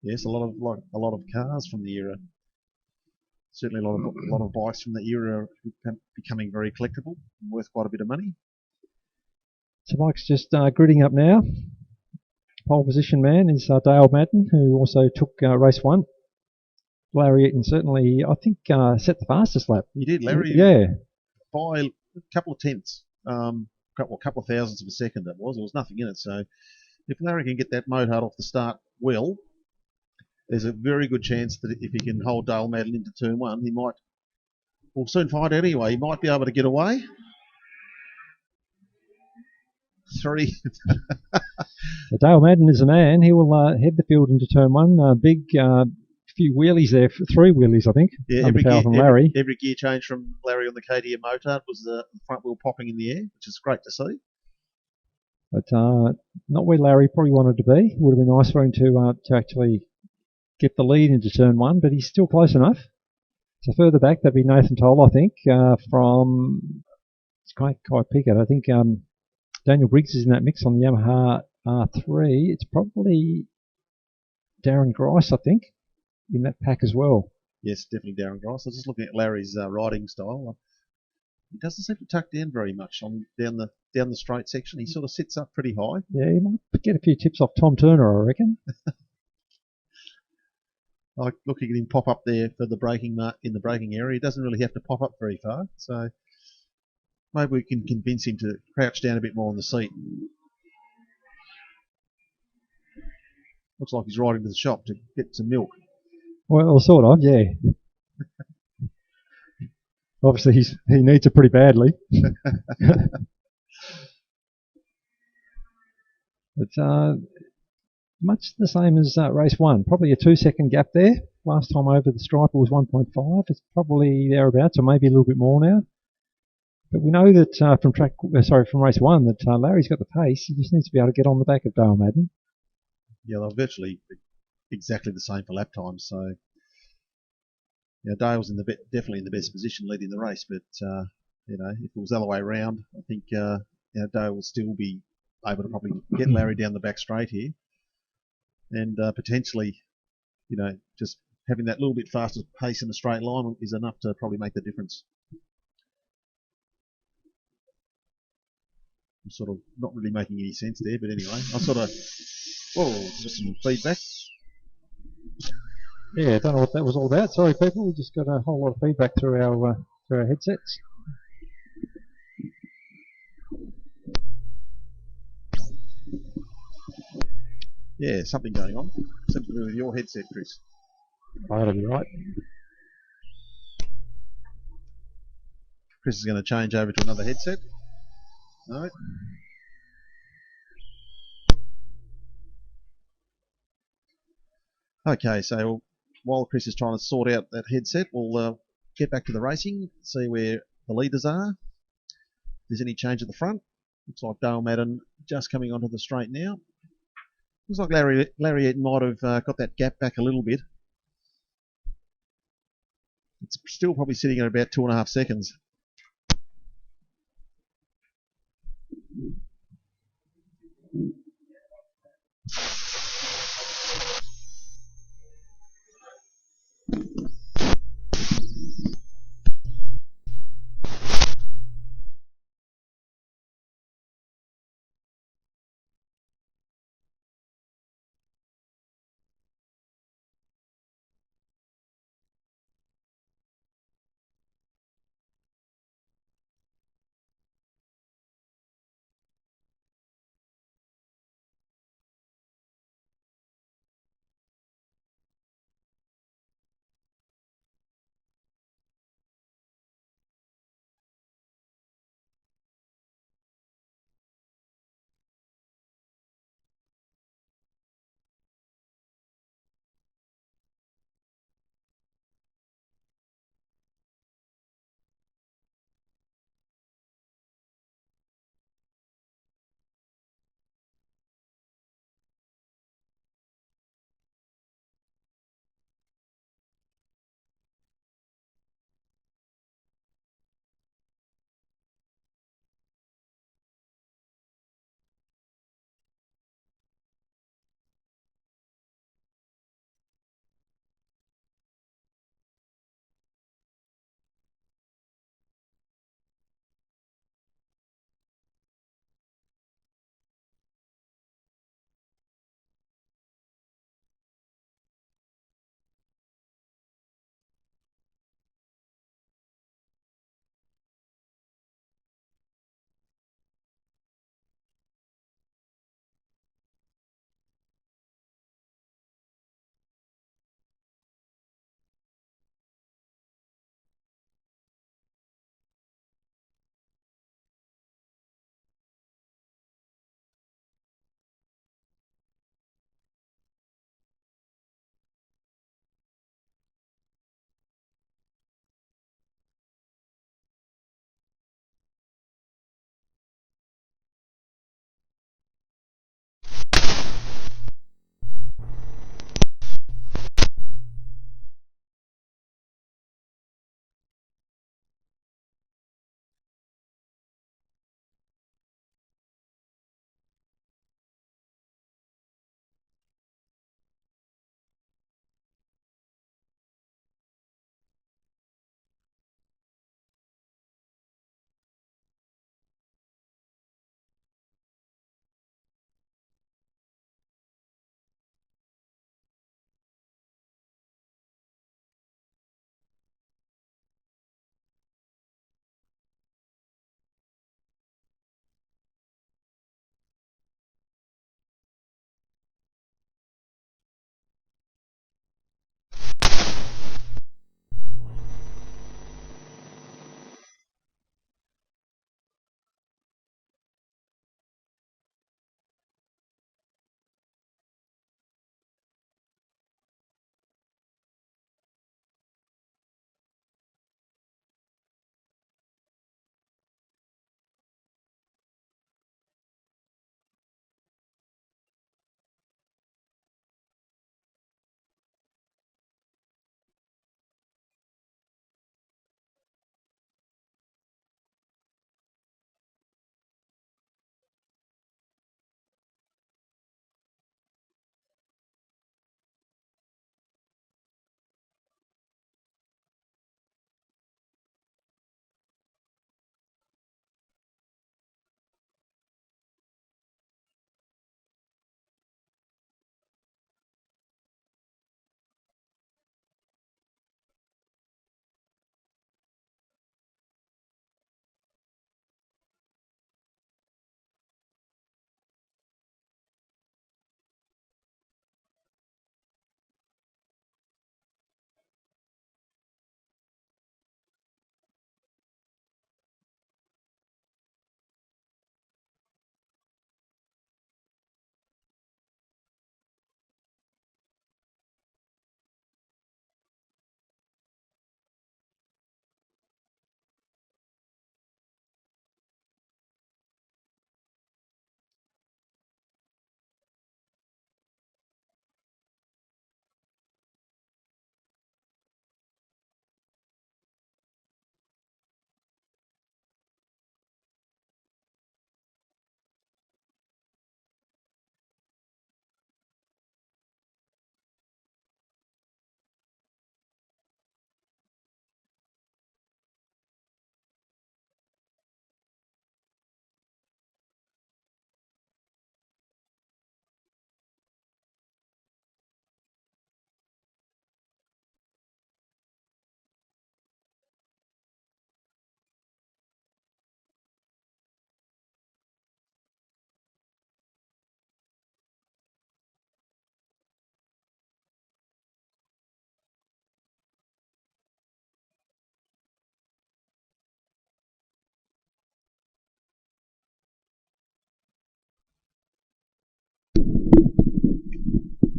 Yes, a lot of cars from the era. Certainly a lot of bikes from the era are becoming very collectible, worth quite a bit of money. So Mike's just gridding up now. Pole position man is Dale Madden, who also took race 1. Larry Eaton certainly, I think, set the fastest lap. He did, Larry. Yeah. By a couple of tenths, couple of thousandths of a second it was. There was nothing in it. So if Larry can get that motard off the start well, there's a very good chance that if he can hold Dale Madden into turn 1, he might, we'll soon find out anyway, he might be able to get away. 3. Dale Madden is a man. He will head the field into turn 1. Big few wheelies there, 3 wheelies I think. Yeah, every gear change from Larry on the KTM motard was the front wheel popping in the air, which is great to see. But not where Larry probably wanted to be. Would have been nice for him to actually get the lead into turn 1, but he's still close enough. So further back, that'd be Nathan Toll, I think, from Sky Pickett. I think Daniel Briggs is in that mix on the Yamaha R3. It's probably Darren Grice, I think, in that pack as well. Yes, definitely Darren Grice. I was just looking at Larry's riding style. He doesn't seem to tuck down very much on down the straight section. He sort of sits up pretty high. Yeah, he might get a few tips off Tom Turner, I reckon. Like looking at him pop up there for the braking in the braking area. He doesn't really have to pop up very far. So maybe we can convince him to crouch down a bit more on the seat. Looks like he's riding to the shop to get some milk. Well, sort of, yeah. Obviously, he needs it pretty badly. It's much the same as race 1. Probably a 2-second gap there. Last time over the stripe it was 1.5. It's probably thereabouts, or maybe a little bit more now. But we know that from race 1 that Larry's got the pace. He just needs to be able to get on the back of Dale Madden. Yeah, they're virtually exactly the same for lap times. So yeah, Dale's definitely in the best position leading the race. But if it was the other way around, I think Dale will still be able to probably get Larry down the back straight here, and potentially, just having that little bit faster pace in the straight line is enough to probably make the difference. I'm sort of not really making any sense there, but anyway, just some feedback. Yeah, I don't know what that was all about. Sorry, people, we just got a whole lot of feedback through our headsets. Yeah, something going on. Something to do with your headset, Chris. That'll be right. Chris is going to change over to another headset. No. Okay, so while Chris is trying to sort out that headset, we'll get back to the racing, see where the leaders are. If there's any change at the front. Looks like Dale Madden just coming onto the straight now. Looks like Larry might have got that gap back a little bit. It's still probably sitting at about 2.5 seconds.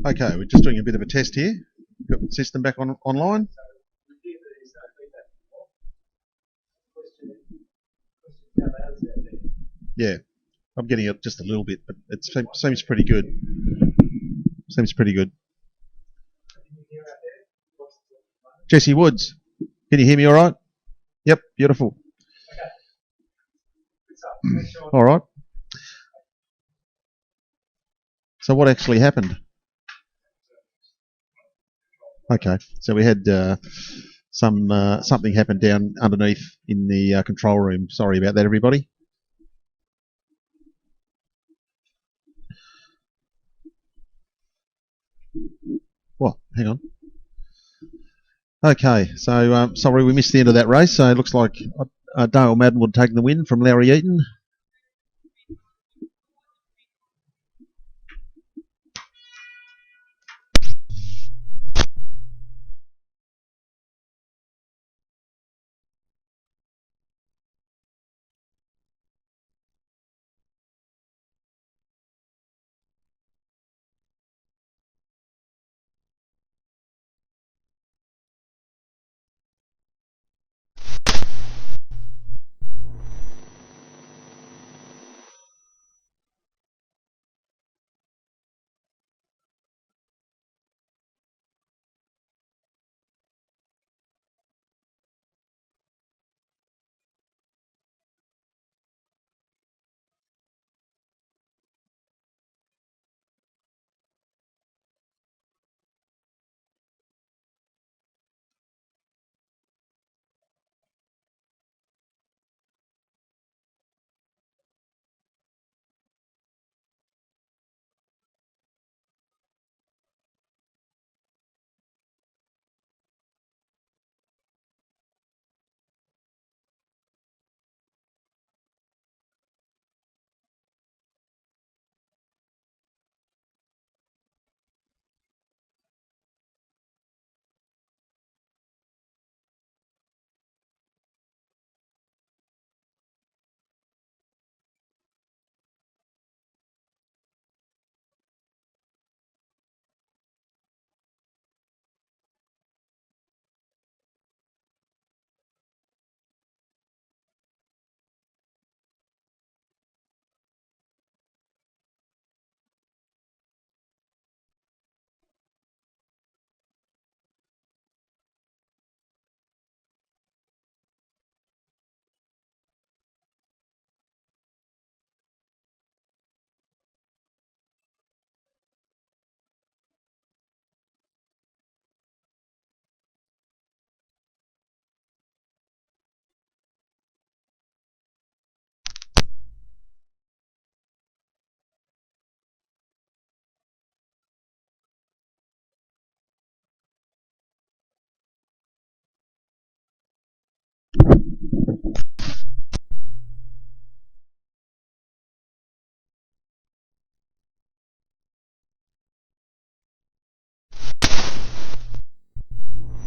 Okay, we're just doing a bit of a test here. Got the system back online. Yeah, I'm getting it just a little bit, but it seems pretty good. Seems pretty good. Jesse Woods, can you hear me all right? Yep, beautiful. All right. So what actually happened? Okay, so we had something happen down underneath in the control room. Sorry about that, everybody. What? Hang on. Okay, so sorry we missed the end of that race. So it looks like Dale Madden would take the win from Larry Eaton.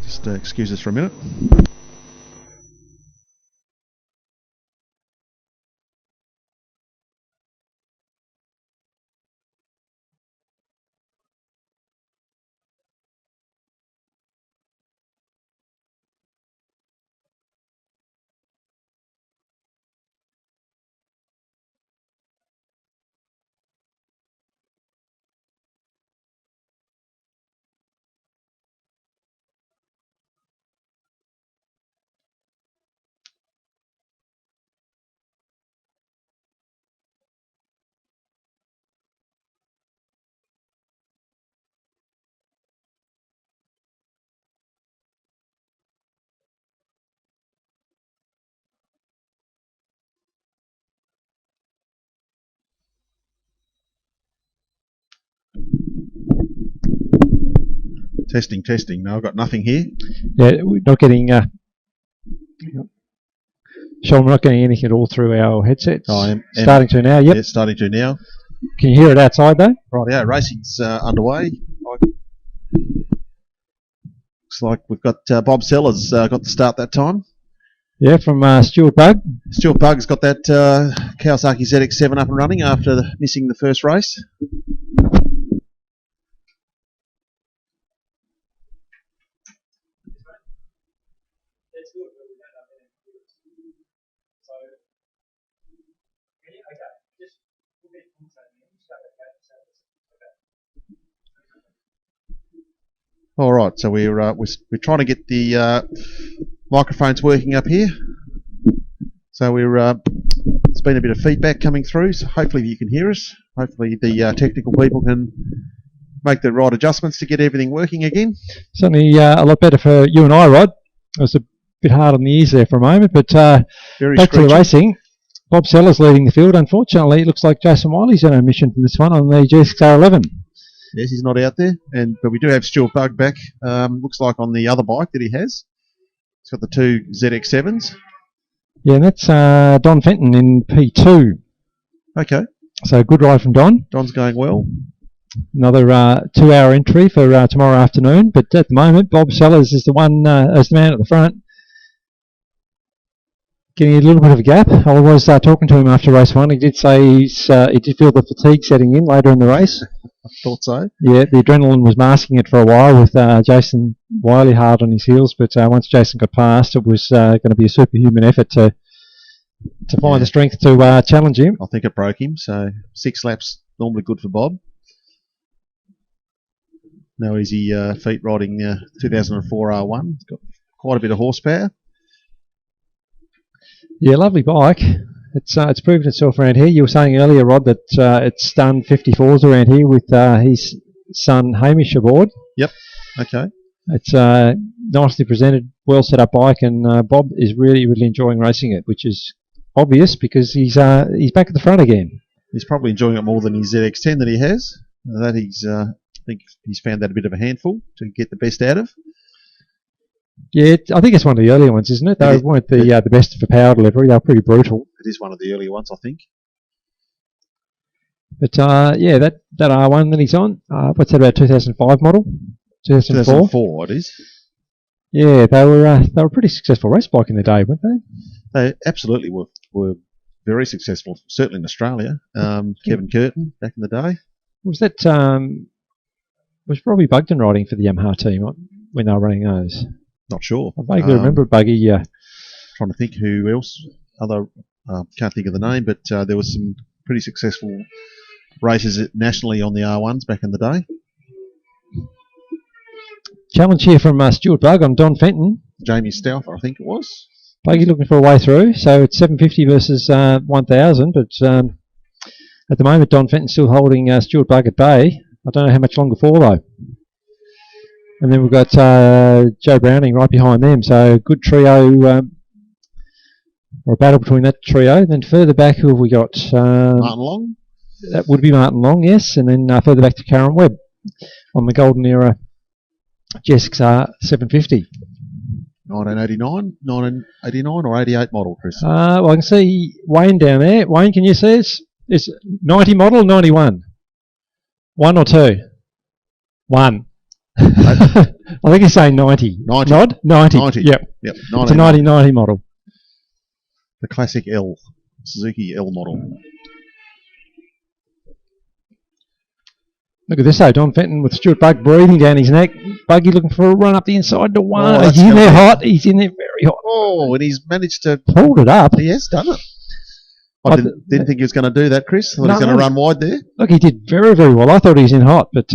Just excuse us for a minute. Testing, testing. No, I've got nothing here. Yeah, we're not getting. Sean, we're not getting anything at all through our headsets. I am starting to now. Yep. Yeah, starting to now. Can you hear it outside though? Right, yeah, racing's underway. Looks like we've got Bob Sellers got the start that time. Yeah, from Stuart Bugg. Stuart Bugg's got that Kawasaki ZX7 up and running after missing the first race. All right, so we're trying to get the microphones working up here. So there's been a bit of feedback coming through, so hopefully you can hear us. Hopefully the technical people can make the right adjustments to get everything working again. Certainly a lot better for you and I, Rod. It was a bit hard on the ears there for a moment, but Very back screechy. to the racing. Bob Sellers leading the field. Unfortunately, it looks like Jason Wiley's on a mission from this one on the GSX-R11. Yes, he's not out there, but we do have Stuart Bugg back. Looks like on the other bike that he has. He's got the two ZX7s. Yeah, and that's Don Fenton in P2. Okay, So good ride from Don. Don's going well. Another 2-hour entry for tomorrow afternoon. But at the moment, Bob Sellers is the one, as the man at the front. Getting a little bit of a gap. I was talking to him after race one. He did say he did feel the fatigue setting in later in the race. I thought so. Yeah, the adrenaline was masking it for a while with Jason Wiley hard on his heels. But once Jason got past, it was going to be a superhuman effort to find the strength to challenge him. I think it broke him, so 6 laps normally good for Bob. No easy feat riding 2004 R1. It's got quite a bit of horsepower. Yeah, lovely bike. It's proven itself around here. You were saying earlier, Rod, that it's done 54s around here with his son Hamish aboard. Yep. Okay. It's nicely presented, well set up bike, and Bob is really, really enjoying racing it, which is obvious because he's back at the front again. He's probably enjoying it more than his ZX10 that he has. That I think he's found that a bit of a handful to get the best out of. Yeah, I think it's one of the earlier ones, isn't it? They weren't the best for power delivery. They were pretty brutal. It is one of the earlier ones, I think. But yeah, that R1 that he's on, what's that, about 2005 model? 2004? 2004 it is. Yeah, they were a pretty successful race bike in the day, weren't they? They absolutely were very successful, certainly in Australia. Kevin Curtin back in the day. Was that was Robbie Bugden riding for the Yamaha team when they were running those? Not sure. I vaguely remember Buggy. Trying to think who else. Can't think of the name, but there was some pretty successful races nationally on the R1s back in the day. Challenge here from Stuart Bugg on Don Fenton. Jamie Stauffer, I think it was. Buggy looking for a way through, so it's 750 versus 1000, but at the moment Don Fenton's still holding Stuart Bugg at bay. I don't know how much longer for though. And then we've got Joe Browning right behind them, so good trio, or a battle between that trio. Then further back, who have we got? Martin Long? That would be Martin Long, yes, and then further back to Karen Webb on the Golden Era GSX-R 750. 1989, 1989 or 88 model, Chris? Well, I can see Wayne down there. Wayne, can you see us? It's 90 model or 91? 1 or 2? 1. I think he's saying 90. 90. Nod? 90. 90. Yep. Yep. It's a 1990 model. The classic L, Suzuki L model. Look at this though, Don Fenton with Stuart Bugg breathing down his neck. Buggy looking for a run up the inside to one. Oh, he's in there hot. He's in there very hot. Oh, and he's managed to Pulled it up. He has done it. I didn't think he was going to do that, Chris. Thought he was going to run wide there. Look, he did very, very well. I thought he was in hot, but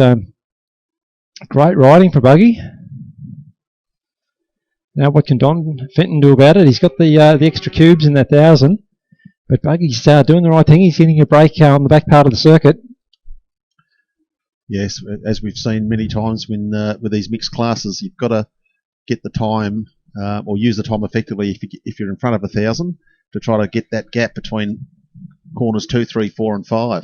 great riding for Buggy. Now, what can Don Fenton do about it? He's got the extra cubes in that 1000, but Buggy's doing the right thing. He's getting a break on the back part of the circuit. Yes, as we've seen many times when with these mixed classes, you've got to get the time or use the time effectively if you're in front of 1000 to try to get that gap between corners 2, 3, 4 and 5.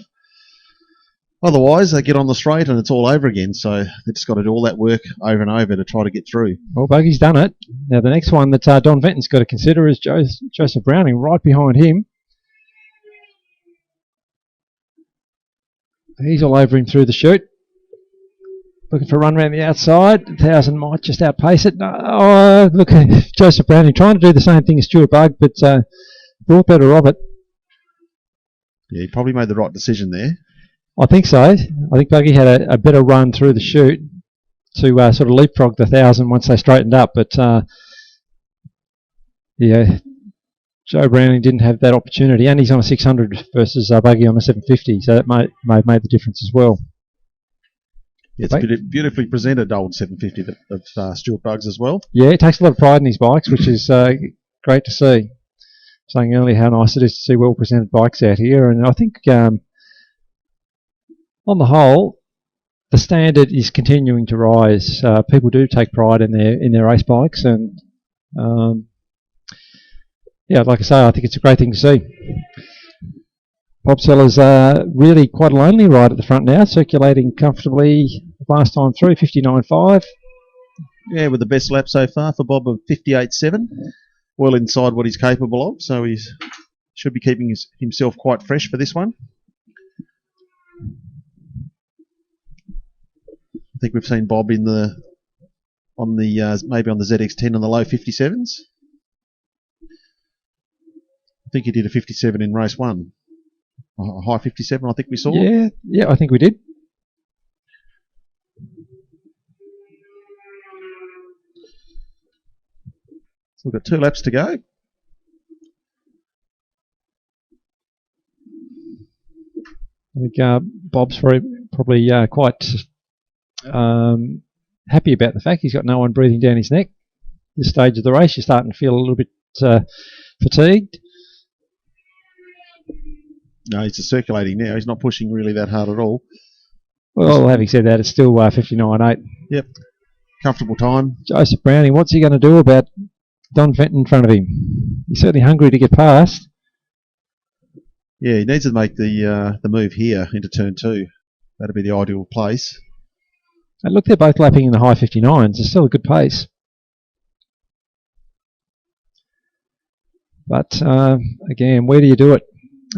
Otherwise, they get on the straight and it's all over again. So they just got to do all that work over and over to try to get through. Well, Buggy's done it. Now, the next one that Don Fenton's got to consider is Joseph Browning right behind him. He's all over him through the chute. Looking for a run around the outside. 1000 might just outpace it. Oh, look at Joseph Browning trying to do the same thing as Stuart Bugg, but thought better of it. Yeah, he probably made the right decision there. I think so. I think Buggy had a better run through the chute to sort of leapfrog the 1000 once they straightened up, but yeah, Joe Browning didn't have that opportunity, and he's on a 600 versus Buggy on a 750, so that may have made the difference as well. It's a beautifully presented old 750 of Stuart Buggs as well. Yeah, he takes a lot of pride in his bikes, which is great to see. Saying earlier how nice it is to see well presented bikes out here, and I think on the whole, the standard is continuing to rise. People do take pride in their race bikes, and yeah, like I say, I think it's a great thing to see. Bob Seller's really quite a lonely ride at the front now, circulating comfortably. Last time through, 59.5. Yeah, with the best lap so far for Bob of 58.7. Well inside what he's capable of, so he should be keeping himself quite fresh for this one. I think we've seen Bob maybe on the ZX10 on the low 57s. I think he did a 57 in race 1. A high 57, I think we saw. Yeah, I think we did. So we've got 2 laps to go. I think Bob's probably quite happy about the fact he's got no one breathing down his neck. This stage of the race, you're starting to feel a little bit fatigued. No, he's just circulating now. He's not pushing really that hard at all. Well, having said that, it's still 59.8. Yep. Comfortable time. Joseph Browning, what's he going to do about Don Fenton in front of him? He's certainly hungry to get past. Yeah, he needs to make the move here into turn 2. That'd be the ideal place. And look, they're both lapping in the high 59s. It's still a good pace. But again, where do you do it?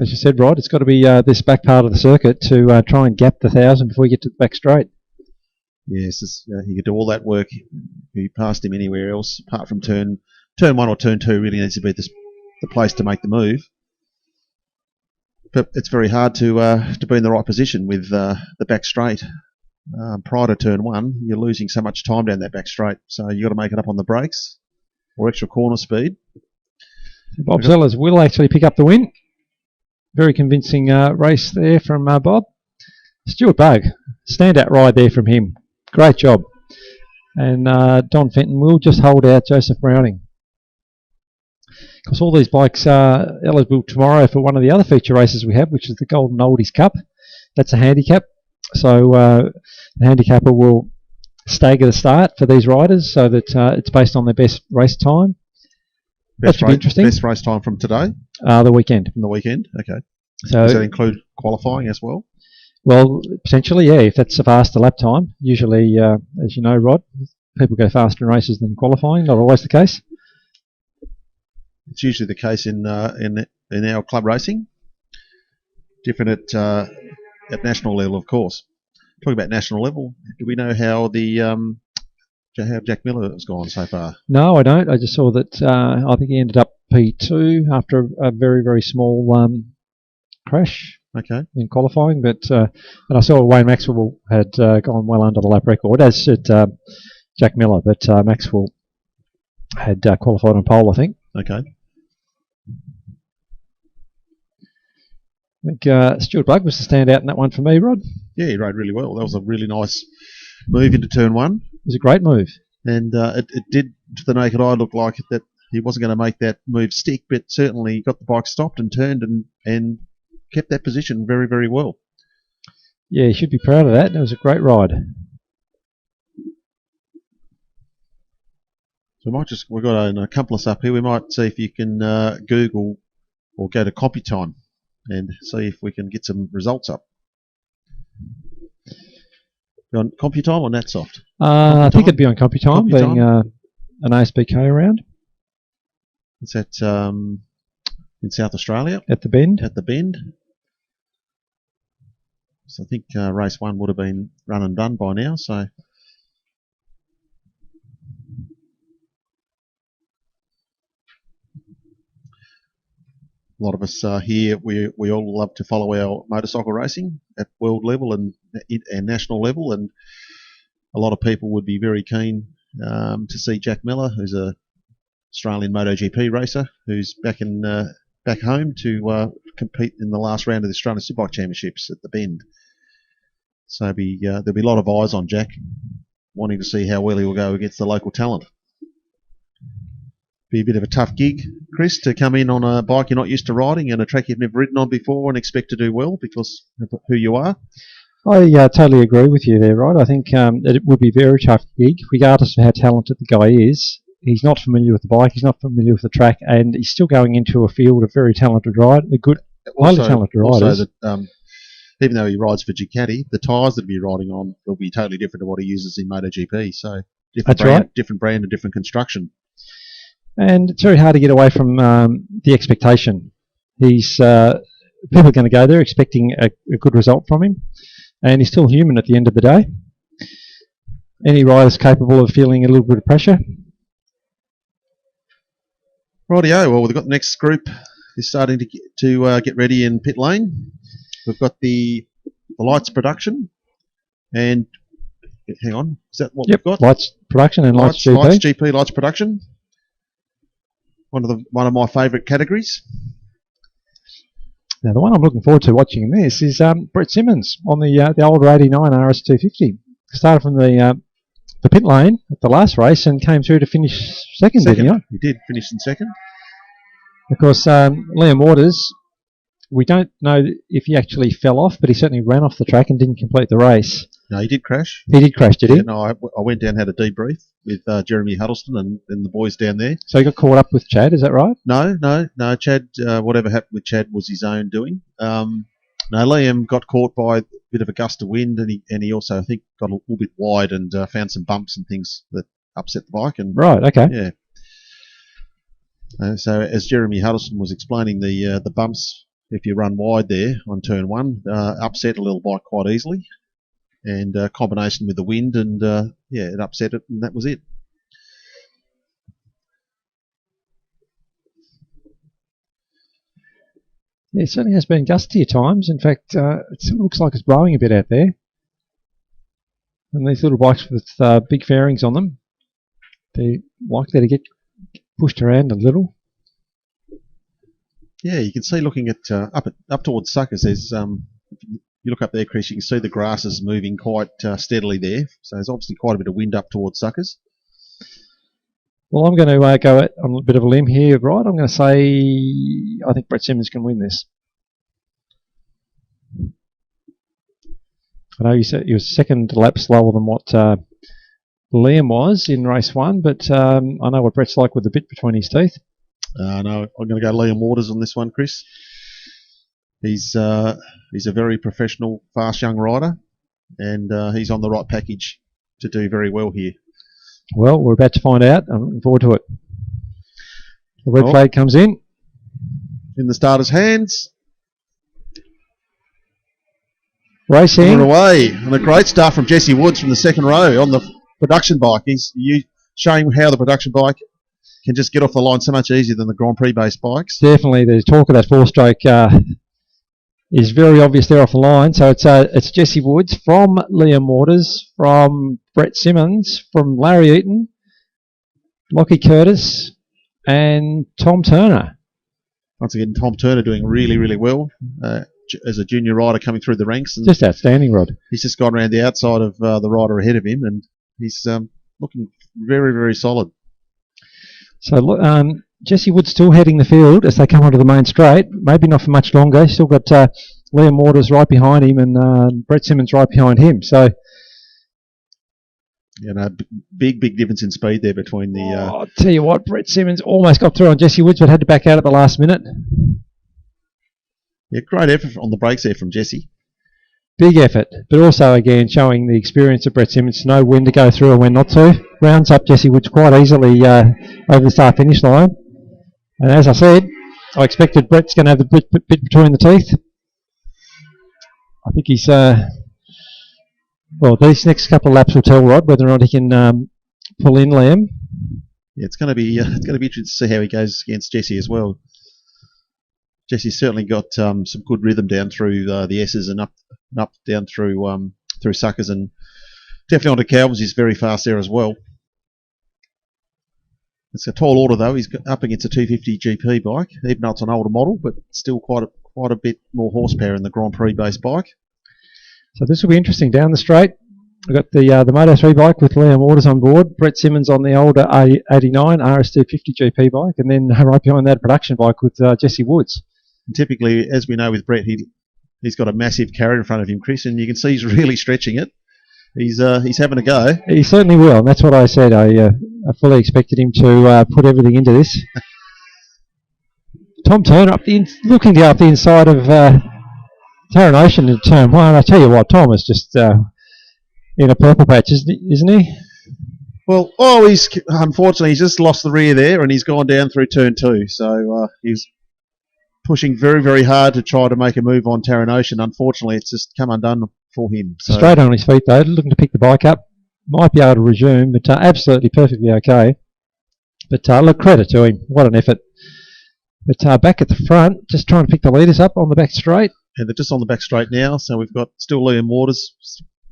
As you said, Rod, it's got to be this back part of the circuit to try and gap the 1,000 before you get to the back straight. Yes, he could do all that work. He passed him anywhere else apart from turn 1 or turn 2. Really needs to be the place to make the move. But it's very hard to be in the right position with the back straight. Prior to turn 1, you're losing so much time down that back straight, so you've got to make it up on the brakes or extra corner speed. Bob Sellers will actually pick up the win. Very convincing race there from Bob. Stuart Bugg, standout ride there from him. Great job. And Don Fenton will just hold out Joseph Browning. Of course, all these bikes are eligible tomorrow for one of the other feature races we have, which is the Golden Oldies Cup. That's a handicap. So the handicapper will stagger the start for these riders so that it's based on their best race time. That should be interesting. Best race time from today? The weekend. From the weekend, okay. So does that include qualifying as well? Well, potentially, yeah, if that's a faster lap time. Usually, as you know, Rod, people go faster in races than qualifying. Not always the case. It's usually the case in our club racing. Different at national level, of course. Talking about national level, do we know how how Jack Miller has gone so far? No, I don't. I just saw that I think he ended up P2 after a very, very small crash in qualifying. But and I saw Wayne Maxwell had gone well under the lap record, as did Jack Miller. But Maxwell had qualified on pole, I think. Okay. I think Stuart Bugg was the standout in that one for me, Rod. Yeah, he rode really well. That was a really nice move into turn 1. It was a great move. And it did, to the naked eye, look like that he wasn't going to make that move stick, but certainly got the bike stopped and turned and kept that position very, very well. Yeah, he should be proud of that. It was a great ride. So we've got a accomplice up here. We might see if you can Google or go to CompuTime and see if we can get some results up. On CompuTime or NatSoft? I think it'd be on CompuTime, being an ASBK around. It's at in South Australia. At the Bend. At the Bend. So I think race 1 would have been run and done by now. So a lot of us here, we all love to follow our motorcycle racing at world level and national level, and a lot of people would be very keen to see Jack Miller, who's a Australian MotoGP racer who's back home to compete in the last round of the Australian Superbike Championships at the Bend. So there'll be a lot of eyes on Jack, wanting to see how well he will go against the local talent. Be a bit of a tough gig, Chris, to come in on a bike you're not used to riding and a track you've never ridden on before and expect to do well because of who you are. I totally agree with you there, Rod. I think it would be a very tough gig, regardless of how talented the guy is. He's not familiar with the bike, he's not familiar with the track, and he's still going into a field of very talented riders, highly talented riders. Also, that, even though he rides for Ducati, the tyres that he'll be riding on will be totally different to what he uses in MotoGP. So different brand and different construction. And it's very hard to get away from the expectation. People are going to go there expecting a good result from him, and he's still human at the end of the day. Any rider's capable of feeling a little bit of pressure. Rightio, well, we've got the next group is starting to get ready in pit lane. We've got the lights production, and hang on, is that what we've got? Lights production and lights GP. Lights GP, lights production. One of my favourite categories. Now, the one I'm looking forward to watching in this is Brett Simmons on the older 89 RS250. Started from the pit lane at the last race and came through to finish second. Didn't he? He did finish in second. Of course, Liam Waters, we don't know if he actually fell off, but he certainly ran off the track and didn't complete the race. No, he did crash. He did crash, did he? No, I went down and had a debrief with Jeremy Huddleston and the boys down there. So he got caught up with Chad, is that right? No. Chad, whatever happened with Chad was his own doing. No, Liam got caught by a bit of a gust of wind, and he also, I think, got a little bit wide and found some bumps and things that upset the bike. And right, okay. Yeah. So as Jeremy Huddleston was explaining, the bumps, if you run wide there on turn one, upset a little bike quite easily. And combination with the wind, and it upset it, and that was it. Yeah, it certainly has been gusty at times. In fact, it looks like it's blowing a bit out there. And these little bikes with big fairings on them, they're likely to get pushed around a little. Yeah, you can see looking at up towards Suckers, there's you look up there, Chris, you can see the grass is moving quite steadily there. So there's obviously quite a bit of wind up towards Suckers. Well, I'm going to go on a bit of a limb here, right? I'm going to say I think Brett Simmons can win this. I know you said he was second lap slower than what Liam was in race one, but I know what Brett's like with the bit between his teeth. No, I'm going to go Liam Waters on this one, Chris. He's a very professional, fast young rider, and he's on the right package to do very well here. Well, we're about to find out. I'm looking forward to it. The red flag comes in the starter's hands. Racing. We're away. And a great start from Jesse Woods from the second row on the production bike. He's showing how the production bike can just get off the line so much easier than the Grand Prix-based bikes. Definitely. The talk of that four-stroke is very obvious there off the line. So it's Jesse Woods from Liam Waters, from Brett Simmons, from Larry Eaton, Lockie Curtis, and Tom Turner. Once again, Tom Turner doing really, really well as a junior rider coming through the ranks. And just outstanding, Rod. He's just gone around the outside of the rider ahead of him, and he's looking very, very solid. So Jesse Wood's still heading the field as they come onto the main straight. Maybe not for much longer. Still got Liam Waters right behind him and Brett Simmons right behind him. So, big difference in speed there between the... I'll tell you what, Brett Simmons almost got through on Jesse Woods but had to back out at the last minute. Yeah, great effort on the brakes there from Jesse. Big effort, but also again showing the experience of Brett Simmons to know when to go through and when not to. Rounds up Jesse Woods quite easily over the start-finish line. And as I said, I expected Brett's going to have the bit between the teeth. I think he's... well, these next couple of laps will tell Rod whether or not he can pull in Liam. Yeah, it's going to be interesting to see how he goes against Jesse as well. Jesse's certainly got some good rhythm down through the S's and up down through Suckers, and definitely onto Calvins. He's very fast there as well. It's a tall order though. He's up against a 250 GP bike, even though it's an older model, but still quite a bit more horsepower in the Grand Prix based bike. So this will be interesting down the straight. We've got the Moto3 bike with Liam Waters on board, Brett Simmons on the older 89 RS250 GP bike, and then right behind that, a production bike with Jesse Woods. And typically, as we know with Brett, he's got a massive carrier in front of him, Chris, and you can see he's really stretching it. He's having a go. He certainly will, and that's what I said. I fully expected him to put everything into this. Tom Turner looking to go up the inside of Taran Ocean in turn one. I tell you what, Tom is just in a purple patch, isn't he? Well, he's unfortunately just lost the rear there, and he's gone down through turn 2. So he's pushing very, very hard to try to make a move on Taran Ocean. Unfortunately, it's just come undone for him. So. Straight on his feet though, looking to pick the bike up. Might be able to resume, but absolutely perfectly okay. But look, credit to him. What an effort. But back at the front, just trying to pick the leaders up on the back straight. And they're just on the back straight now, so we've got still Liam Waters.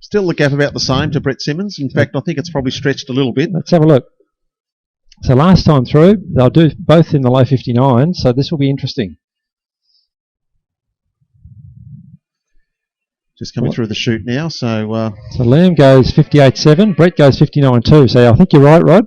Still the gap about the same to Brett Simmons. In fact, I think it's probably stretched a little bit. Let's have a look. So last time through, they'll do both in the low 59, so this will be interesting. Just coming through the chute now, so Liam goes 58.7, Brett goes 59.2, so I think you're right, Rod.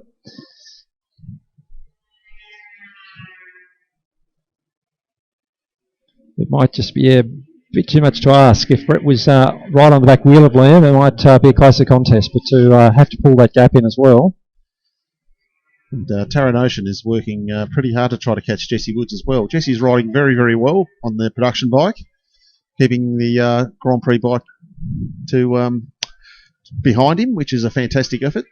It might just be a bit too much to ask. If Brett was right on the back wheel of Liam, it might be a closer contest, but to have to pull that gap in as well. And Taran Ocean is working pretty hard to try to catch Jesse Woods as well. Jesse's riding very, very well on the production bike, keeping the Grand Prix bike to behind him, which is a fantastic effort.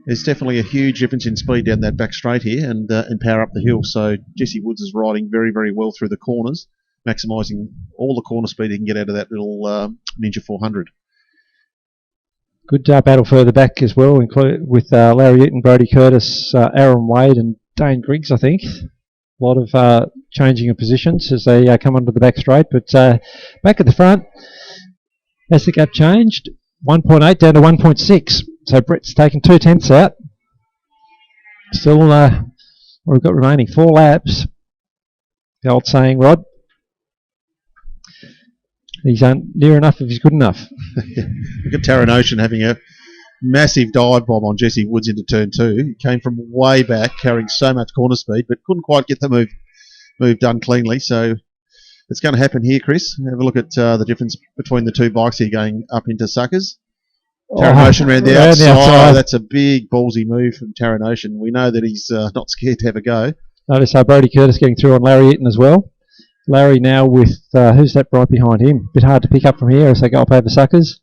There's definitely a huge difference in speed down that back straight here and power up the hill. So Jesse Woods is riding very, very well through the corners, maximising all the corner speed he can get out of that little Ninja 400. Good battle further back as well, with Larry Eaton, Brody Curtis, Aaron Wade and Dane Griggs, I think. A lot of changing of positions as they come onto the back straight. But back at the front, has the gap changed? 1.8 down to 1.6. So Brett's taken 2/10 out. Still, we've got remaining 4 laps. The old saying, Rod. He's near enough if he's good enough. Look at Taran Ocean having a massive dive bomb on Jesse Woods into turn 2. He came from way back, carrying so much corner speed, but couldn't quite get the move done cleanly. So it's going to happen here, Chris. Have a look at the difference between the two bikes here going up into Suckers. Taran Ocean around the outside. That's a big ballsy move from Taran Ocean. We know that he's not scared to have a go. Notice how Brody Curtis getting through on Larry Eaton as well. Larry now with, who's that right behind him? Bit hard to pick up from here as they go up over Suckers.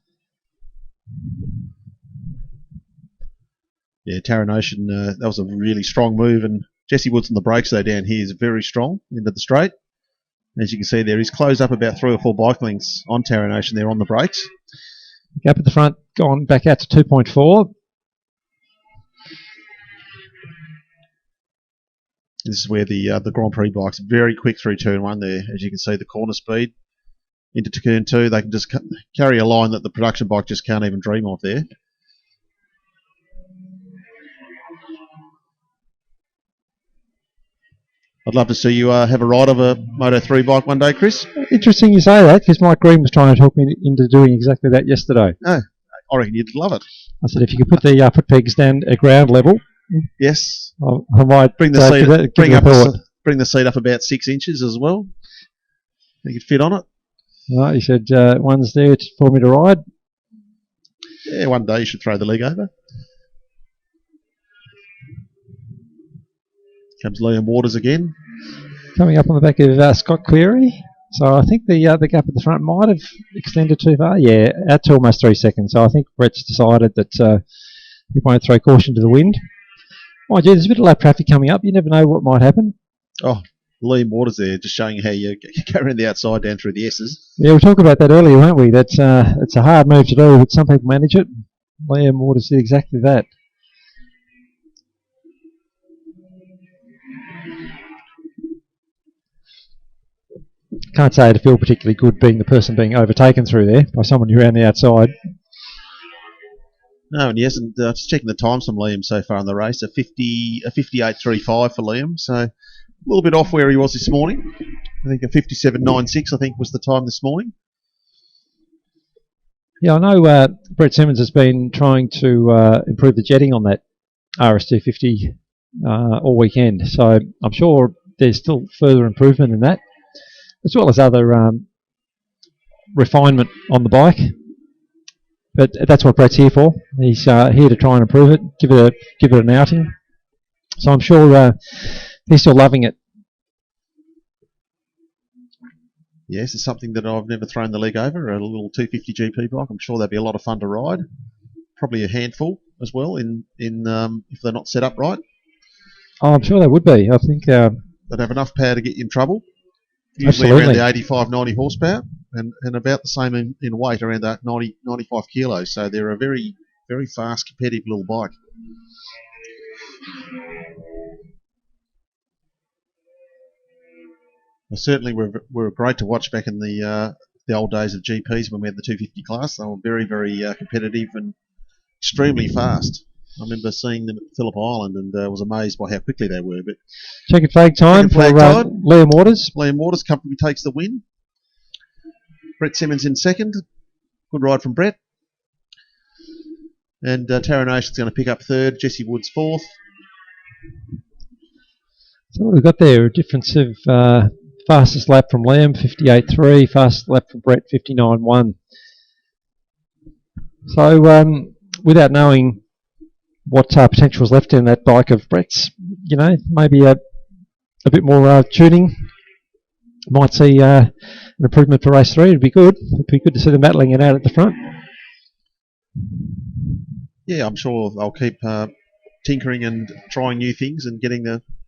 Yeah, Taran Ocean, that was a really strong move. And Jesse Woods on the brakes though down here is very strong into the straight. As you can see there, he's closed up about 3 or 4 bike lengths on Taran Ocean there on the brakes. Gap at the front, gone back out to 2.4. This is where the Grand Prix bike's very quick through turn 1 there. As you can see, the corner speed into turn 2, they can just carry a line that the production bike just can't even dream of there. I'd love to see you have a ride of a Moto3 bike one day, Chris. Interesting you say that, because Mike Green was trying to talk me into doing exactly that yesterday. Oh, I reckon you'd love it. I said if you could put the foot pegs down at ground level. Yes. I might bring the seat up about 6 inches as well. You could fit on it. Right, he said one's there for me to ride. Yeah, one day you should throw the leg over. Comes Liam Waters again. Coming up on the back of Scott Cleary. So I think the gap at the front might have extended too far. Yeah, out to almost 3 seconds. So I think Brett's decided that he won't throw caution to the wind. Mind you, there's a bit of lap traffic coming up. You never know what might happen. Oh, Liam Waters there, just showing you how you go around the outside down through the S's. Yeah, we talked about that earlier, weren't we? That's it's a hard move to do, but some people manage it. Liam Waters did exactly that. Can't say it'd feel particularly good being the person being overtaken through there by someone who's around the outside. No, and he hasn't. Just checking the times from Liam so far in the race, a 58.35 for Liam. So a little bit off where he was this morning. I think a 57.96. I think was the time this morning. Yeah, I know Brett Simmons has been trying to improve the jetting on that RS250 all weekend. So I'm sure there's still further improvement in that, as well as other refinement on the bike. But that's what Brett's here for. He's here to try and improve it, give it an outing. So I'm sure he's still loving it. Yes, it's something that I've never thrown the leg over, a little 250 GP bike. I'm sure that'd be a lot of fun to ride. Probably a handful as well in if they're not set up right. Oh, I'm sure they would be. I think they'd have enough power to get you in trouble. Usually absolutely. around the 85, 90 horsepower and about the same in weight, around that 90, 95 kilos. So they're a very, very fast, competitive little bike. They certainly were great to watch back in the old days of GPs when we had the 250 class. They were very, very competitive and extremely fast. I remember seeing them at Phillip Island and was amazed by how quickly they were. But checkered flag time for Liam Waters. Liam Waters comfortably takes the win. Brett Simmons in second. Good ride from Brett. And Taron Ocean's going to pick up third. Jesse Woods fourth. So what we've got there, a difference of fastest lap from Liam, 58.3. Fastest lap from Brett, 59.1. So without knowing what potential is left in that bike of Brett's, maybe a bit more tuning. Might see an improvement for race 3. It'd be good. It'd be good to see them battling it out at the front. Yeah, I'm sure they'll keep tinkering and trying new things and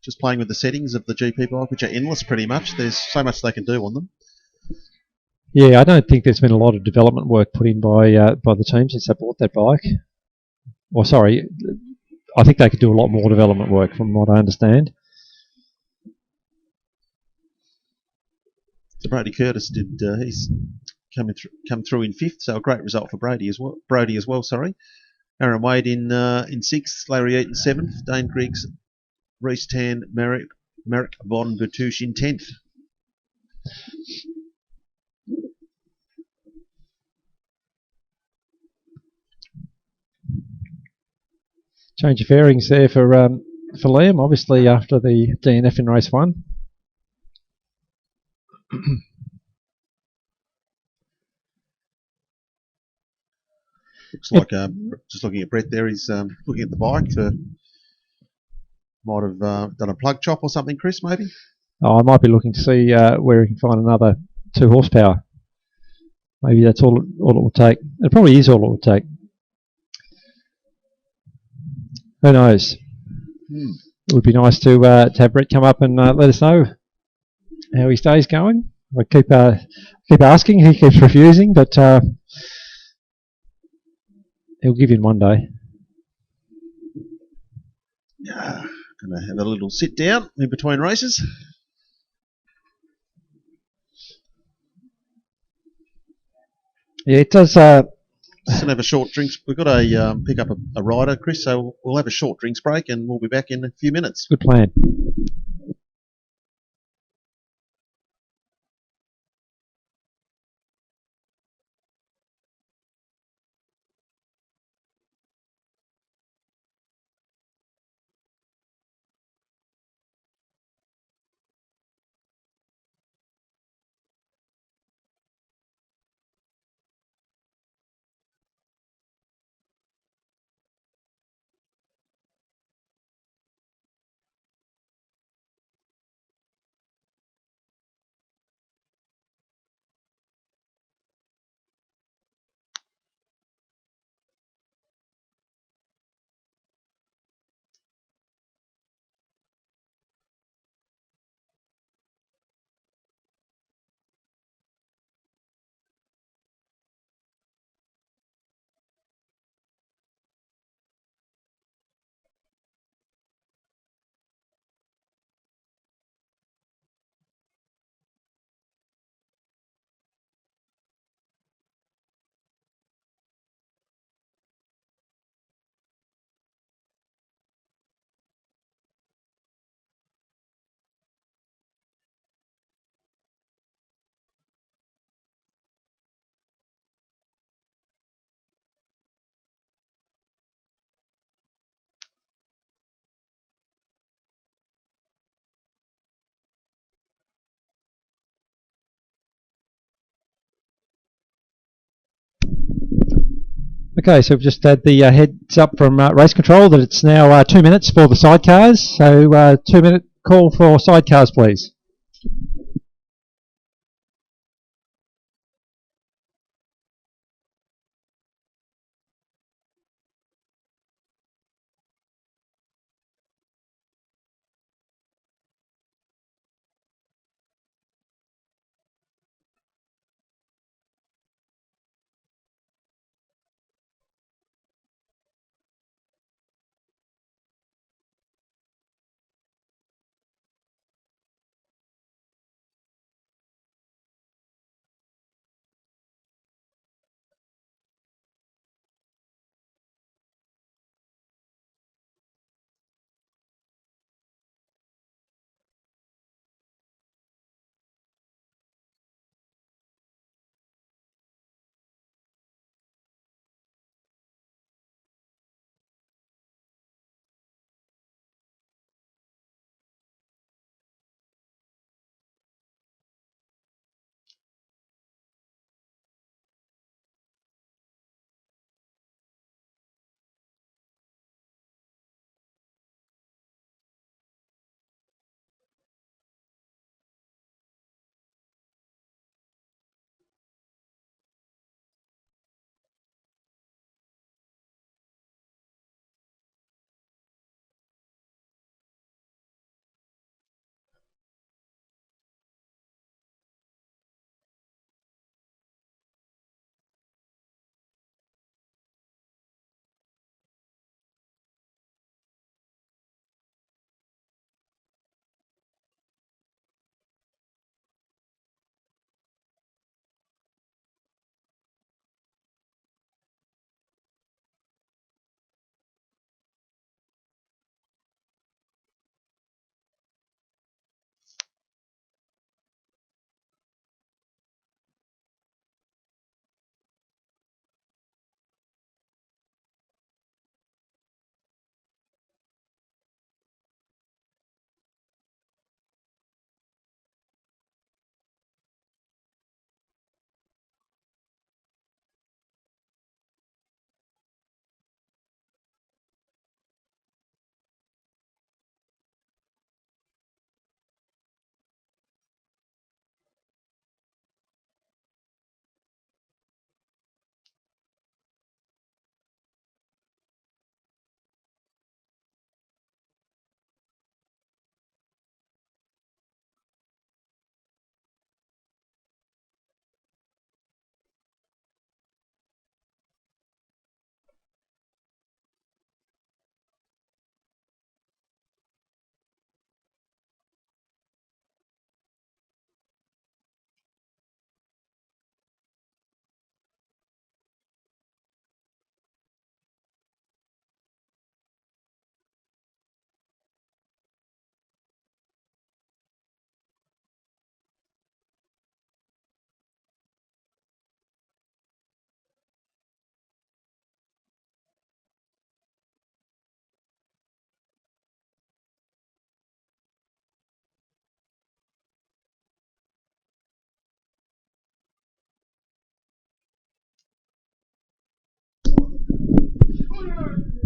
just playing with the settings of the GP bike, which are endless pretty much. There's so much they can do on them. Yeah, I don't think there's been a lot of development work put in by the team since they bought that bike. Well, sorry, I think they could do a lot more development work from what I understand. So Brady Curtis he's come through in fifth, so a great result for Brady as well. Aaron Wade in sixth, Larry Eaton seventh, Dane Griggs, Reece Tan, Merrick Von Bertouche in 10th. Change of fairings there for Liam, obviously after the DNF in race 1. Looks like just looking at Brett there, he's looking at the bike might have done a plug chop or something, Chris, maybe? Oh, I might be looking to see where he can find another 2 horsepower. Maybe that's all it will take. It probably is all it will take. Who knows? It would be nice to have Brett come up and let us know how his day's going. I keep asking, he keeps refusing, but he'll give in one day. Going to have a little sit down in between races. Yeah, it does. Just going to have a short drinks. We've got to pick up a rider, Chris, so we'll have a short drinks break and we'll be back in a few minutes. Good plan. Okay, so we've just had the heads up from race control that it's now 2 minutes for the sidecars. So 2-minute call for sidecars, please.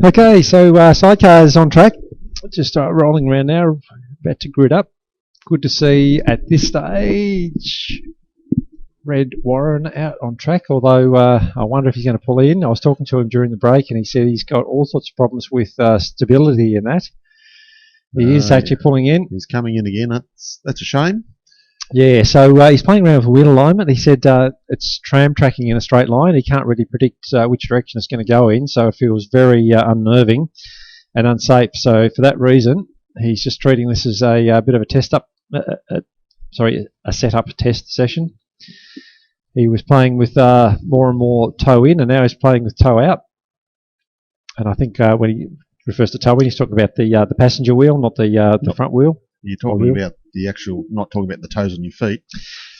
Okay, so sidecars on track. Just rolling around now, about to grid up. Good to see at this stage Red Warren out on track, although I wonder if he's going to pull in. I was talking to him during the break and he said he's got all sorts of problems with stability in that. He is actually pulling in. He's coming in again. That's a shame. Yeah, so he's playing around with wheel alignment. He said it's tram tracking in a straight line. He can't really predict which direction it's going to go in, so it feels very unnerving and unsafe. So for that reason, he's just treating this as a bit of a a setup test session. He was playing with more and more toe in, and now he's playing with toe out. And I think when he refers to toe in, he's talking about the passenger wheel, not the front wheel. You're talking about the actual, not talking about the toes on your feet.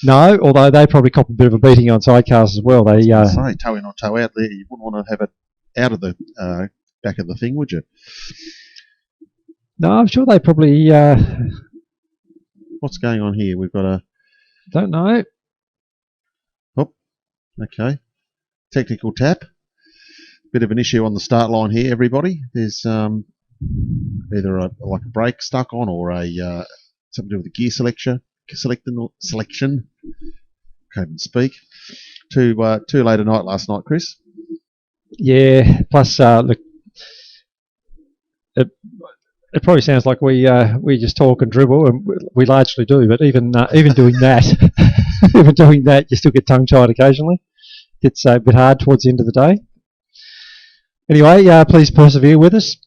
No, although they probably cop a bit of a beating on sidecars as well. They say toe in or toe out there. You wouldn't want to have it out of the back of the thing, would you? No, I'm sure they probably. What's going on here? We've got a. Don't know. Oh, okay. Technical tap. bit of an issue on the start line here, everybody. There's either like a brake stuck on or a something to do with the gear selection. Can't even speak. Too late at night last night, Chris. Yeah. Plus, look, it probably sounds like we just talk and dribble, and we largely do. But even doing that, you still get tongue tied occasionally. It's a bit hard towards the end of the day. Anyway, please persevere with us.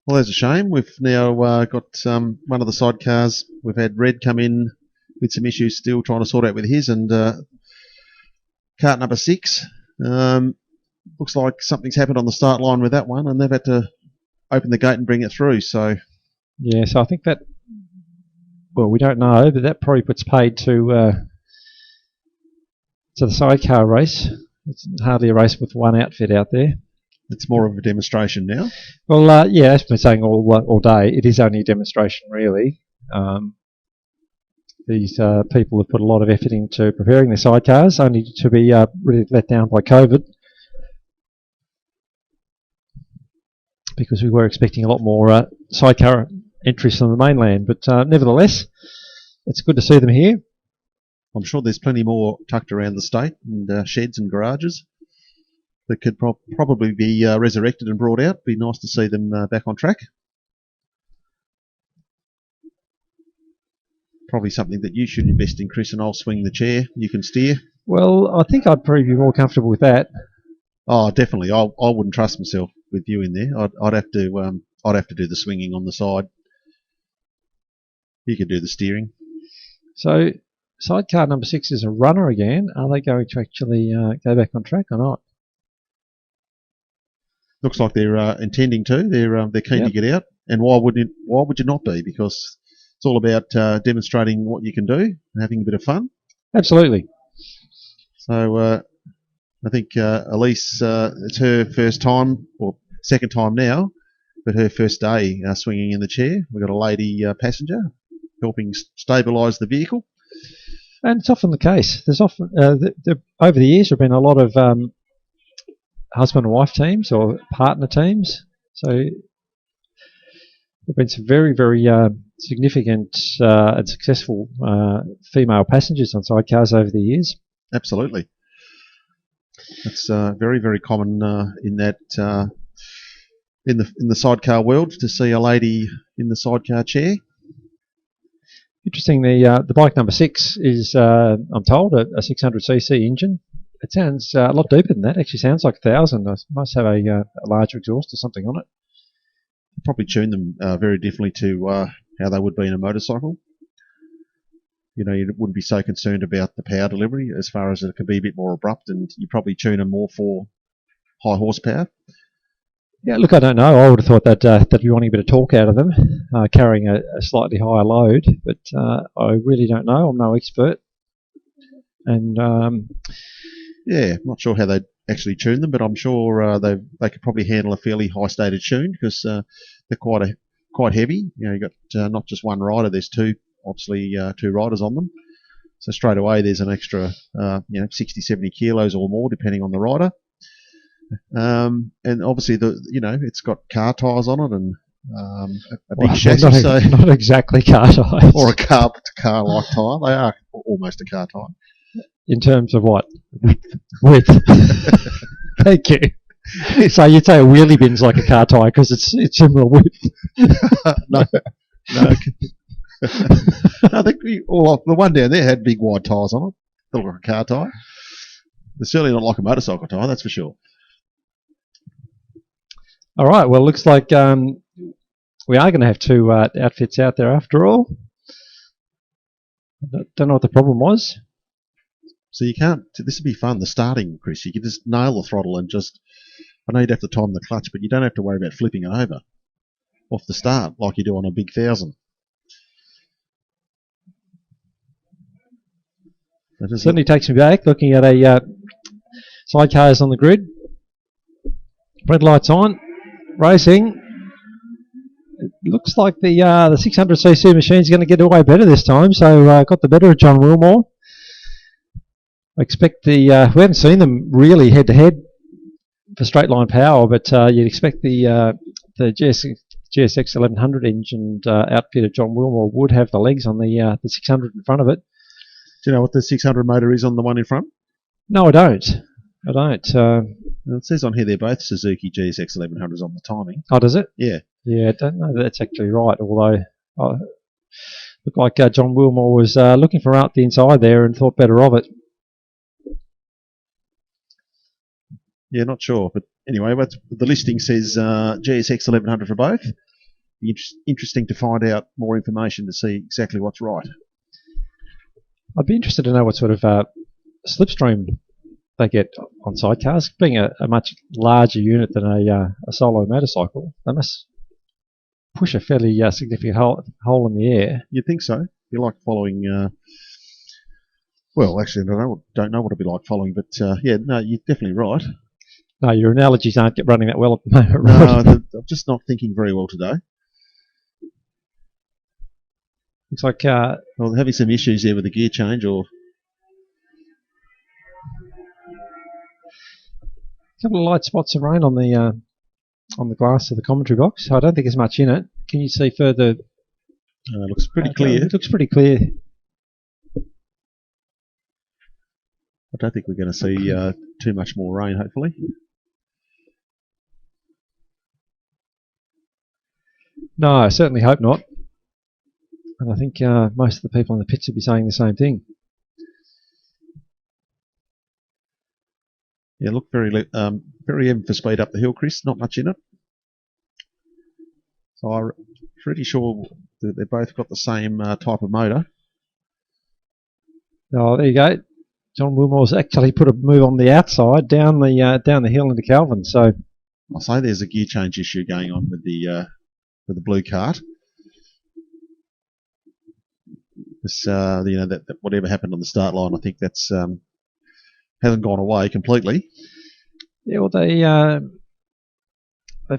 Well, that's a shame. We've now got one of the sidecars. We've had Red come in with some issues still trying to sort out with his, and cart number 6. Looks like something's happened on the start line with that one, and they've had to open the gate and bring it through. So yeah, so I think that, well, we don't know, but that probably puts paid to the sidecar race. It's hardly a race with one outfit out there. It's more of a demonstration now. Well, yeah, as we've been saying all day, it is only a demonstration, really. These people have put a lot of effort into preparing their sidecars, only to be really let down by COVID, because we were expecting a lot more sidecar entries from the mainland. But nevertheless, it's good to see them here. I'm sure there's plenty more tucked around the state, and sheds and garages that could probably be resurrected and brought out. Be nice to see them back on track. Probably something that you should invest in, Chris, and I'll swing the chair. You can steer. Well, I think I'd probably be more comfortable with that. Oh, definitely. I wouldn't trust myself with you in there. I'd have to do the swinging on the side. You could do the steering. So, sidecar number 6 is a runner again. Are they going to actually go back on track or not? Looks like they're intending to. They're keen to get out. And why would you not be? Because it's all about demonstrating what you can do and having a bit of fun. Absolutely. So I think Elise, it's her first time, or second time now, but her first day swinging in the chair. We've got a lady passenger helping stabilise the vehicle. And it's often the case. There's often over the years there have been a lot of husband and wife teams or partner teams. So there have been some very, very significant and successful female passengers on sidecars over the years. Absolutely. It's very, very common in that in the sidecar world to see a lady in the sidecar chair. Interesting. The bike number 6 is, I'm told, a 600cc engine. It sounds a lot deeper than that. Actually, sounds like 1,000. It must have a larger exhaust or something on it. Probably tune them very differently to how they would be in a motorcycle. You know, you wouldn't be so concerned about the power delivery as far as it could be a bit more abrupt, and you probably tune them more for high horsepower. Yeah, look, I don't know. I would have thought that they'd be wanting a bit of torque out of them, carrying a slightly higher load, but I really don't know. I'm no expert. And yeah, I'm not sure how they'd actually tune them, but I'm sure they could probably handle a fairly high stated tune, because they're quite heavy. You know, you've got not just one rider. There's two riders on them. So straight away there's an extra 60, 70 kilos or more depending on the rider. And obviously it's got car tyres on it and a big chassis. Not exactly car tyres. Or a car-like tyre. They are almost a car tyre. In terms of what? Width. Thank you. So you'd say a wheelie bin's like a car tyre because it's similar width. No. I think the one down there had big wide tyres on it. They look like a car tyre. They're certainly not like a motorcycle tyre, that's for sure. All right, well, looks like we are going to have two outfits out there after all. I don't know what the problem was. So you can't, this would be fun, the starting, Chris. You can just nail the throttle and I know you'd have to time the clutch, but you don't have to worry about flipping it over off the start like you do on a big 1000. Certainly takes me back looking at a sidecars on the grid. Red lights on, racing. It looks like the 600cc machine is going to get away better this time, so got the better of John Wilmore. I expect we haven't seen them really head to head for straight line power, but you'd expect the GSX 1100 engined outfit of John Wilmore would have the legs on the 600 in front of it. Do you know what the 600 motor is on the one in front? No, I don't. Well, It says on here they're both Suzuki GSX 1100s on the timing. Oh, does it? Yeah. Yeah, I don't know that that's actually right, although looked like John Wilmore was looking for out the inside there and thought better of it. Yeah, not sure. But anyway, the listing says GSX 1100 for both. Be interesting to find out more information to see exactly what's right. I'd be interested to know what sort of slipstream they get on sidecars. Being a much larger unit than a solo motorcycle, they must push a fairly significant hole in the air. You'd think so. You like following... well, actually, I don't know what it'd be like following, but yeah, no, you're definitely right. No, your analogies aren't running that well at the moment. No, I'm just not thinking very well today. Looks like well, having some issues there with the gear change, or a couple of light spots of rain on the glass of the commentary box. I don't think there's much in it. Can you see further? It looks pretty clear. It looks pretty clear. I don't think we're going to see too much more rain, hopefully. No, I certainly hope not. And I think most of the people in the pits would be saying the same thing. Yeah, look very even for speed up the hill, Chris. Not much in it. So I'm pretty sure that they've both got the same type of motor. Oh, there you go. John Wilmore's actually put a move on the outside down the hill into Calvin. So I'll say there's a gear change issue going on with the blue cart. This, that whatever happened on the start line, I think that's hasn't gone away completely. Yeah, well, they've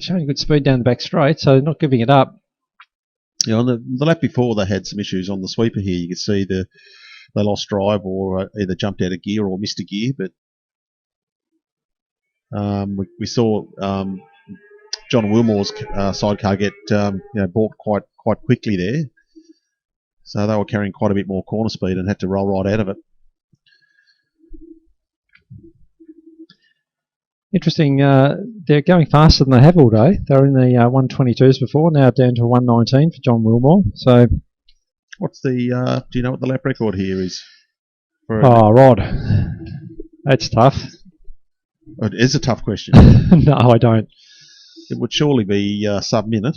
shown good speed down the back straight, so not giving it up. Yeah, on the lap before they had some issues on the sweeper here. You could see they lost drive or either jumped out of gear or missed a gear. But we saw John Wilmore's sidecar get balked quite quickly there. So they were carrying quite a bit more corner speed and had to roll right out of it. Interesting. They're going faster than they have all day. They were in the 122s before, now down to 119 for John Wilmore. So, what's the? Do you know what the lap record here is? Rod, that's tough. It is a tough question. No, I don't. It would surely be sub-minute.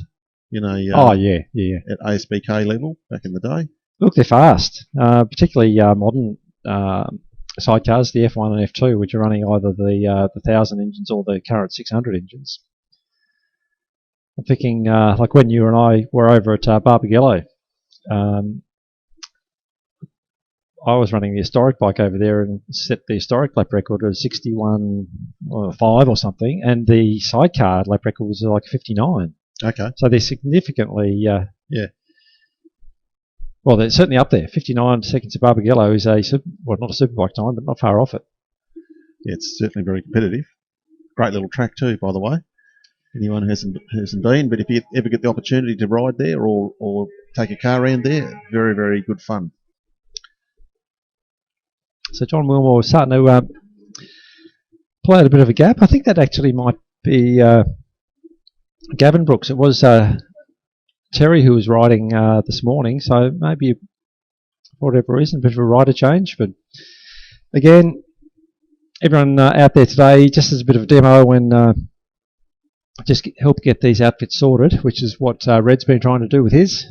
Yeah. At ASBK level back in the day. Look, they're fast, particularly modern sidecars, the F1 and F2, which are running either the 1000 engines or the current 600 engines. I'm thinking, like when you and I were over at Barbagallo, I was running the historic bike over there and set the historic lap record at 61.5 or something, and the sidecar lap record was like 59. Okay. So they're significantly... yeah. Well, they're certainly up there. 59 seconds of Barbagallo is not a superbike time, but not far off it. Yeah, it's certainly very competitive. Great little track too, by the way. Anyone who hasn't been, but if you ever get the opportunity to ride there or take a car around there, very, very good fun. So John Wilmore was starting to play at a bit of a gap. I think that actually might be Gavin Brooks. It was Terry who was riding this morning, so maybe for whatever reason, a bit of a rider change. But again, everyone out there today, just as a bit of a demo and just help get these outfits sorted, which is what Red's been trying to do with his.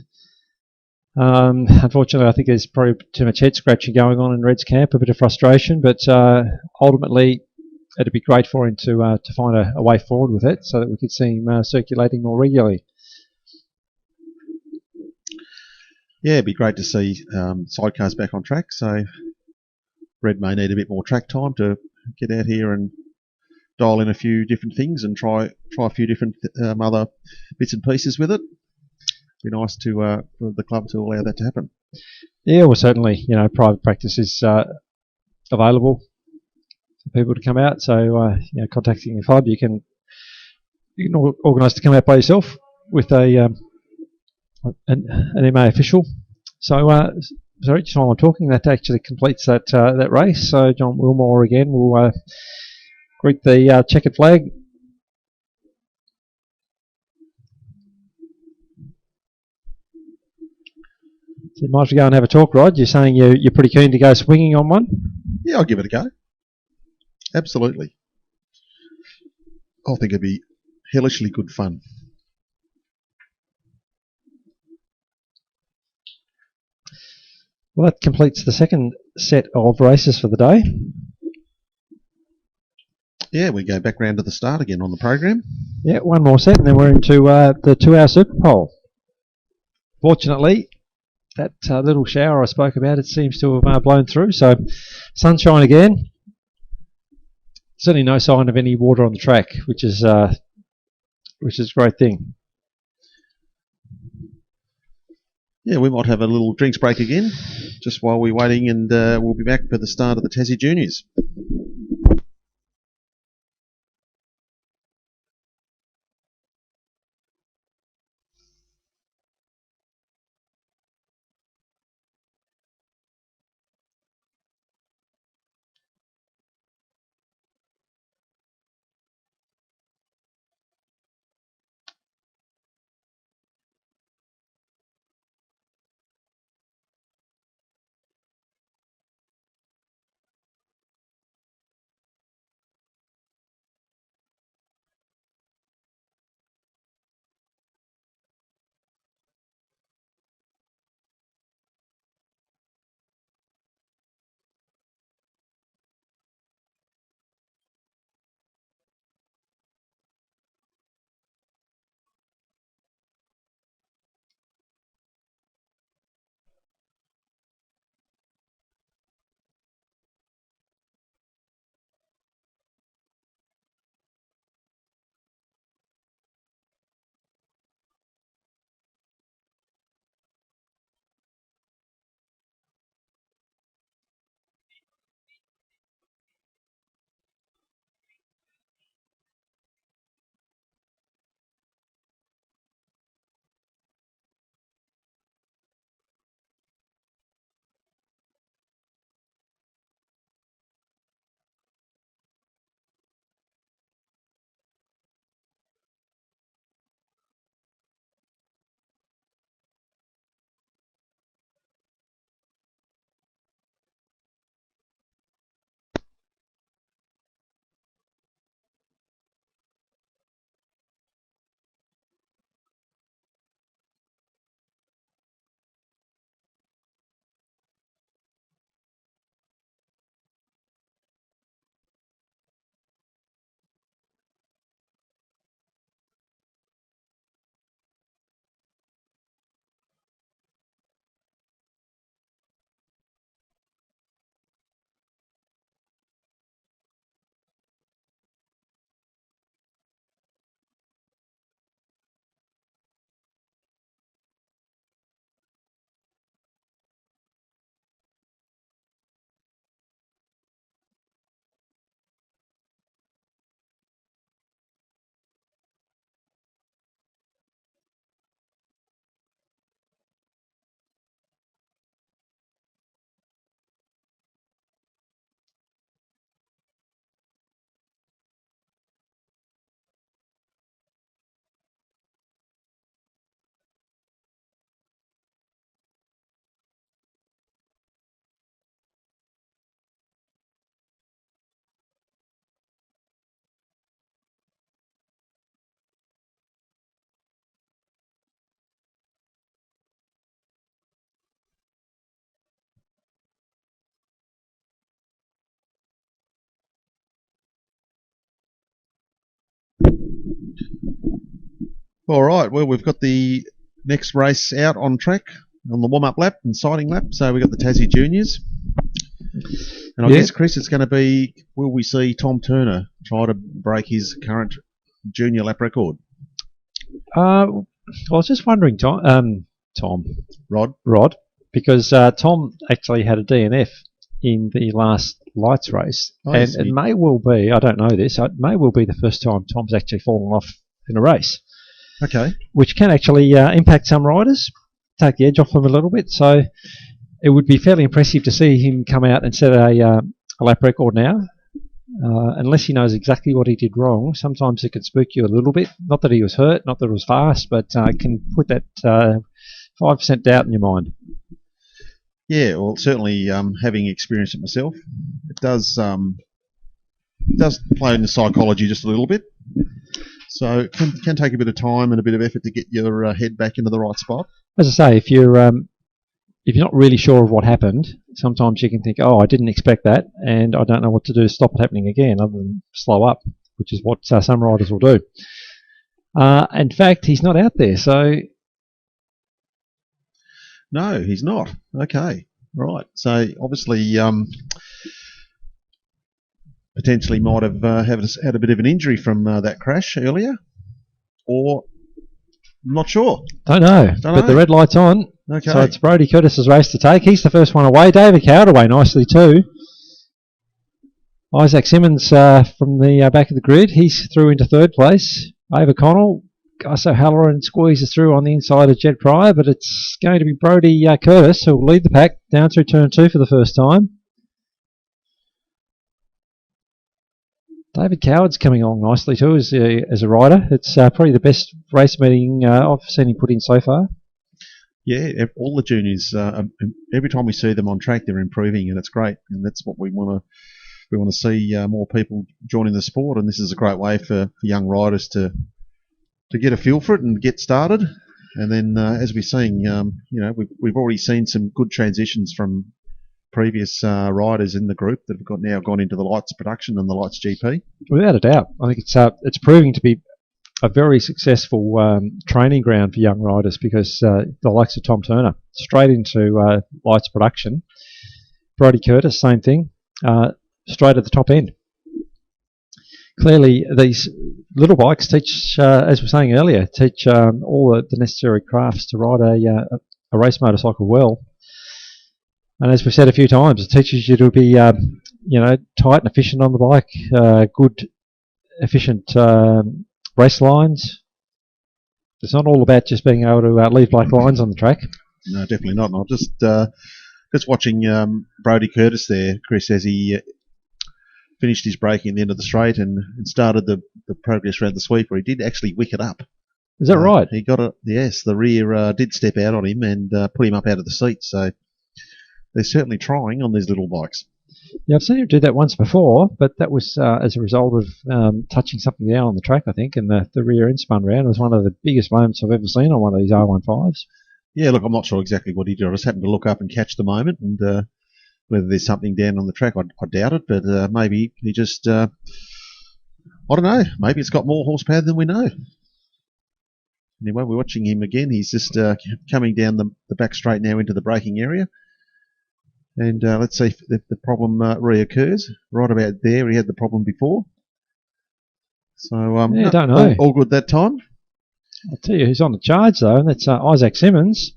Unfortunately, I think there's probably too much head scratching going on in Red's camp, a bit of frustration, but ultimately it'd be great for him to find a way forward with it so that we could see him circulating more regularly. Yeah, it'd be great to see sidecars back on track, so Red may need a bit more track time to get out here and dial in a few different things and try a few different other bits and pieces with it. Be nice to for the club to allow that to happen. Yeah, well, certainly, private practice is available for people to come out. So, contacting the club, you can organise to come out by yourself with an MA official. So, sorry, just while I'm talking, that actually completes that race. So, John Wilmore again will greet the checkered flag. So you might as well go and have a talk, Rod. You're saying you're pretty keen to go swinging on one? Yeah, I'll give it a go. Absolutely. I think it'd be hellishly good fun. Well, that completes the second set of races for the day. Yeah, we go back round to the start again on the program. Yeah, one more set, and then we're into the 2-hour Super Pole. Fortunately, that little shower I spoke about, it seems to have blown through. So, sunshine again. Certainly no sign of any water on the track, which is a great thing. Yeah, we might have a little drinks break again, just while we're waiting, and we'll be back for the start of the Tassie Juniors. All right, well, we've got the next race out on track on the warm-up lap and sighting lap. So we've got the Tassie Juniors. And I guess, Chris, it's going to be, will we see Tom Turner try to break his current junior lap record? I was just wondering, Rod, Rod, because Tom actually had a DNF in the last lights race. Oh, And yes, it may well be, I don't know this, it may well be the first time Tom's actually fallen off in a race, Okay. which can actually impact some riders, take the edge off them a little bit. So it would be fairly impressive to see him come out and set a lap record now. Unless he knows exactly what he did wrong, sometimes it can spook you a little bit. Not that he was hurt, not that it was fast, but it can put that 5% doubt in your mind. Yeah, well, certainly having experienced it myself, it does play in the psychology just a little bit. So it can take a bit of time and a bit of effort to get your head back into the right spot. As I say, if you're not really sure of what happened, sometimes you can think, oh, I didn't expect that, and I don't know what to do to stop it happening again, other than slow up, which is what some riders will do. In fact, he's not out there, so... No, he's not. Okay, right. So obviously, potentially might have had a bit of an injury from that crash earlier, or I'm not sure. Don't know. The red light's on. Okay. So it's Brodie Curtis's race to take. He's the first one away. David Coward away nicely too. Isaac Simmons from the back of the grid. He's through into third place. Ava Connell. Gusso Halloran squeezes through on the inside of Jed Pryor, but it's going to be Brodie Curtis who will lead the pack down through turn 2 for the first time. David Coward's coming along nicely too as a rider. It's probably the best race meeting I've seen him put in so far. Yeah, all the juniors, every time we see them on track, they're improving, and it's great. And that's what we want to see more people joining the sport. And this is a great way for young riders to get a feel for it and get started. And then, as we're seeing, we've already seen some good transitions from previous riders in the group that have now gone into the lights production and the lights GP. Without a doubt, I think it's proving to be a very successful training ground for young riders, because the likes of Tom Turner straight into lights production. Brodie Curtis, same thing, straight at the top end. Clearly, these little bikes teach, as we were saying earlier, teach all the necessary crafts to ride a race motorcycle well. And as we've said a few times, it teaches you to be, tight and efficient on the bike, good, efficient race lines. It's not all about just being able to leave black lines on the track. No, definitely not. And I'm just watching Brodie Curtis there, Chris, as he finished his braking at the end of the straight and started the progress around the sweeper. He did actually wick it up. Is that right? He got it. Yes, the rear did step out on him and put him up out of the seat. So they're certainly trying on these little bikes. Yeah, I've seen him do that once before, but that was as a result of touching something down on the track, I think, and the rear end spun round. It was one of the biggest moments I've ever seen on one of these R15s. Yeah, look, I'm not sure exactly what he did. I just happened to look up and catch the moment, and whether there's something down on the track, I doubt it, but maybe he just, I don't know, maybe it's got more horsepower than we know. Anyway, we're watching him again. He's just coming down the back straight now into the braking area. And let's see if the problem reoccurs. Right about there, he had the problem before. So, don't know. All good that time. I'll tell you who's on the charge, though, and that's Isaac Simmons.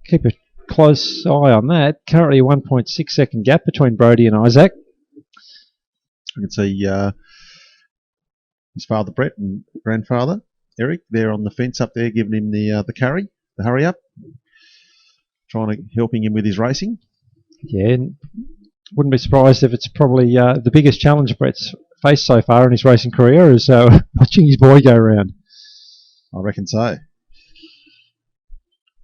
Keep a close eye on that. Currently a 1.6 second gap between Brodie and Isaac. I can see his father, Brett, and grandfather, Eric, there on the fence up there, giving him the carry, the hurry up. Helping him with his racing. Yeah, wouldn't be surprised if it's probably the biggest challenge Brett's faced so far in his racing career is watching his boy go around. I reckon so.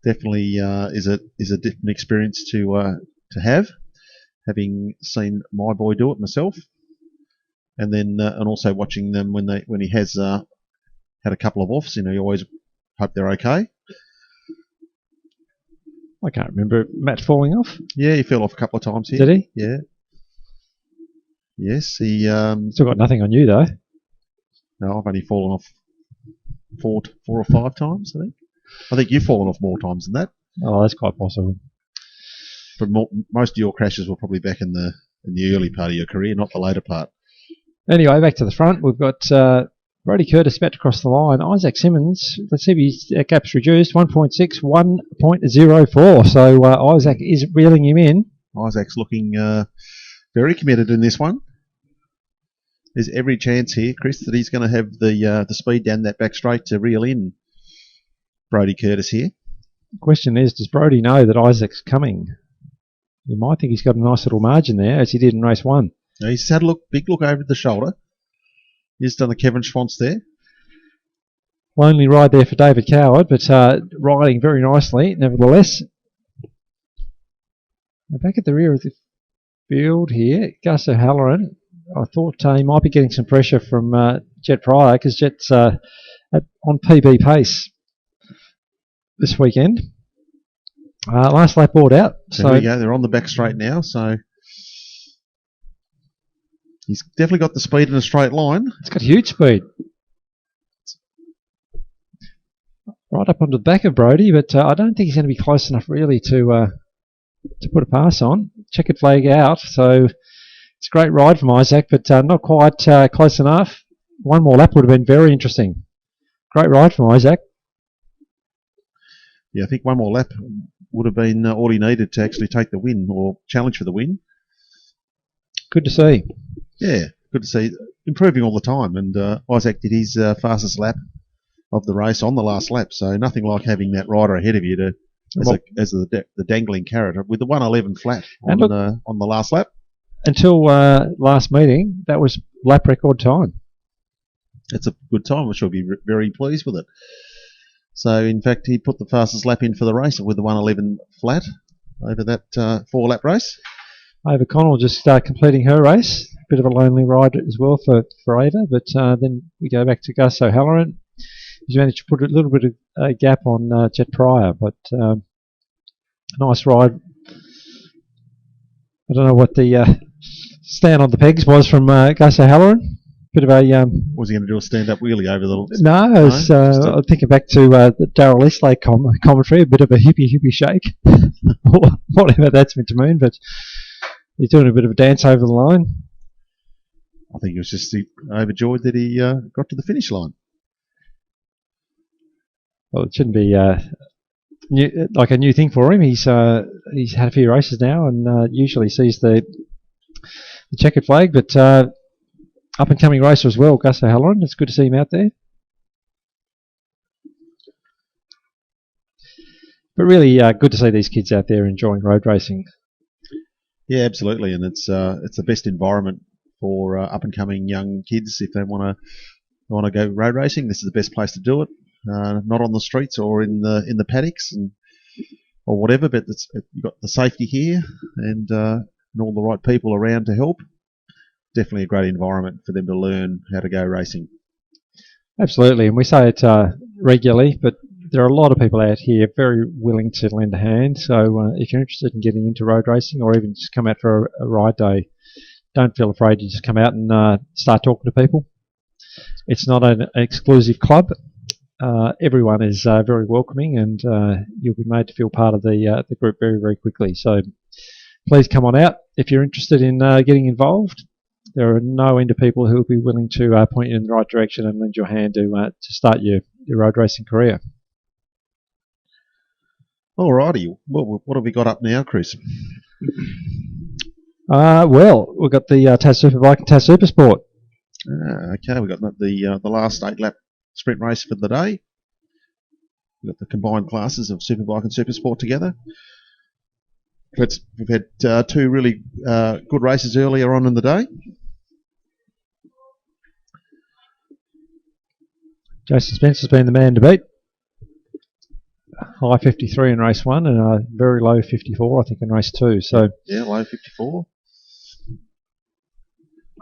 Definitely is a different experience to have, having seen my boy do it myself, and then and also watching them when he has had a couple of offs. You always hope they're okay. I can't remember Matt falling off. Yeah, he fell off a couple of times here. Did he? Yeah. Yes, he... Still got nothing on you, though. No, I've only fallen off four or five times, I think. I think you've fallen off more times than that. Oh, that's quite possible. But most of your crashes were probably back in the early part of your career, not the later part. Anyway, back to the front. We've got Brodie Curtis about to cross the line. Isaac Simmons, let's see if his gap's reduced, 1.6, 1.04. So Isaac is reeling him in. Isaac's looking very committed in this one. There's every chance here, Chris, that he's going to have the speed down that back straight to reel in Brodie Curtis here. The question is, does Brodie know that Isaac's coming? You might think he's got a nice little margin there, as he did in race 1. Now he's had a big look over the shoulder. He's done the Kevin Schwantz there. Lonely ride there for David Coward, but riding very nicely, nevertheless. Back at the rear of the field here, Gus O'Halloran. I thought he might be getting some pressure from Jet Pryor, because Jet's on PB pace this weekend. Last lap board out. There we go. They're on the back straight now, so he's definitely got the speed in a straight line. It's got huge speed. Right up onto the back of Brodie, but I don't think he's going to be close enough really to put a pass on. Checkered flag out, so it's a great ride from Isaac, but not quite close enough. One more lap would have been very interesting. Great ride from Isaac. Yeah, I think one more lap would have been all he needed to actually take the win or challenge for the win. Good to see. Yeah, good to see. Improving all the time, and Isaac did his fastest lap of the race on the last lap, so nothing like having that rider ahead of you as the dangling carrot with the 1:11 flat on the last lap. Until last meeting, that was lap record time. It's a good time. I shall be very pleased with it. So, in fact, he put the fastest lap in for the race with the 1:11 flat over that 4-lap race. Ava Connell just completing her race. Bit of a lonely ride as well for Ava, but then we go back to Gus O'Halloran. He's managed to put a little bit of a gap on Jet Pryor, but nice ride. I don't know what the stand on the pegs was from Gus O'Halloran. Bit of a was he going to do a stand-up wheelie over the? No, I'm thinking back to the Darryl Eastlake commentary. A bit of a hippie shake, whatever that's meant to mean. But he's doing a bit of a dance over the line. I think he was just overjoyed that he got to the finish line. Well, it shouldn't be like a new thing for him. He's had a few races now, and usually sees the checkered flag, but. Up-and-coming racer as well, Gus O'Halloran. It's good to see him out there. But really good to see these kids out there enjoying road racing. Yeah, absolutely, and it's the best environment for up-and-coming young kids if they want to go road racing. This is the best place to do it. Not on the streets or in the paddocks or whatever, but you've got the safety here and all the right people around to help. Definitely a great environment for them to learn how to go racing. Absolutely, and we say it regularly, but there are a lot of people out here very willing to lend a hand. So if you're interested in getting into road racing or even just come out for a ride day, don't feel afraid to just come out and start talking to people. It's not an exclusive club. Everyone is very welcoming, and you'll be made to feel part of the group very, very quickly. So please come on out if you're interested in getting involved. There are no end of people who will be willing to point you in the right direction and lend your hand to start your road racing career. Alrighty, what have we got up now, Chris? Well, we've got the Tas Superbike and Tas Supersport. Okay, we've got the last 8-lap sprint race for the day. We've got the combined classes of Superbike and Supersport together. We've had two really good races earlier on in the day. Jason Spencer's been the man to beat. High 53 in race 1 and a very low 54, I think, in race 2. So yeah, low 54.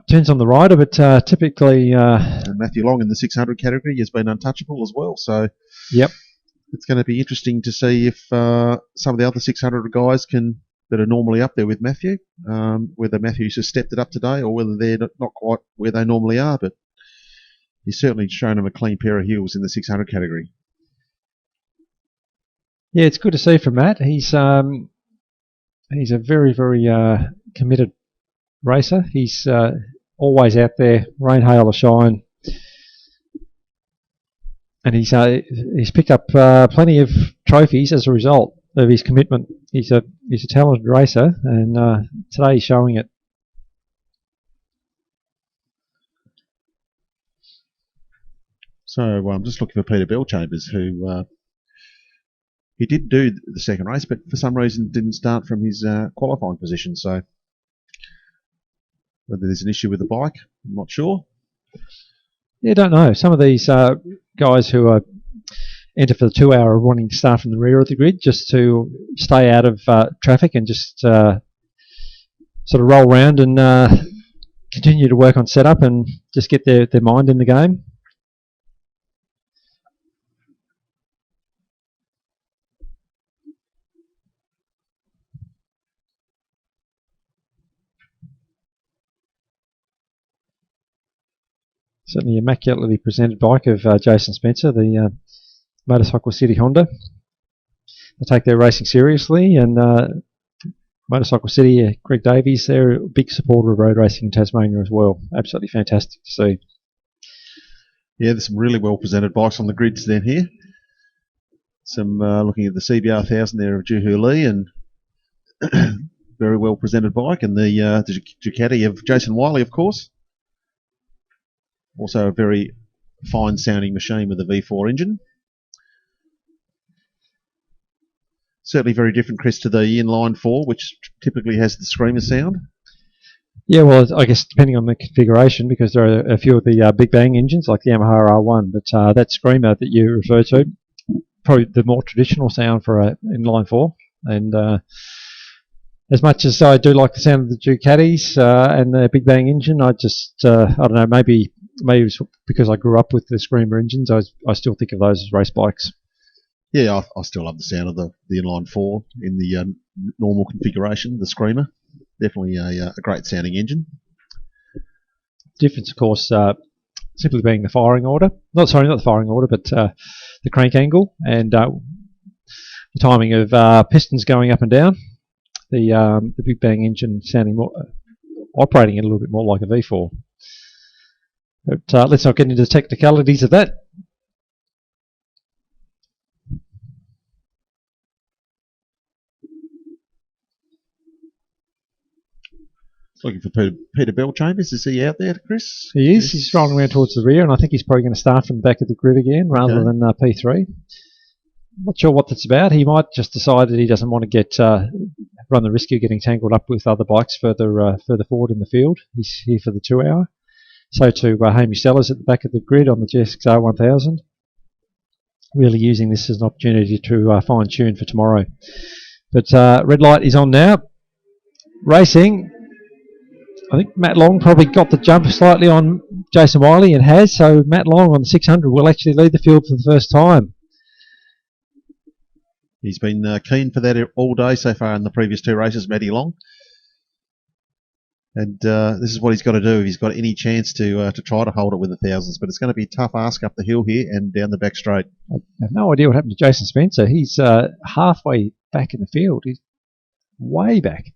Depends on the rider, but typically... and Matthew Long in the 600 category has been untouchable as well. So yep, it's going to be interesting to see if some of the other 600 guys that are normally up there with Matthew, whether Matthew's just stepped it up today or whether they're not quite where they normally are, but he's certainly shown them a clean pair of heels in the 600 category. Yeah, it's good to see from Matt. He's a very, very committed racer. He's always out there, rain, hail or shine. And he's picked up plenty of trophies as a result. of his commitment. He's a talented racer, and today he's showing it. So I'm just looking for Peter Bellchambers, who he did do the second race, but for some reason didn't start from his qualifying position. So whether there's an issue with the bike, I'm not sure. Yeah, don't know. Some of these guys who are enter for the 2 hour are wanting to start from the rear of the grid just to stay out of traffic and just sort of roll around and continue to work on setup and just get their mind in the game. Certainly immaculately presented bike of Jason Spencer, the Motorcycle City Honda. They take their racing seriously, and Motorcycle City, Greg Davies, they're a big supporter of road racing in Tasmania as well. Absolutely fantastic to see. Yeah, there's some really well presented bikes on the grids then here. Some looking at the CBR 1000 there of Juhu Lee, and very well presented bike, and the Ducati of Jason Wiley, of course. Also a very fine sounding machine with a V4 engine. Certainly very different, Chris, to the inline 4, which typically has the screamer sound. Yeah, well, I guess depending on the configuration, because there are a few of the big bang engines like the Yamaha R1, but that screamer that you refer to, probably the more traditional sound for an inline 4. And as much as I do like the sound of the Ducatis and the big bang engine, I just, I don't know, maybe it's because I grew up with the screamer engines, I still think of those as race bikes. Yeah, I still love the sound of the inline 4 in the normal configuration, the screamer. Definitely a great sounding engine. Difference, of course, simply being the firing order. Not the firing order, but the crank angle and the timing of pistons going up and down. The big bang engine sounding more, operating it a little bit more like a V4. But let's not get into the technicalities of that. Looking for Peter Bellchambers. Is he out there, Chris? He is. Yes. He's rolling around towards the rear, and I think he's probably going to start from the back of the grid again rather than P3. Not sure what that's about. He might just decide that he doesn't want to get run the risk of getting tangled up with other bikes further forward in the field. He's here for the 2 hour. So to Hamish Sellers at the back of the grid on the GSXR 1000. Really using this as an opportunity to fine tune for tomorrow. But red light is on now. Racing. I think Matt Long probably got the jump slightly on Jason Wiley and has. So Matt Long on the 600 will actually lead the field for the first time. He's been keen for that all day so far in the previous 2 races, Matty Long. And this is what he's got to do if he's got any chance to try to hold it with the thousands. But it's going to be a tough ask up the hill here and down the back straight. I have no idea what happened to Jason Spencer. He's halfway back in the field. He's way back.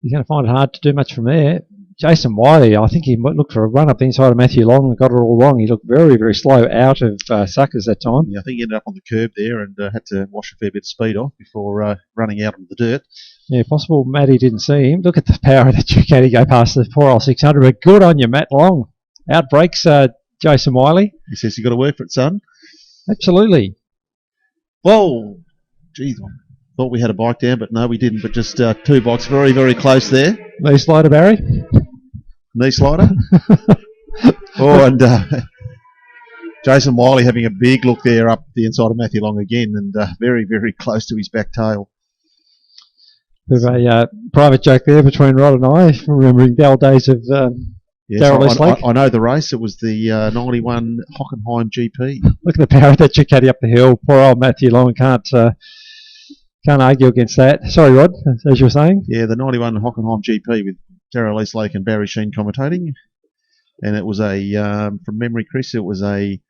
He's going to find it hard to do much from there. Jason Wiley, I think he might look for a run up the inside of Matthew Long and got it all wrong. He looked very, very slow out of Suckers that time. Yeah, I think he ended up on the curb there and had to wash a fair bit of speed off before running out on the dirt. Yeah, possible Matty didn't see him. Look at the power of that Ducati go past the poor old 600. But good on you, Matt Long. Outbreaks Jason Wiley. He says you got to work for it, son. Absolutely. Whoa. Geez, I thought we had a bike down, but no, we didn't. But just 2 bikes very, very close there. Knee slider, Barry. Knee slider. Oh, and Jason Wiley having a big look there up the inside of Matthew Long again, and very, very close to his back tail. There's a private joke there between Rod and I, remembering the old days of Darryl Eastlake. I know the race. It was the 91 Hockenheim GP. Look at the power of that Ducati up the hill. Poor old Matthew Long can't argue against that. Sorry, Rod, as you were saying. Yeah, the 91 Hockenheim GP with Darryl Eastlake and Barry Sheen commentating. And it was from memory, Chris, it was a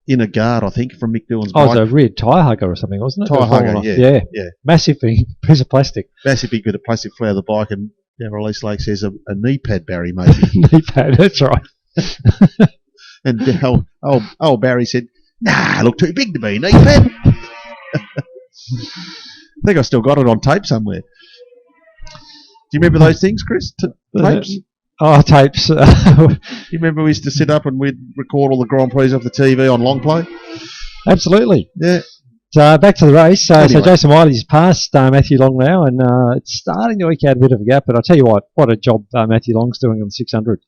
inner guard, I think, from Mick Dillon's bike. Oh, it was a rear tyre hugger or something, wasn't it? Tyre hugger, yeah. Massive thing, piece of plastic. Massive big bit of plastic flew out of the bike, and Darryl Eastlake says a knee pad, Barry, maybe. Knee pad, that's right. And old Barry said, nah, look too big to be a knee pad. I think I still got it on tape somewhere. Do you remember those things, Chris? Tapes? Tapes. You remember we used to sit up and we'd record all the Grand Prix off the TV on long play? Absolutely. Yeah. So back to the race. Anyway. So Jason Wiley's passed Matthew Long now, and it's starting to eke out a bit of a gap. But I'll tell you what a job Matthew Long's doing on the 600.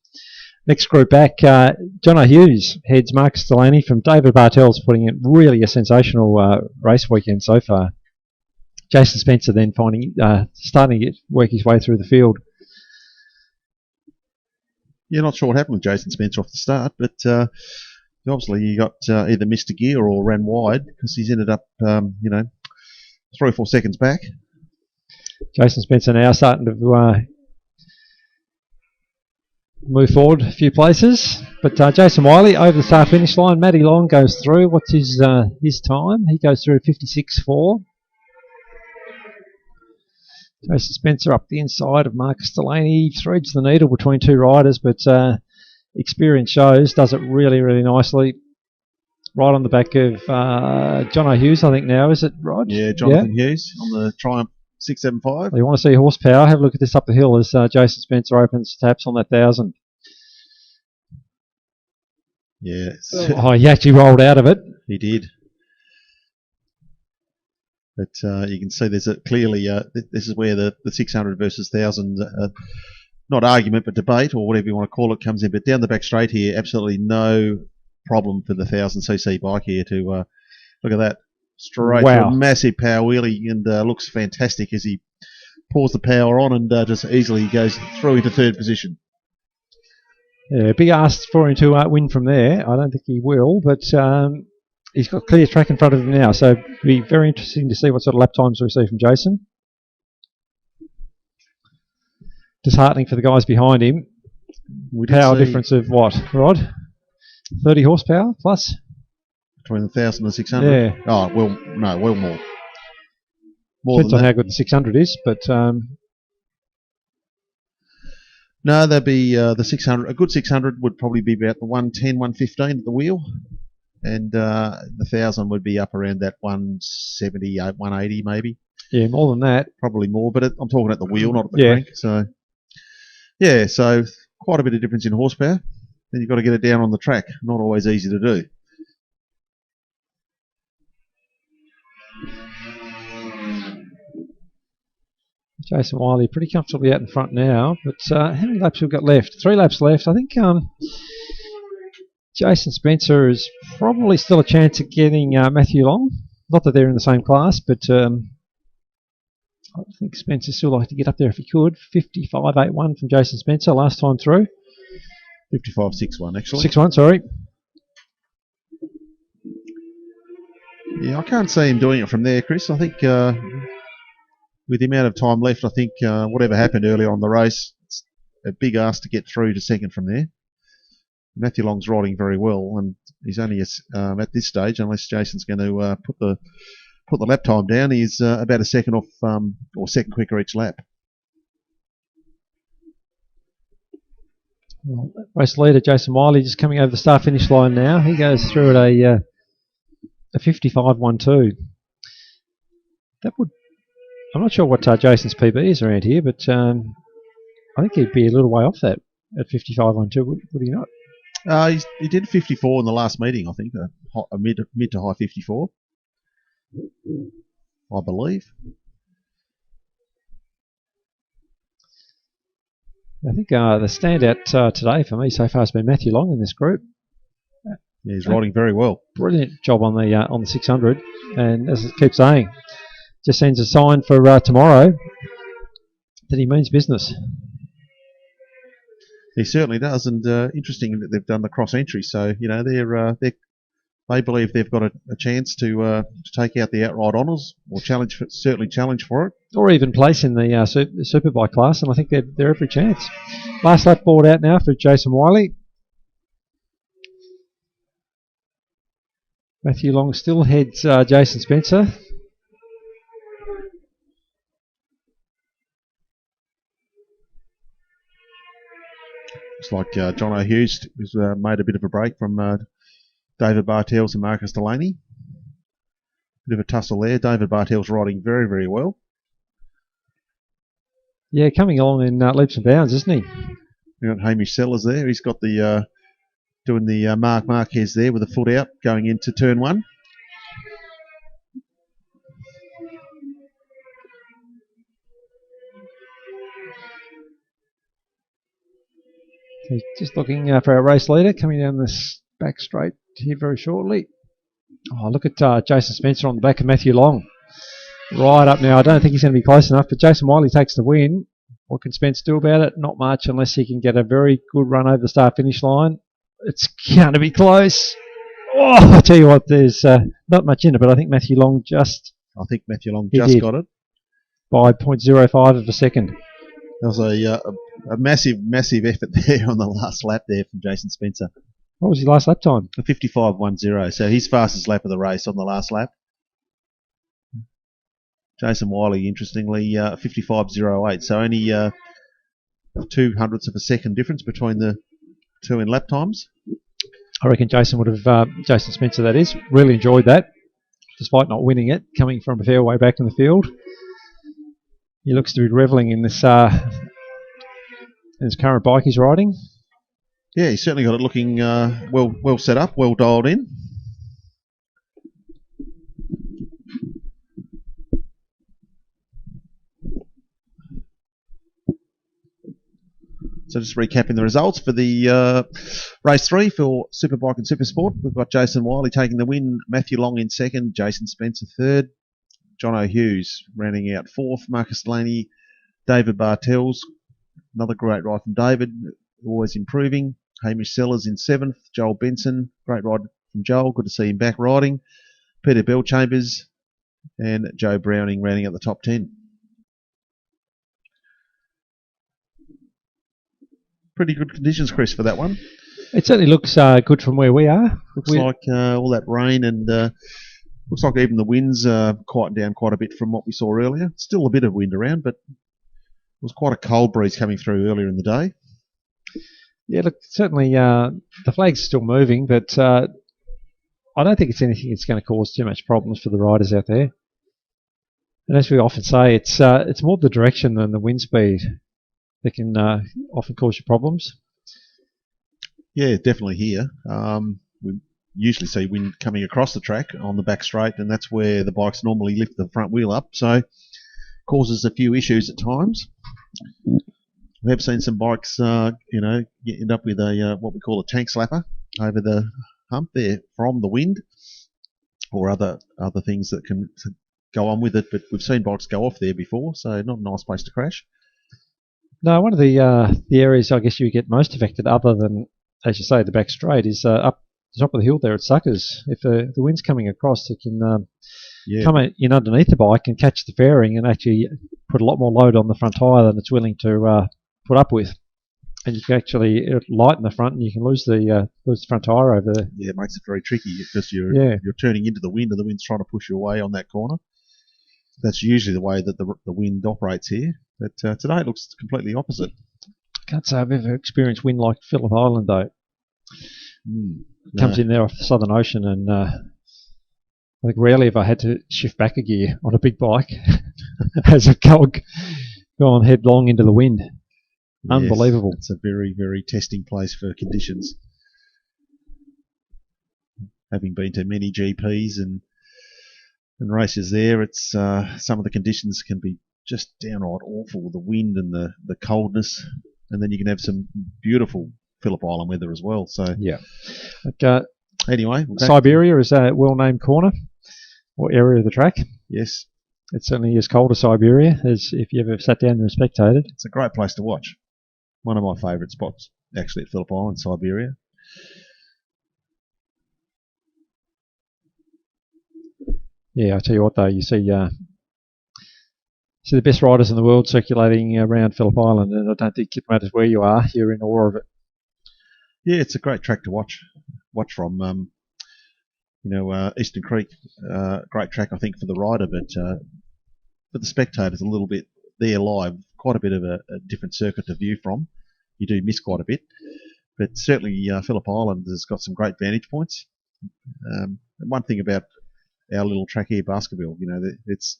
Next group back, John O'Hughes heads Marcus Delaney from David Bartels, putting in really a sensational race weekend so far. Jason Spencer then starting to work his way through the field. Yeah, not sure what happened with Jason Spencer off the start, but obviously he got either missed a gear or ran wide because he's ended up, 3 or 4 seconds back. Jason Spencer now starting to move forward a few places, but Jason Wiley over the start finish line. Matty Long goes through. What's his time? He goes through 56.4. Jason Spencer up the inside of Marcus Delaney, threads the needle between two riders, but experience shows, does it really, really nicely. Right on the back of John O'Hughes, I think now, is it, Rod? Yeah, Jonathan Hughes on the Triumph 675. You want to see horsepower? Have a look at this up the hill as Jason Spencer opens taps on that 1,000. Yeah. He actually rolled out of it. He did. But you can see there's clearly this is where the 600 versus 1,000, not argument but debate or whatever you want to call it, comes in. But down the back straight here, absolutely no problem for the 1,000cc bike here to look at that straight through, massive power wheelie, and looks fantastic as he pours the power on and just easily goes through into third position. Yeah, big ask for him to win from there. I don't think he will, but he's got clear track in front of him now, so it'll be very interesting to see what sort of lap times we see from Jason. Disheartening for the guys behind him. Power difference of what, Rod? 30 horsepower plus? Between the 1,000 and 600? Yeah. Oh, well, no, well more. Depends on how good the 600 is, but... No, that'd be the 600. A good 600 would probably be about the 110, 115 at the wheel. And the 1,000 would be up around that 170, 180 maybe. Yeah, more than that. Probably more, but I'm talking at the wheel, not at the crank. So, yeah, so quite a bit of difference in horsepower. Then you've got to get it down on the track. Not always easy to do. Jason Wiley pretty comfortably out in front now, but how many laps have we got left? 3 laps left. I think Jason Spencer is probably still a chance of getting Matthew Long. Not that they're in the same class, but I think Spencer still like to get up there if he could. 55.81 from Jason Spencer last time through. 55.61 actually. 6.1, sorry. Yeah, I can't see him doing it from there, Chris. I think with the amount of time left, I think whatever happened earlier on the race, it's a big ask to get through to second from there. Matthew Long's riding very well, and he's only at this stage, unless Jason's going to put the lap time down, he's about a second off or second quicker each lap. Well, race leader Jason Wiley just coming over the start finish line now. He goes through at a 55.12. That would. I'm not sure what Jason's PB is around here, but I think he'd be a little way off that at 55.12. Would he not? He did 54 in the last meeting, I think, a mid to high 54, I believe. I think the standout today for me so far has been Matthew Long in this group. Yeah, he's riding very well. Brilliant job on the 600, and as I keep saying, just sends a sign for tomorrow that he means business. He certainly does, and interesting that they've done the cross entry. So they believe they've got a chance to take out the outright honours, or certainly challenge for it, or even place in the superbike class. And I think they're every chance. Last lap board out now for Jason Wiley. Matthew Long still heads Jason Spencer. Looks like John O'Hughes has made a bit of a break from David Bartels and Marcus Delaney. Bit of a tussle there. David Bartell's riding very, very well. Yeah, coming along in leaps and bounds, isn't he? We've got Hamish Sellers there. He's got the doing the Mark Marquez there with a foot out going into turn 1. So just looking for our race leader coming down this back straight here very shortly. Oh, look at Jason Spencer on the back of Matthew Long. Right up now. I don't think he's going to be close enough, but Jason Wiley takes the win. What can Spence do about it? Not much, unless he can get a very good run over the start-finish line. It's going to be close. Oh, I tell you what, there's not much in it, but I think Matthew Long just got it by 0.05 of a second. There was a massive, massive effort there on the last lap there from Jason Spencer. What was his last lap time? A 55.10. So his fastest lap of the race on the last lap. Jason Wiley, interestingly, 55.08. So only 0.02 of a second difference between the two in lap times. I reckon Jason would have, Jason Spencer that is, really enjoyed that, despite not winning it, coming from a fair way back in the field. He looks to be revelling in this current bike he's riding. Yeah, he's certainly got it looking well set up, well dialed in. So just recapping the results for the race 3 for Superbike and Supersport. We've got Jason Wiley taking the win, Matthew Long in second, Jason Spencer third, John O'Hughes rounding out fourth, Marcus Delaney, David Bartels, another great ride from David, always improving, Hamish Sellers in seventh, Joel Benson, great ride from Joel, good to see him back riding, Peter Bellchambers and Joe Browning rounding out the top 10. Pretty good conditions, Chris, for that one. It certainly looks good from where we are. Looks like all that rain and looks like even the winds quietened down quite a bit from what we saw earlier. Still a bit of wind around, but it was quite a cold breeze coming through earlier in the day. Yeah, look, certainly the flag's still moving, but I don't think it's anything that's going to cause too much problems for the riders out there. And as we often say, it's more the direction than the wind speed that can often cause you problems. Yeah, definitely here. We usually see wind coming across the track on the back straight, and that's where the bikes normally lift the front wheel up, so causes a few issues at times. We have seen some bikes, end up with a what we call a tank slapper over the hump there from the wind, or other things that can go on with it. But we've seen bikes go off there before, so not a nice place to crash. No, one of the areas I guess you get most affected, other than, as you say, the back straight, is up the top of the hill there at Suckers. If the wind's coming across, it can come in underneath the bike and catch the fairing and actually put a lot more load on the front tyre than it's willing to put up with. And you can actually lighten the front, and you can lose the front tyre over there. Yeah, it makes it very tricky because you're turning into the wind, and the wind's trying to push you away on that corner. That's usually the way that the wind operates here. But today it looks completely opposite. I can't say I've ever experienced wind like Phillip Island, though. Comes in there off the Southern Ocean, and I think rarely have I had to shift back a gear on a big bike as a cog gone headlong into the wind. Yes, unbelievable. It's a very, very testing place for conditions. Having been to many GPs and races there, it's some of the conditions can be just downright awful, the wind and the coldness, and then you can have some beautiful Phillip Island weather as well. So yeah. Anyway, Siberia is a well-named corner or area of the track. Yes, it certainly is cold as Siberia, as if you ever sat down and spectated. It's a great place to watch. One of my favourite spots, actually, at Phillip Island, Siberia. Yeah, I tell you what, though, you see the best riders in the world circulating around Phillip Island, and I don't think it matters where you are, you're in awe of it. Yeah, it's a great track to watch from. Eastern Creek, great track, I think, for the rider, but for the spectators, a little bit there live, quite a bit of a different circuit to view from. You do miss quite a bit, but certainly Phillip Island has got some great vantage points. And one thing about our little track here, Baskerville. You know, it's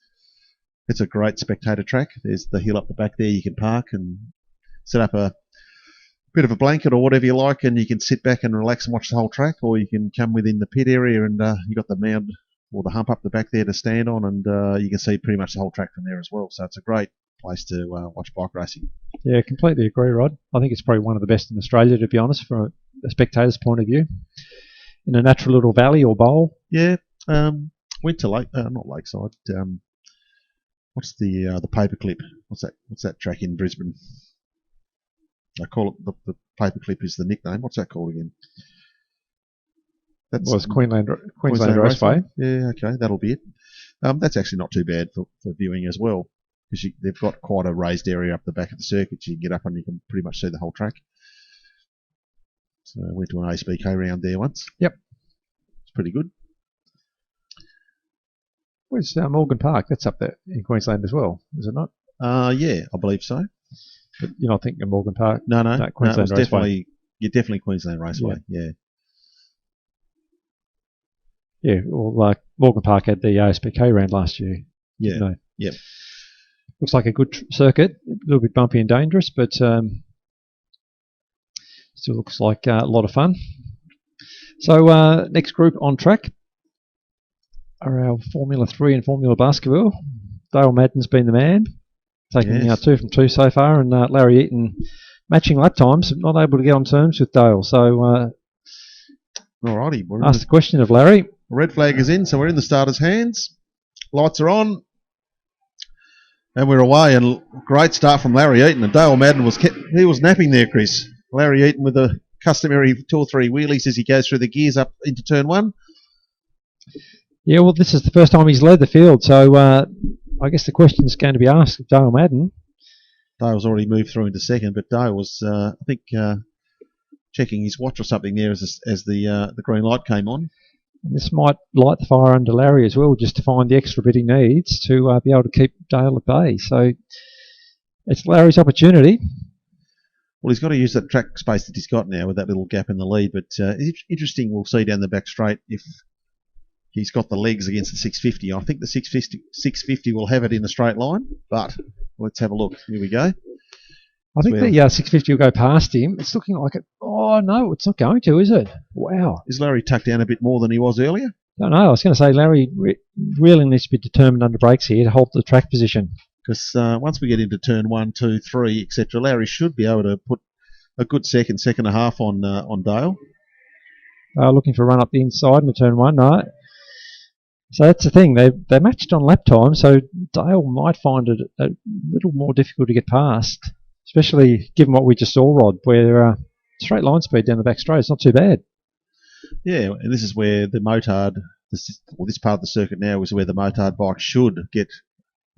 a great spectator track. There's the hill up the back there. You can park and set up a bit of a blanket or whatever you like, and you can sit back and relax and watch the whole track, or you can come within the pit area and you got the mound or the hump up the back there to stand on, and you can see pretty much the whole track from there as well. So it's a great place to watch bike racing. Yeah, completely agree, Rod. I think it's probably one of the best in Australia, to be honest, from a spectator's point of view. In a natural little valley or bowl. Yeah, went to not Lakeside. What's the Paperclip? What's that track in Brisbane? I call it the Paperclip is the nickname. What's that called again? It's Queensland Raceway. Yeah, okay, that'll be it. That's actually not too bad for viewing as well, because they've got quite a raised area up the back of the circuit. You can get up and you can pretty much see the whole track. So I went to an ASBK round there once. Yep. It's pretty good. Where's Morgan Park? That's up there in Queensland as well, is it not? Yeah, I believe so. But you're not thinking of Morgan Park? No, Queensland Raceway. Definitely Queensland Raceway, yeah. Yeah, well, Morgan Park had the ASBK round last year. Yeah, no. Yep. Looks like a good circuit, a little bit bumpy and dangerous, but still looks like a lot of fun. So next group on track are our Formula 3 and Formula Baskerville. Dale Madden's been the man, taking 2 from 2 so far, and Larry Eaton matching lap times, not able to get on terms with Dale. So alrighty, ask the question of Larry. Red flag is in, so we're in the starter's hands. Lights are on. And we're away, and great start from Larry Eaton. And Dale Madden was napping there, Chris. Larry Eaton with the customary 2 or 3 wheelies as he goes through the gears up into turn 1. Yeah, well, this is the first time he's led the field, so I guess the question is going to be asked of Dale Madden. Dale's already moved through into second, but Dale was, I think, checking his watch or something there as the green light came on. And this might light the fire under Larry as well, just to find the extra bit he needs to be able to keep Dale at bay. So it's Larry's opportunity. Well, he's got to use that track space that he's got now with that little gap in the lead. But it's interesting, we'll see down the back straight if he's got the legs against the 650. I think the 650 will have it in a straight line, but let's have a look. Here we go. I think the 650 will go past him. It's looking like it. Oh, no, it's not going to, is it? Wow. Is Larry tucked down a bit more than he was earlier? I don't know. I was going to say Larry really needs to be determined under brakes here to hold the track position. Because once we get into turn 1, 2, 3, etc., Larry should be able to put a good second and a half on Dale. Looking for a run up the inside into turn 1. No. So that's the thing. They matched on lap time, so Dale might find it a little more difficult to get past. Especially given what we just saw, Rod, where straight line speed down the back straight is not too bad. Yeah, and this is where the motard, this part of the circuit now is where the motard bike should get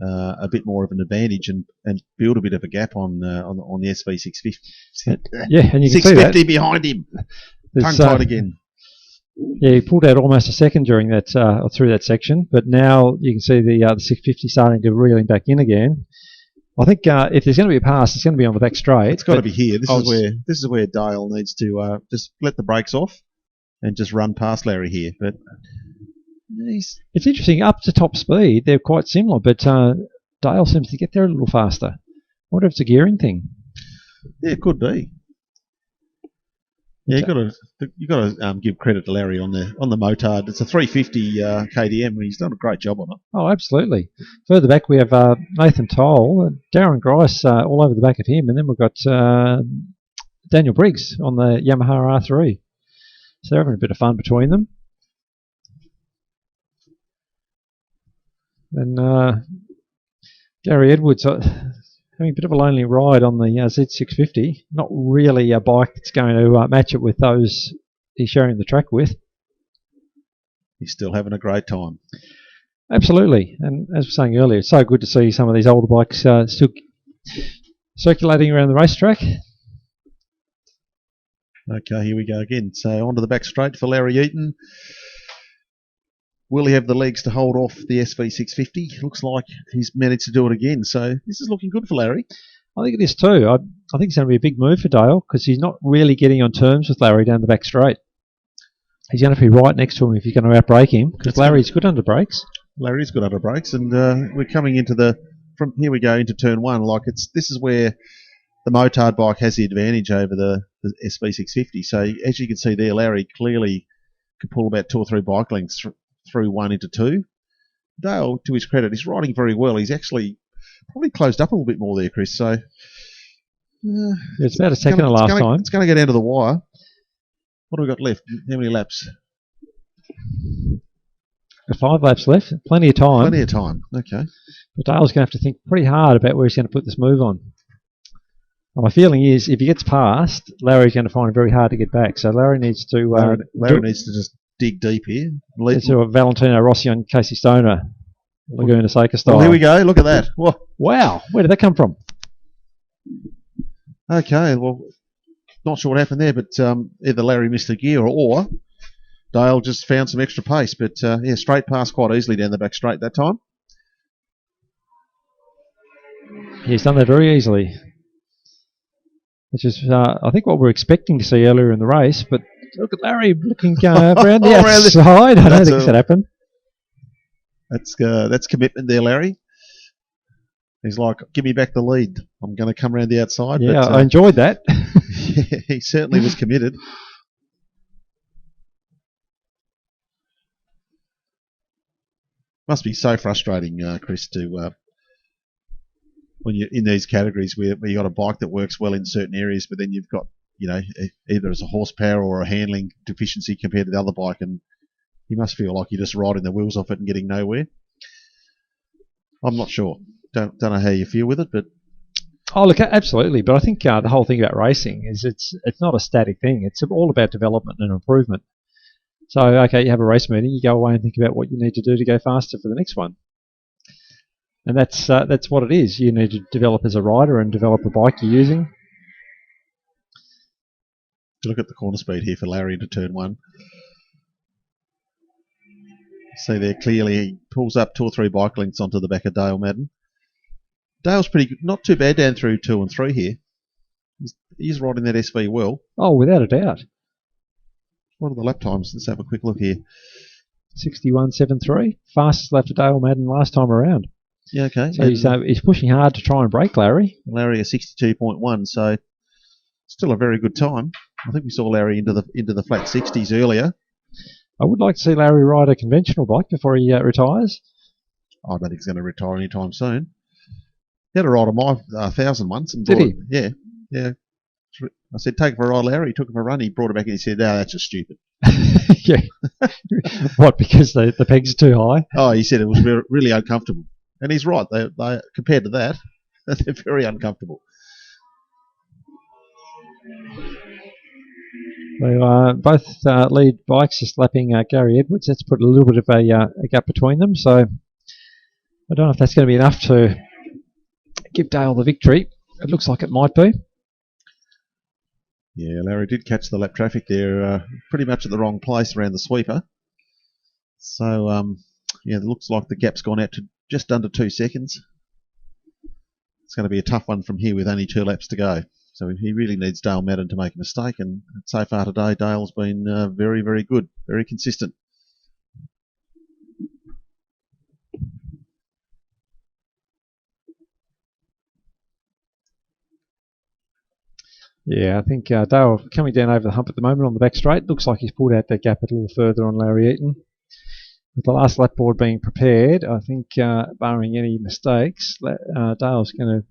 a bit more of an advantage and build a bit of a gap on the SV650. Yeah, and you can 650 see that. Behind him. Tongue tied again. Yeah, he pulled out almost a second during that through that section, but now you can see the 650 starting to reel him back in again. I think if there's going to be a pass, it's going to be on the back straight. It's got to be here. This is where Dale needs to just let the brakes off and just run past Larry here. But it's interesting. Up to top speed, they're quite similar, but Dale seems to get there a little faster. I wonder if it's a gearing thing. Yeah, it could be. Yeah, you got to give credit to Larry on the motard. It's a 350 KDM, and he's done a great job on it. Oh, absolutely. Further back, we have Nathan Toll, Darren Grice all over the back of him, and then we've got Daniel Briggs on the Yamaha R3. So they're having a bit of fun between them. And Gary Edwards having a bit of a lonely ride on the Z650. Not really a bike that's going to match it with those he's sharing the track with. He's still having a great time. Absolutely. And as we were saying earlier, it's so good to see some of these older bikes still circulating around the racetrack. Okay, here we go again. So onto the back straight for Larry Eaton. Will he have the legs to hold off the SV650? Looks like he's managed to do it again. So this is looking good for Larry. I think it is too. I think it's going to be a big move for Dale because he's not really getting on terms with Larry down the back straight. He's going to be right next to him if you're going to outbrake him, because Larry's good under brakes. Larry's good under brakes, and we're coming into from here we go into turn one. Like this is where the motard bike has the advantage over the SV650. So as you can see there, Larry clearly could pull about 2 or 3 bike lengths through 1 into 2. Dale, to his credit, is riding very well. He's actually probably closed up a little bit more there, Chris. So it's about a second of last time. It's going to go down to the wire. What have we got left? How many laps? 5 laps left. Plenty of time. Plenty of time. Okay. But Dale's going to have to think pretty hard about where he's going to put this move on. Well, my feeling is if he gets past, Larry's going to find it very hard to get back. So Larry needs to... Larry needs to just dig deep here. Let's do a Valentino Rossi on Casey Stoner. Laguna Seca style. Well, here we go. Look at that. Whoa. Wow. Where did that come from? Okay. Well, not sure what happened there, but either Larry missed a gear or Dale just found some extra pace. But, yeah, straight past quite easily down the back straight that time. He's done that very easily. Which is, I think, what we're expecting to see earlier in the race. But look at Larry looking around the outside. I don't think that happened. That's commitment there, Larry. He's like, give me back the lead. I'm going to come around the outside. Yeah, but, I enjoyed that. Yeah, he certainly was committed. Must be so frustrating, Chris, to when you're in these categories where you got a bike that works well in certain areas, but then you've got, either as a horsepower or a handling deficiency compared to the other bike, and you must feel like you're just riding the wheels off it and getting nowhere. I'm not sure. Don't know how you feel with it, but oh, look, absolutely. But I think the whole thing about racing is it's not a static thing. It's all about development and improvement. So, okay, you have a race meeting, you go away and think about what you need to do to go faster for the next one. And that's what it is. You need to develop as a rider and develop a bike you're using. Look at the corner speed here for Larry into turn 1. See there, clearly he pulls up 2 or 3 bike lengths onto the back of Dale Madden. Dale's pretty good, not too bad down through 2 and 3 here. He's riding that SV well. Oh, without a doubt. What are the lap times? Let's have a quick look here. 61.73. Fastest lap for Dale Madden last time around. Yeah, okay. So he's pushing hard to try and break Larry. Larry a 62.1, so still a very good time. I think we saw Larry into the flat 60s earlier. I would like to see Larry ride a conventional bike before he retires. I don't think he's going to retire anytime soon. He had a ride on my 1000 once. And did he? Yeah. I said, take it for a ride, Larry. He took it for a run. He brought it back and he said, no, that's just stupid. Yeah. What, because the pegs are too high? Oh, he said it was really uncomfortable. And he's right. They compared to that, they're very uncomfortable. So both lead bikes just lapping Gary Edwards. That's put a little bit of a gap between them. So I don't know if that's going to be enough to give Dale the victory. It looks like it might be. Yeah, Larry did catch the lap traffic there pretty much at the wrong place around the sweeper. So, yeah, it looks like the gap's gone out to just under 2 seconds. It's going to be a tough one from here with only 2 laps to go. So he really needs Dale Madden to make a mistake. And so far today, Dale's been very, very good, very consistent. Yeah, I think Dale coming down over the hump at the moment on the back straight. Looks like he's pulled out that gap a little further on Larry Eaton. With the last lap board being prepared, I think, barring any mistakes, Dale's going to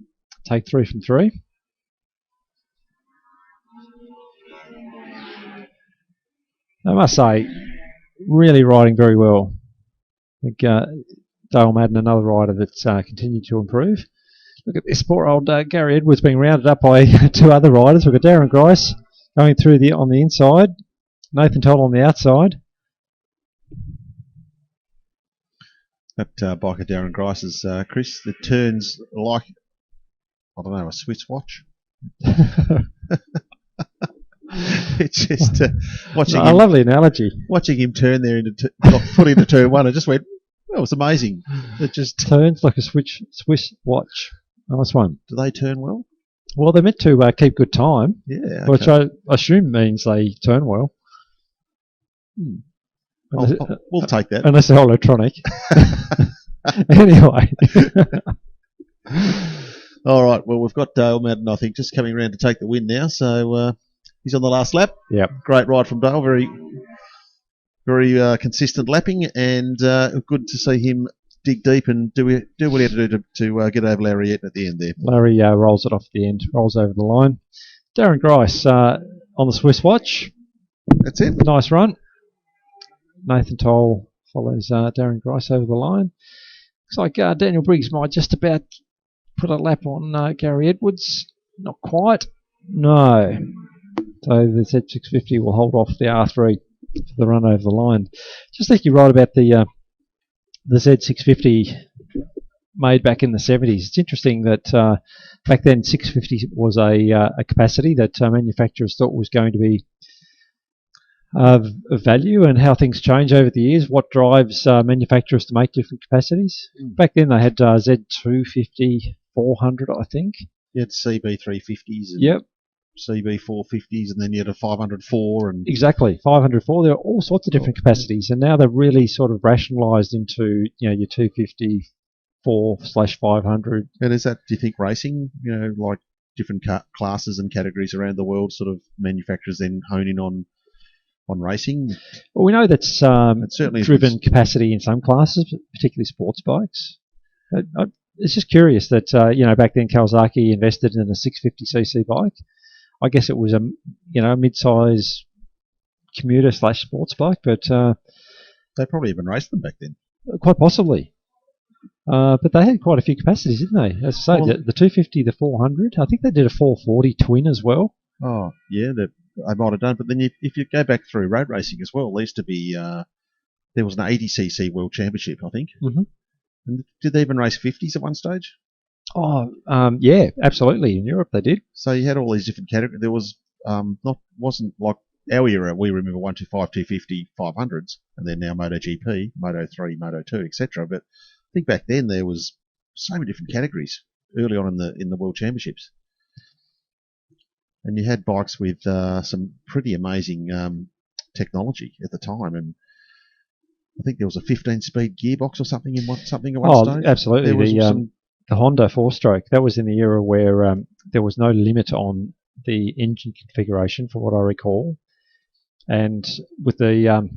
take 3 from 3. I must say, really riding very well. I think Dale Madden, another rider that's continued to improve. Look at this poor old Gary Edwards being rounded up by 2 other riders. We've got Darren Grice going through on the inside, Nathan Toll on the outside. That bike of Darren Grice's, Chris, that turns like, I don't know, a Swiss watch. It's just watching a lovely analogy. Watching him turn there put into turn 1, I just went, oh, it's amazing. It just turns like a Swiss watch. Nice one. Do they turn well? Well, they're meant to keep good time. Yeah. Okay. Which I assume means they turn well. We'll take that. Unless they're electronic. Anyway. All right. Well, we've got Dale Madden, I think, just coming around to take the win now. So he's on the last lap. Yep. Great ride from Dale. Very, very consistent lapping, and good to see him dig deep and do what he had to do to get over Lariat at the end there. Larry rolls it off at the end, rolls over the line. Darren Grice on the Swiss watch. That's it. Nice run. Nathan Toll follows Darren Grice over the line. Looks like Daniel Briggs might just about put a lap on Gary Edwards. Not quite. No. So the Z650 will hold off the R3 for the run over the line. Just think you're right about the Z650 made back in the 70s. It's interesting that back then 650 was a capacity that manufacturers thought was going to be of value, and how things change over the years, what drives manufacturers to make different capacities. Back then they had Z250, 400, I think. You had CB350s and yep. CB450s, and then you had a 504. And exactly, 504. There are all sorts of different capacities, and now they're really sort of rationalised into your 250, 4/500. And is that, do you think, racing, like different classes and categories around the world, sort of manufacturers then hone in on racing? Well, we know that's certainly driven capacity in some classes, particularly sports bikes. It's just curious that back then Kawasaki invested in a 650cc bike. I guess it was a mid-size commuter / sports bike, but they probably even raced them back then. Quite possibly. But they had quite a few capacities, didn't they? As I say, the 250, the 400. I think they did a 440 twin as well. Oh, yeah, they might have done. But then if you go back through road racing as well, there used to be, there was an 80cc World Championship, I think. Mm-hmm. And did they even race 50s at one stage? Oh, yeah, absolutely. In Europe they did. So you had all these different categories. There was, wasn't like our era, we remember 125, 250, 500s, and then now MotoGP, Moto3, Moto2, etc. But I think back then there was so many different categories early on in the World Championships. And you had bikes with some pretty amazing technology at the time, and I think there was a 15-speed gearbox or something at one stage. Oh, absolutely. The Honda 4-stroke, that was in the era where there was no limit on the engine configuration, from what I recall. And with the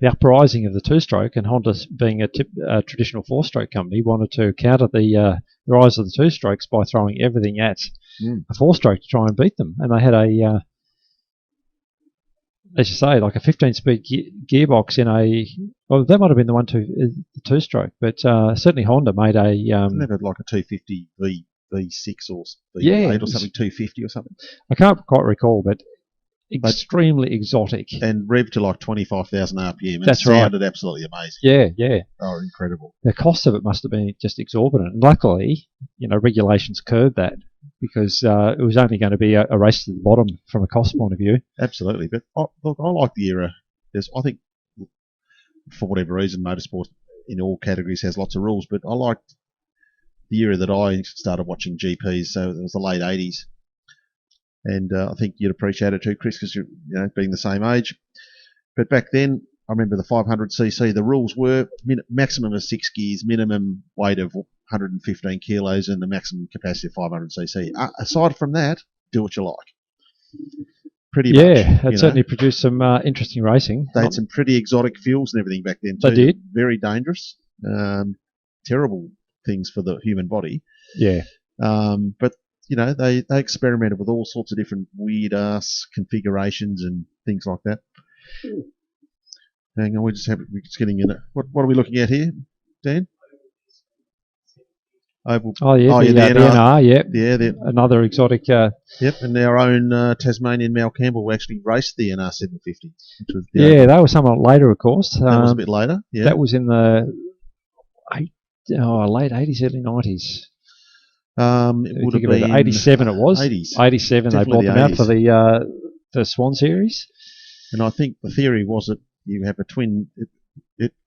uprising of the 2-stroke, and Honda being a traditional 4-stroke company, wanted to counter the rise of the 2-strokes by throwing everything at a 4-stroke to try and beat them. And they had as you say, like a 15-speed gearbox in well, that might have been the 2-stroke, but certainly Honda made a... never like a 250 V6 or V8 or something, 250 or something. I can't quite recall, but extremely exotic. And rev to like 25,000 RPM. That's right. It sounded absolutely amazing. Yeah. Oh, incredible. The cost of it must have been just exorbitant. And luckily, regulations curbed that, because it was only going to be a race to the bottom from a cost point of view. Absolutely. But look, I like the era. I think, for whatever reason, motorsport in all categories has lots of rules, but I liked the era that I started watching GPs, so it was the late 80s. And I think you'd appreciate it too, Chris, because you're being the same age. But back then, I remember the 500cc, the rules were maximum of 6 gears, minimum weight of 115 kilos, and the maximum capacity of 500cc. Aside from that, do what you like. Pretty much. Yeah, it certainly produced some interesting racing. They had some pretty exotic fuels and everything back then too. They did. Very dangerous. Terrible things for the human body. Yeah. But they experimented with all sorts of different weird-ass configurations and things like that. Hang on, we're just getting in it. What are we looking at here, Dan? Oval. Oh, yeah, the NR, yep. Yeah, another exotic. Yep, and our own Tasmanian Mal Campbell actually raced the NR 750. Which was that was somewhat later, of course. That was a bit later, yeah. That was in the late 80s, early 90s. It would have been 87. It was 80s. 87. They brought them out for the Swan Series. And I think the theory was that you have a twin.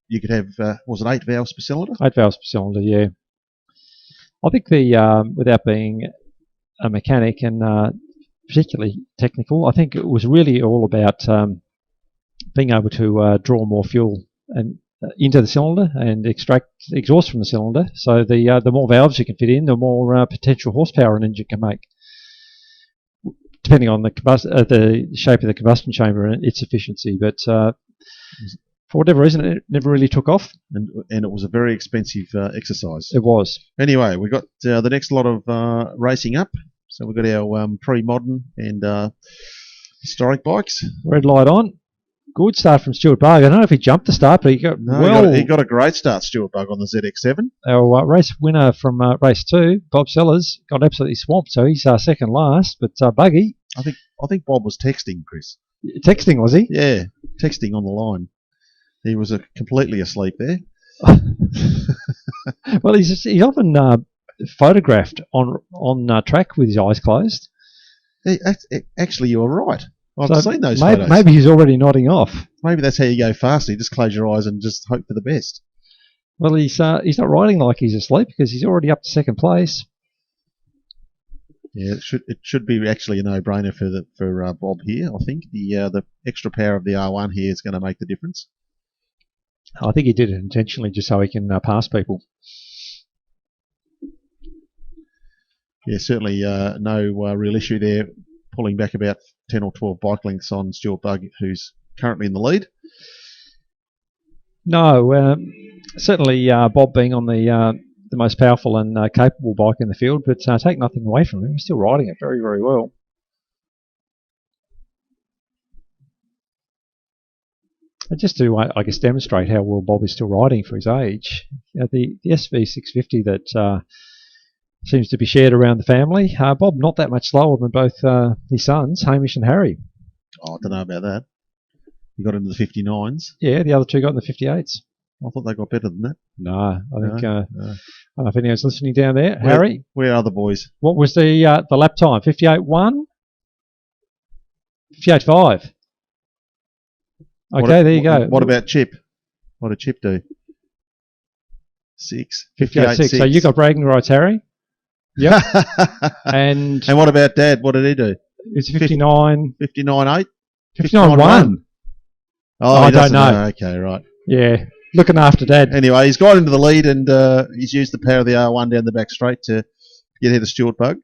You could have was it 8 valves per cylinder? 8 valves per cylinder, yeah. I think without being a mechanic and particularly technical, I think it was really all about being able to draw more fuel and into the cylinder and extract exhaust from the cylinder. So the more valves you can fit in, the more potential horsepower an engine can make, depending on the shape of the combustion chamber and its efficiency. But for whatever reason, it never really took off. And it was a very expensive exercise. It was. Anyway, we got the next lot of racing up. So we've got our pre-modern and historic bikes. Red light on. Good start from Stuart Bug. I don't know if he jumped the start, but he got he got a great start, Stuart Bug, on the ZX7. Our race winner from race 2, Bob Sellers, got absolutely swamped, so he's second last. But Buggy, I think Bob was texting, Chris. Texting, was he? Yeah, texting on the line. He was completely asleep there. Well, he's often photographed on track with his eyes closed. Actually, you were right. I've seen those photos. Maybe he's already nodding off. Maybe that's how you go faster. You just close your eyes and just hope for the best. Well, he's not riding like he's asleep because he's already up to second place. Yeah, it should be actually a no-brainer for Bob here. I think the extra power of the R1 here is going to make the difference. I think he did it intentionally just so he can pass people. Yeah, certainly no real issue there, pulling back about 10 or 12 bike lengths on Stuart Bug, who's currently in the lead. No, certainly Bob being on the most powerful and capable bike in the field, but take nothing away from him. He's still riding it very, very well. And just to, I guess, demonstrate how well Bob is still riding for his age, the SV650 that seems to be shared around the family, Bob not that much slower than both his sons, Hamish and Harry. Oh, I don't know about that. You got into the 59s. Yeah, the other two got in the 58s. I thought they got better than that. No, I think No. I don't know if anyone's listening down there. Harry, Where are the boys? what was the lap time? 58.1? 58.5. Okay, there you go. What about Chip? What did Chip do? 58.6. So you got bragging rights, Harry. Yep. and what about Dad? What did he do? it's 59. 59.8? 59.1. Oh, I he don't doesn't know. Okay, right. Yeah, looking after Dad. Anyway, he's got into the lead and he's used the power of the R1 down the back straight to get ahead of Stuart Bug.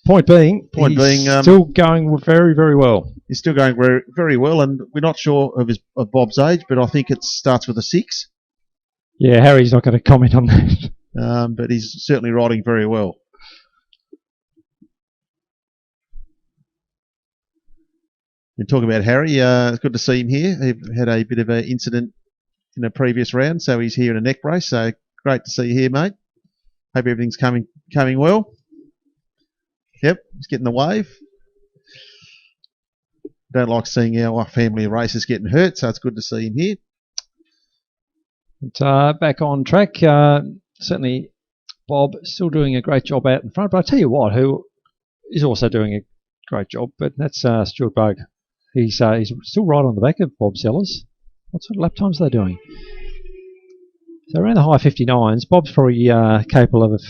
Point being, He's still going very, very well. He's still going very, very well, and we're not sure of Bob's age, but I think it starts with a 6. Yeah, Harry's not going to comment on that. But he's certainly riding very well. And talking about Harry, it's good to see him here. He had a bit of an incident in a previous round, so he's here in a neck brace. So great to see you here, mate. Hope everything's coming well. Yep, he's getting the wave. Don't like seeing our family of racers getting hurt, so it's good to see him here. But, back on track, certainly Bob still doing a great job out in front. But I tell you what, who is also doing a great job, but that's Stuart Bug. He's still right on the back of Bob Sellers. What sort of lap times are they doing? So around the high 59s. Bob's probably capable of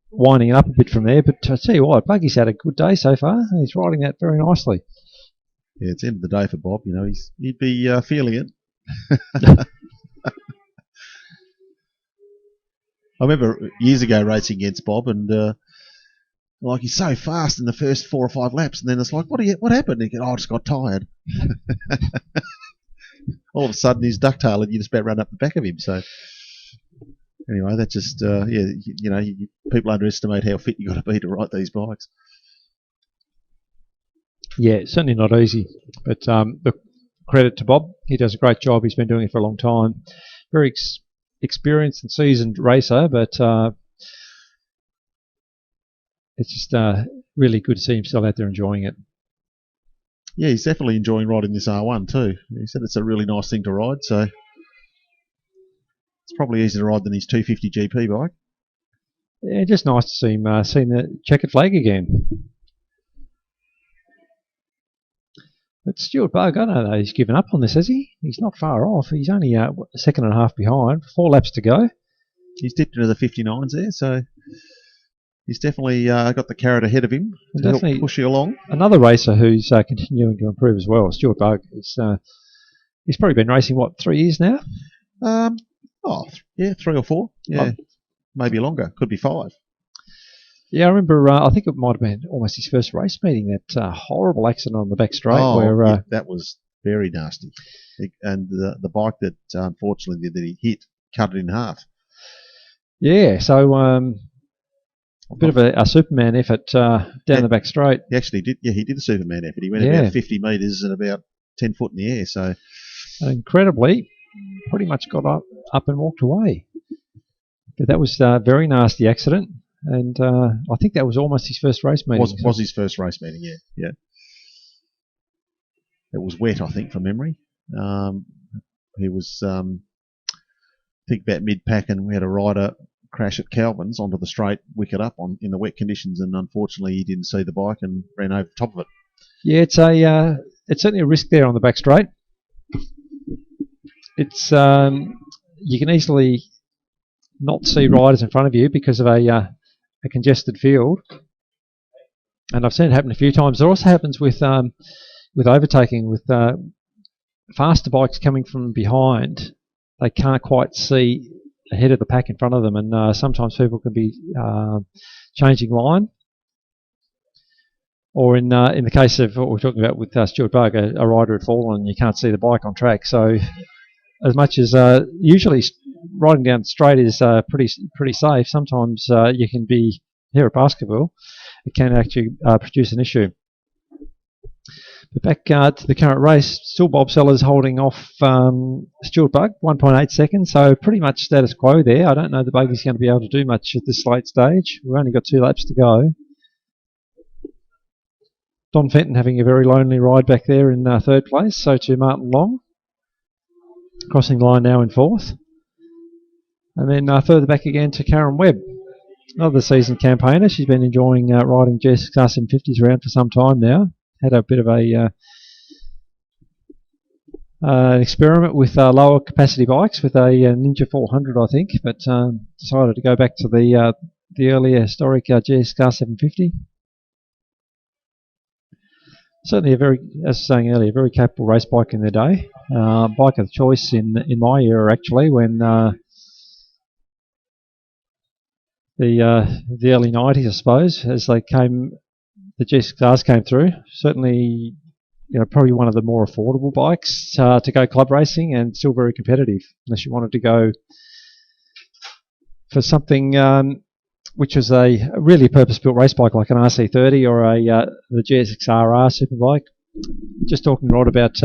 winding it up a bit from there. But I tell you what, Buggy's had a good day so far. He's riding that very nicely. Yeah, it's the end of the day for Bob. You know, he'd be feeling it. I remember years ago racing against Bob, and like he's so fast in the first 4 or 5 laps, and then it's like, what happened? And he goes, I just got tired. All of a sudden, he's ducktail, and you just about run up the back of him. So anyway, that's just people underestimate how fit you got to be to ride these bikes. Yeah, certainly not easy. But the credit to Bob, he does a great job. He's been doing it for a long time. Very experienced and seasoned racer, but it's just really good to see him still out there enjoying it. Yeah, he's definitely enjoying riding this R1 too. He said it's a really nice thing to ride, so it's probably easier to ride than his 250 GP bike. Yeah, just nice to see him seeing the checkered flag again. But Stuart Bug, I don't know, he's given up on this, has he? He's not far off. He's only a second and a half behind. 4 laps to go. He's dipped into the 59s there, so he's definitely got the carrot ahead of him to help push you along. Another racer who's continuing to improve as well. Stuart Bug is He's probably been racing, 3 years now? Yeah, 3 or 4. Yeah, maybe longer. Could be 5. Yeah, I remember, I think it might have been almost his first race meeting, that horrible accident on the back straight where... that was very nasty. And the bike that, unfortunately, that he hit cut it in half. Yeah, so a bit of a Superman effort down the back straight. He actually did. Yeah, he did a Superman effort. He went about 50 metres and about 10 foot in the air. So incredibly, pretty much got up and walked away. But that was a very nasty accident, and I think that was almost his first race meeting. Was his first race meeting? Yeah. It was wet, I think, from memory. He was, I think, about mid-pack, and we had a rider crash at Calvin's onto the straight, wicket up in the wet conditions, and unfortunately he didn't see the bike and ran over the top of it. Yeah, it's certainly a risk there on the back straight. It's you can easily not see riders in front of you because of a congested field, and I've seen it happen a few times. It also happens with overtaking, with faster bikes coming from behind. They can't quite see ahead of the pack in front of them, and sometimes people can be changing line. Or in the case of what we're talking about with Stuart Bug, a rider had fallen and you can't see the bike on track. So as much as usually riding down the straight is pretty safe, sometimes you can be here at Basketball. It can actually produce an issue. But back to the current race, still Bob Sellers holding off Stuart Bug, 1.8 seconds, so pretty much status quo there. I don't know the buggy's going to be able to do much at this late stage. We've only got 2 laps to go. Don Fenton having a very lonely ride back there in 3rd place, so too Martin Long. Crossing the line now in 4th. And then further back again to Karen Webb, another seasoned campaigner. She's been enjoying riding GSXR 750s around for some time now. Had a bit of an experiment with lower capacity bikes with a Ninja 400, I think, but decided to go back to the earlier historic GSXR 750. Certainly a very, as I was saying earlier, very capable race bike in their day. Bike of choice in my era, actually, when the early 90s, I suppose, as they came. The GSXRs came through. Certainly, probably one of the more affordable bikes to go club racing, and still very competitive. Unless you wanted to go for something which was a really purpose-built race bike like an RC30 or the GSXR superbike. Just talking right about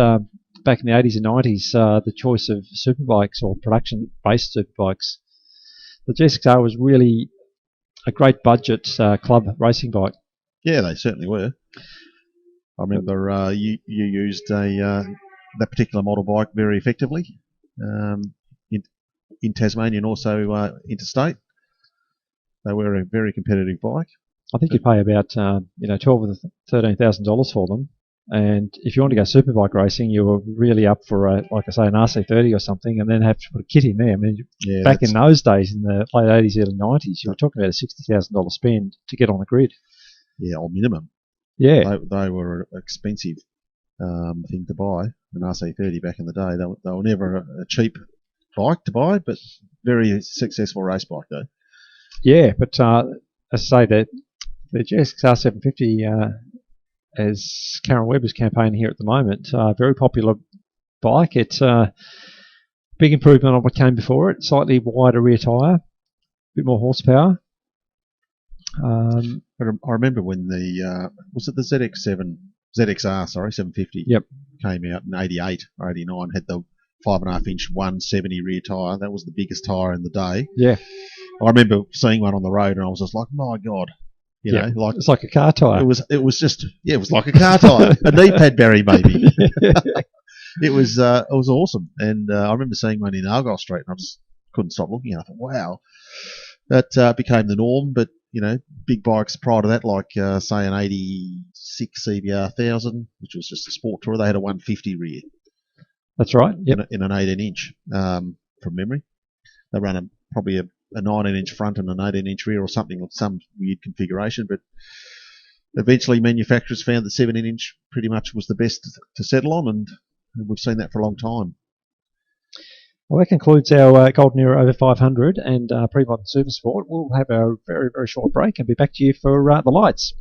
back in the 80s and 90s, the choice of superbikes or production-based superbikes. The GSXR was really a great budget club racing bike. Yeah, they certainly were. I remember you used that particular model bike very effectively in Tasmania and also interstate. They were a very competitive bike. I think you pay about $12,000 or $13,000 for them, and if you want to go superbike racing, you were really up for like I say, an RC30 or something, and then have to put a kit in there. I mean, back in those days, in the late 80s, early 90s, you were talking about a $60,000 spend to get on the grid. Yeah, or minimum. Yeah, they were an expensive thing to buy. An RC30 back in the day, they were never a cheap bike to buy, but very successful race bike though. Yeah, but as I say, the GSXR 750, as Karen Webb is campaigning here at the moment, very popular bike. It's a big improvement on what came before it. Slightly wider rear tyre, a bit more horsepower. I remember when was it the ZXR 750 came out in 88 or 89, had the 5.5 inch 170 rear tyre. That was the biggest tyre in the day. Yeah. I remember seeing one on the road and I was just like, my God. You know, like it's like a car tyre. It was just it was like a car tyre. A knee pad berry maybe. It was awesome. And I remember seeing one in Argyle Street and I just couldn't stop looking at it. I thought, wow. That became the norm, but big bikes prior to that, like say an 86 CBR 1000, which was just a sport tourer, they had a 150 rear. That's right. Yep. In an 18 inch, from memory. They ran probably a 19 inch front and an 18 inch rear or something, or some weird configuration, but eventually manufacturers found that 17 inch pretty much was the best to settle on, and And we've seen that for a long time. Well, that concludes our Golden Era over 500 and pre-modern super sport. We'll have a very, very short break and be back to you for the lights.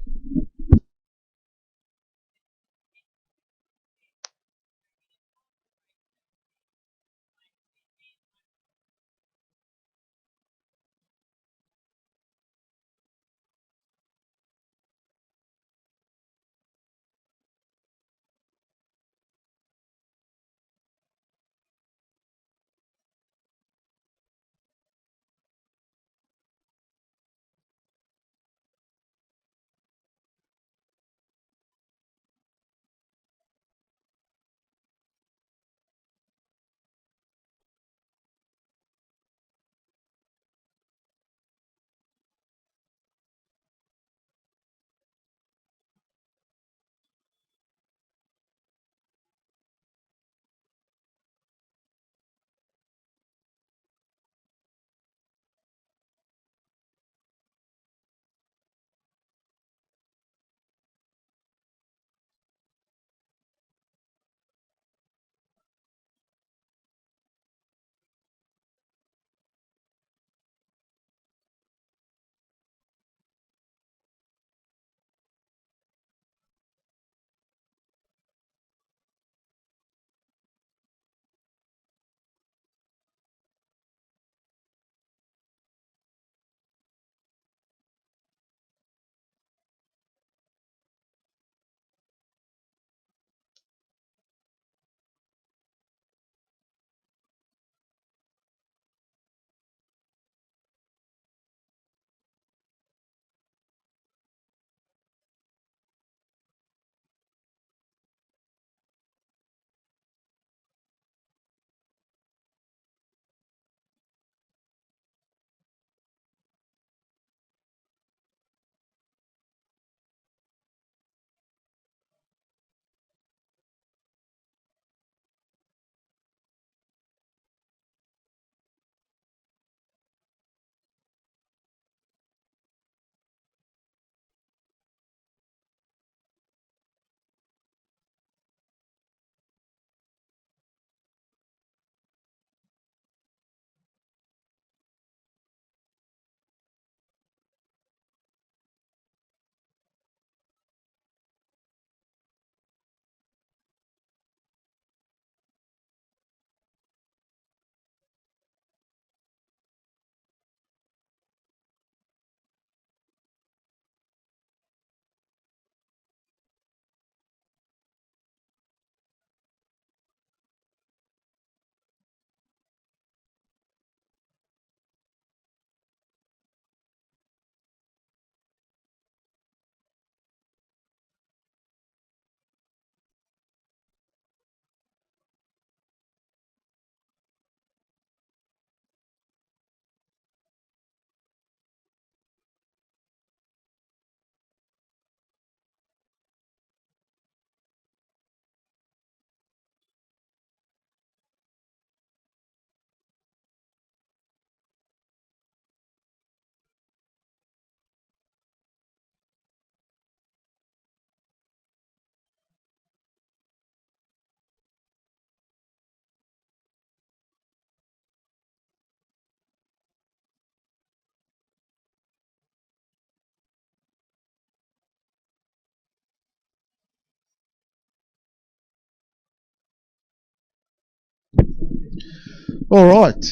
All right.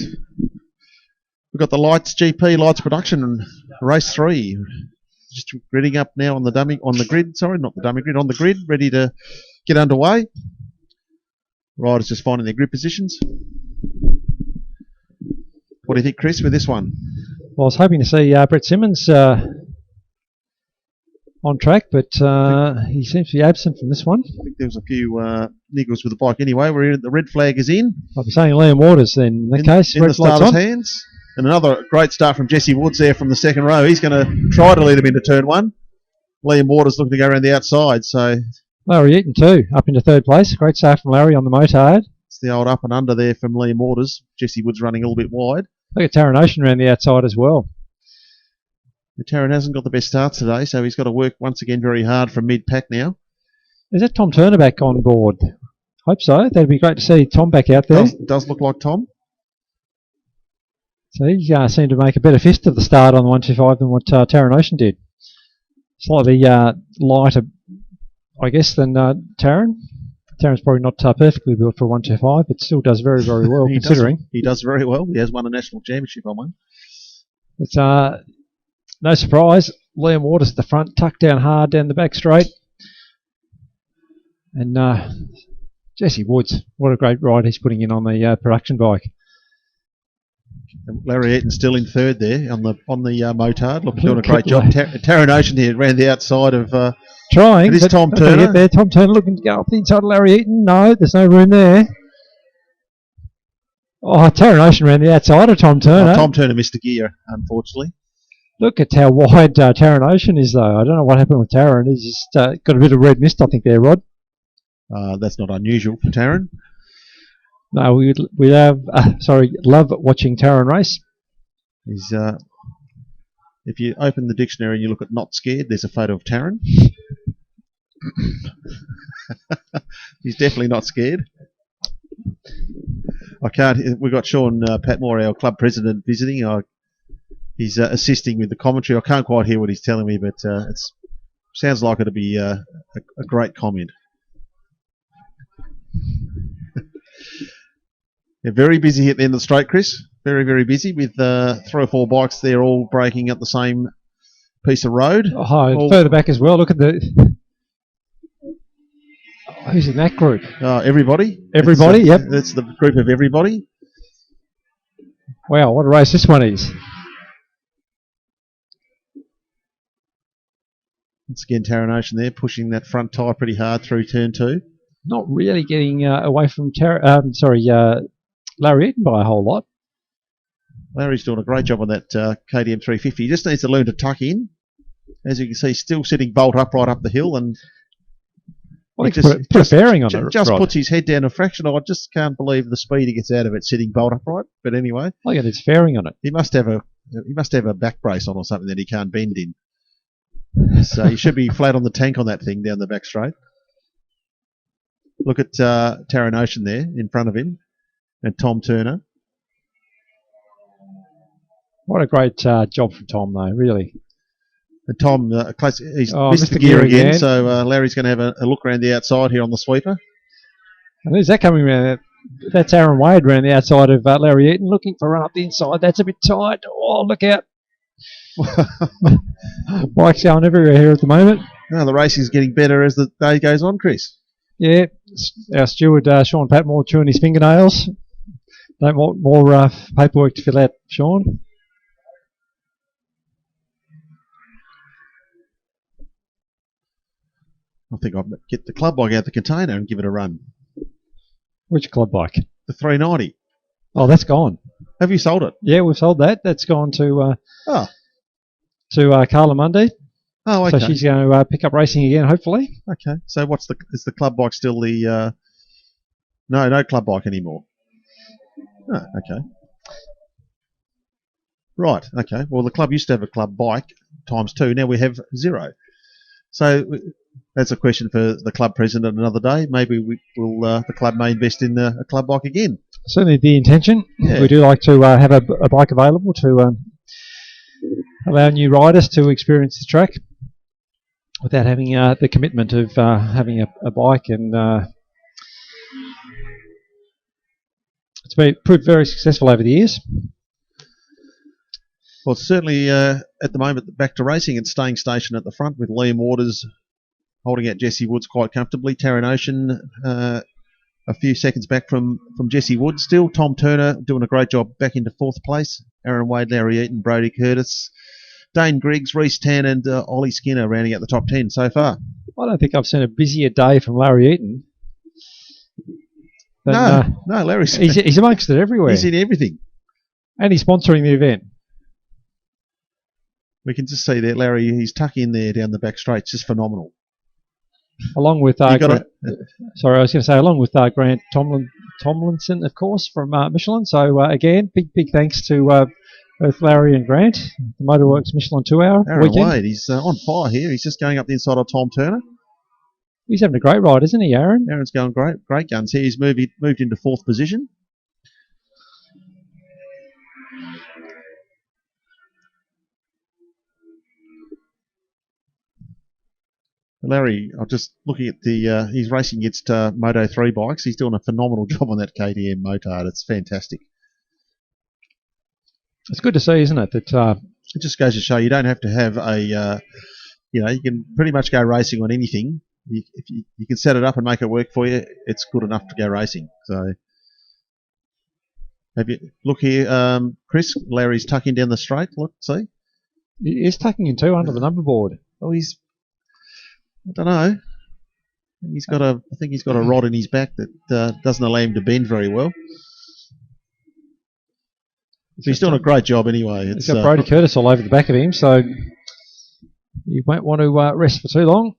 We've got the lights, GP lights production, race 3. Just gridding up now on the grid, not the dummy grid, on the grid, ready to get underway. Riders just finding their grid positions. What do you think, Chris, with this one? Well, I was hoping to see Brett Simmons on track, but he seems to be absent from this one. I think there was a few niggles with the bike anyway. The red flag is in. I'll be saying Liam Waters then, in that case. In the starter's hands. And another great start from Jesse Woods there from the second row. He's going to try to lead him into turn 1. Liam Waters looking to go around the outside. So Larry Eaton too, up into third place. Great start from Larry on the motard. It's the old up and under there from Liam Waters. Jesse Woods running a little bit wide. Look at Taron Ocean around the outside as well. Taron hasn't got the best start today, so he's got to work once again very hard from mid-pack now. Is that Tom Turner back on board? Hope so. That'd be great to see Tom back out there. Does look like Tom. So he seemed to make a better fist of the start on the 125 than what Taran Ocean did. Slightly lighter, I guess, than Taran. Taran's probably not perfectly built for a 125, but still does very, very well considering. He does very well. He has won a national championship on one. It's no surprise. Liam Waters at the front, tucked down hard down the back straight. And Jesse Woods, what a great ride he's putting in on the production bike. And Larry Eaton still in third there on the motard. Look, doing a great job. Taran Ocean here ran the outside of. Trying. It is Tom Turner. Get there. Tom Turner looking to go up the inside of Larry Eaton. No, there's no room there. Oh, Taran Ocean ran the outside of Tom Turner. Tom Turner missed a gear, unfortunately. Look at how wide Taran Ocean is, though. I don't know what happened with Taran. He's just got a bit of red mist, I think, there, Rod. That's not unusual for Taran. No, we love watching Taran race. He's if you open the dictionary and you look at not scared, there's a photo of Taran. He's definitely not scared. We've got Sean Patmore, our club president, visiting. He's assisting with the commentary. I can't quite hear what he's telling me, but it sounds like it'll be a great comment. They're very busy at the end of the straight, Chris. Very, very busy with 3 or 4 bikes. They're all braking up the same piece of road. Further back as well. Look at who's in that group? Everybody. Everybody, yep. That's the group of everybody. Wow, what a race this one is. Once again, Taran Ocean there pushing that front tyre pretty hard through turn 2. Not really getting away from Larry Eaton by a whole lot. Larry's doing a great job on that KTM 350. He just needs to learn to tuck in. As you can see, still sitting bolt upright up the hill, and put a bearing on it. Just puts his head down a fraction. I just can't believe the speed he gets out of it sitting bolt upright. But anyway, look at his fairing on it. He must have a back brace on or something that he can't bend in. So he should be flat on the tank on that thing down the back straight. Look at Taran Ocean there in front of him, and Tom Turner. What a great job from Tom, though, really. And Tom, he's missed the gear again, so Larry's going to have a look around the outside here on the sweeper. And who's that coming around? That's Aaron Wade around the outside of Larry Eaton, looking for a run up the inside. That's a bit tight. Oh, look out. Bike's going everywhere here at the moment. No, the race is getting better as the day goes on, Chris. Yeah, our steward, Sean Patmore, chewing his fingernails. Don't want more paperwork to fill out, Sean. I think I'll get the club bike out the container and give it a run. Which club bike? The 390. Oh, that's gone. Have you sold it? Yeah, we've sold that. That's gone to Carla Mundy. Oh, okay. So she's going to pick up racing again, hopefully. Okay. So is the club bike still the... No club bike anymore. Oh, okay. Right, okay. Well, the club used to have a club bike times 2. Now we have 0. So that's a question for the club president another day. Maybe the club may invest in a club bike again. Certainly the intention. Yeah. We do like to have a bike available to allow new riders to experience the track without having the commitment of having a bike. And it's proved very successful over the years. Well, it's certainly at the moment back to racing and staying station at the front with Liam Waters holding out Jesse Woods quite comfortably. Taran Ocean a few seconds back from Jesse Woods still. Tom Turner doing a great job back into 4th place. Aaron Wade, Larry Eaton, Brodie Curtis, Dane Griggs, Reece Tan and Ollie Skinner rounding out the top 10 so far. I don't think I've seen a busier day from Larry Eaton. No, Larry's... He's amongst it everywhere. He's in everything. And he's sponsoring the event. We can just see that Larry, he's tucked in there down the back straight. It's just phenomenal. Along with along with Grant Tomlinson, of course, from Michelin. So again, big thanks to both Larry and Grant, the Motorworks Michelin 2-hour Aaron weekend. Wade, he's on fire here. He's just going up the inside of Tom Turner. He's having a great ride, isn't he, Aaron? Aaron's going great guns here. He's moved into 4th position. Larry, I'm just looking at he's racing against Moto 3 bikes. He's doing a phenomenal job on that KTM motard. It's fantastic. It's good to see, isn't it? That it just goes to show you don't have to have a, you can pretty much go racing on anything. If you can set it up and make it work for you, it's good enough to go racing. So, look here, Chris. Larry's tucking down the straight. Look, see, he's tucking in too under the number board. Oh, I don't know. I think he's got a rod in his back that doesn't allow him to bend very well. So he's doing a great job anyway. He's got Brodie Curtis all over the back of him, so you won't want to rest for too long.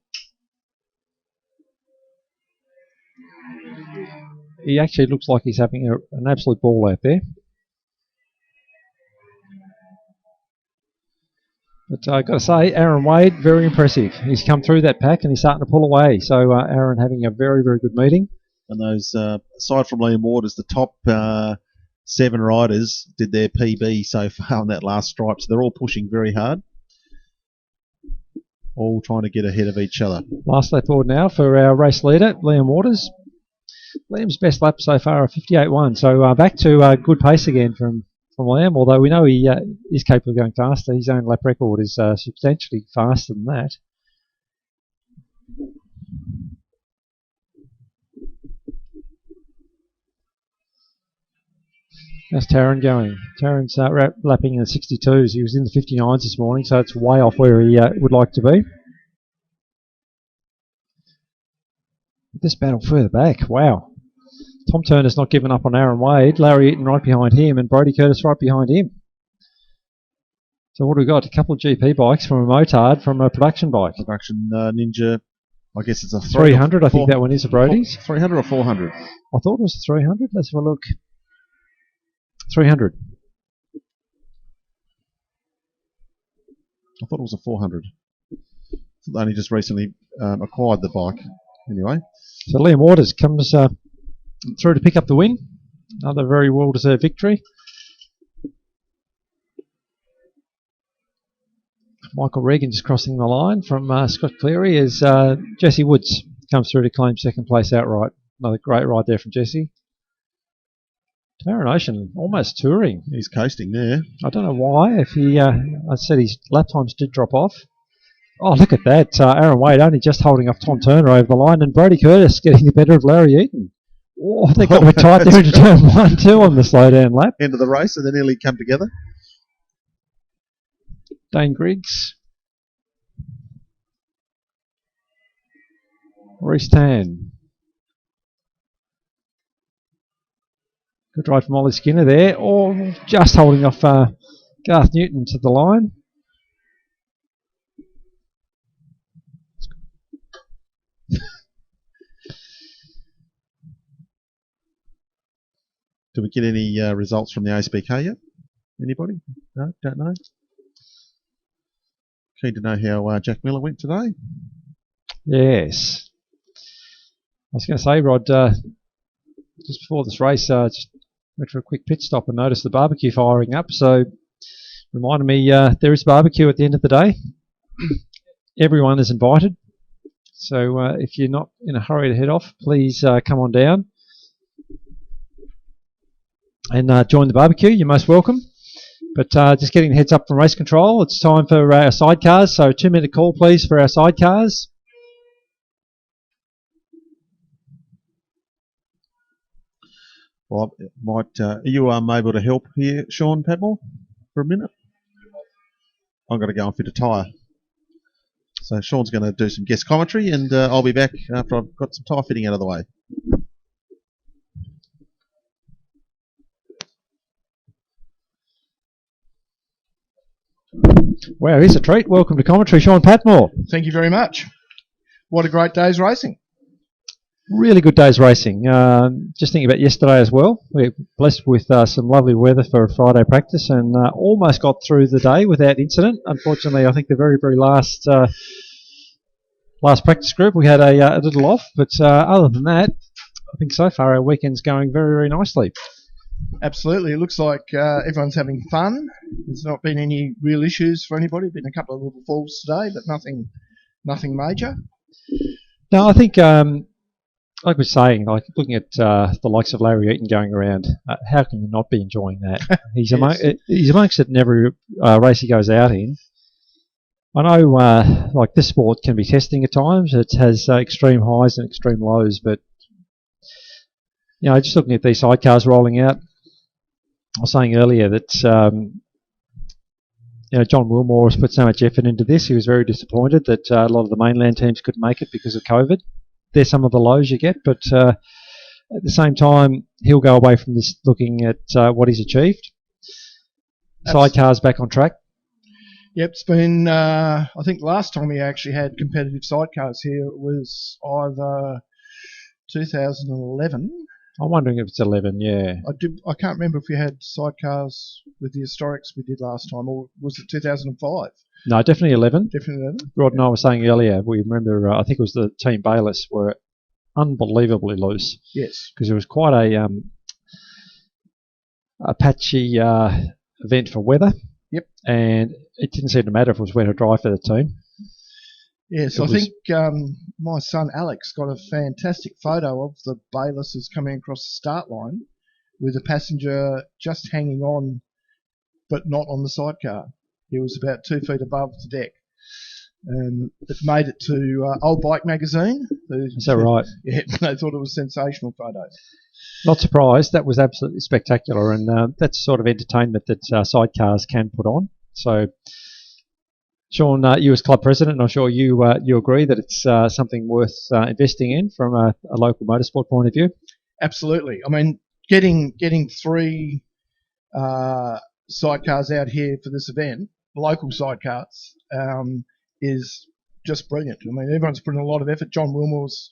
He actually looks like he's having an absolute ball out there. But I've got to say, Aaron Wade, very impressive. He's come through that pack and he's starting to pull away. So Aaron having a very, very good meeting. And those, aside from Liam Waters, the top 7 riders did their PB so far on that last stripe. So they're all pushing very hard. All trying to get ahead of each other. Last lap forward now for our race leader, Liam Waters. Liam's best lap so far, a 58.1. So back to good pace again from Liam, although we know he is capable of going faster. His own lap record is substantially faster than that. How's Taryn going? Taryn's lapping in the 62s. He was in the 59s this morning, so it's way off where he would like to be. This battle further back, wow. Tom Turner's not given up on Aaron Wade. Larry Eaton right behind him and Brodie Curtis right behind him. So what have we got? A couple of GP bikes from a motard from a production bike. Production Ninja, I guess it's a 300. I think that one is a Brodie's. 300 or 400? I thought it was a 300. Let's have a look. 300. I thought it was a 400. They only just recently acquired the bike. Anyway. So Liam Waters comes through to pick up the win. Another very well-deserved victory. Michael Regan just crossing the line from Scott Cleary as Jesse Woods comes through to claim second place outright. Another great ride there from Jesse. Darren Ocean almost touring. He's coasting there. I don't know why. If he, I said his lap times did drop off. Oh, look at that. Aaron Wade only just holding off Tom Turner over the line and Brodie Curtis getting the better of Larry Eaton. Oh, they got a bit tight there into turn 1, 2 on the slow down lap. End of the race and they nearly come together. Dane Griggs. Reece Tan. Good ride from Ollie Skinner there. Oh, just holding off Garth Newton to the line. Do we get any results from the ASBK yet? Anybody? No, don't know. Keen to know how Jack Miller went today. Yes. I was going to say, Rod, just before this race, just went for a quick pit stop and noticed the barbecue firing up. So, reminded me there is barbecue at the end of the day. Everyone is invited. So, if you're not in a hurry to head off, please come on down and join the barbecue. You're most welcome. But just getting the heads up from race control, it's time for our sidecars. So 2-minute call, please, for our sidecars. Well, are you able to help here, Sean Padmore, for a minute? I'm going to go and fit a tyre. So Sean's going to do some guest commentary, and I'll be back after I've got some tyre fitting out of the way. Wow, here's a treat. Welcome to commentary, Sean Patmore. Thank you very much. What a great day's racing. Really good day's racing. Just thinking about yesterday as well. We're blessed with some lovely weather for Friday practice and almost got through the day without incident. Unfortunately, I think the very, very last last practice group. We had a little off, but other than that, I think so far our weekend's going very, very nicely. Absolutely. It looks like everyone's having fun. There's not been any real issues for anybody. Been a couple of little falls today, but nothing major. No, I think, like we're saying, like looking at the likes of Larry Eaton going around, how can you not be enjoying that? He's, Yes. he's amongst it in every race he goes out in. I know, like this sport can be testing at times. It has extreme highs and extreme lows, but just looking at these sidecars rolling out, I was saying earlier that John Wilmore has put so much effort into this. He was very disappointed that a lot of the mainland teams couldn't make it because of COVID. There's some of the lows you get, but at the same time, he'll go away from this looking at what he's achieved. Sidecars back on track. Yep, it's been, I think last time we actually had competitive sidecars here, it was either 2011. I'm wondering if it's 11, yeah. I can't remember if we had sidecars with the historics we did last time, or was it 2005? No, definitely 11. Definitely 11. Rod and I were saying earlier, we remember, I think it was the Team Bayless were unbelievably loose. Yes. Because it was quite a patchy event for weather. Yep. And it didn't seem to matter if it was wet or dry for the team. Yes, I think my son Alex got a fantastic photo of the Baylisses coming across the start line with a passenger just hanging on, but not on the sidecar. He was about 2 feet above the deck. And it made it to Old Bike magazine. Is that right? Yeah, they thought it was a sensational photo. Not surprised. That was absolutely spectacular, and that's the sort of entertainment that sidecars can put on. So, Sean, you as club president, I'm sure you agree that it's something worth investing in from a local motorsport point of view. Absolutely. I mean, getting 3 sidecars out here for this event, local sidecars, is just brilliant. I mean, everyone's put in a lot of effort. John Wilmore's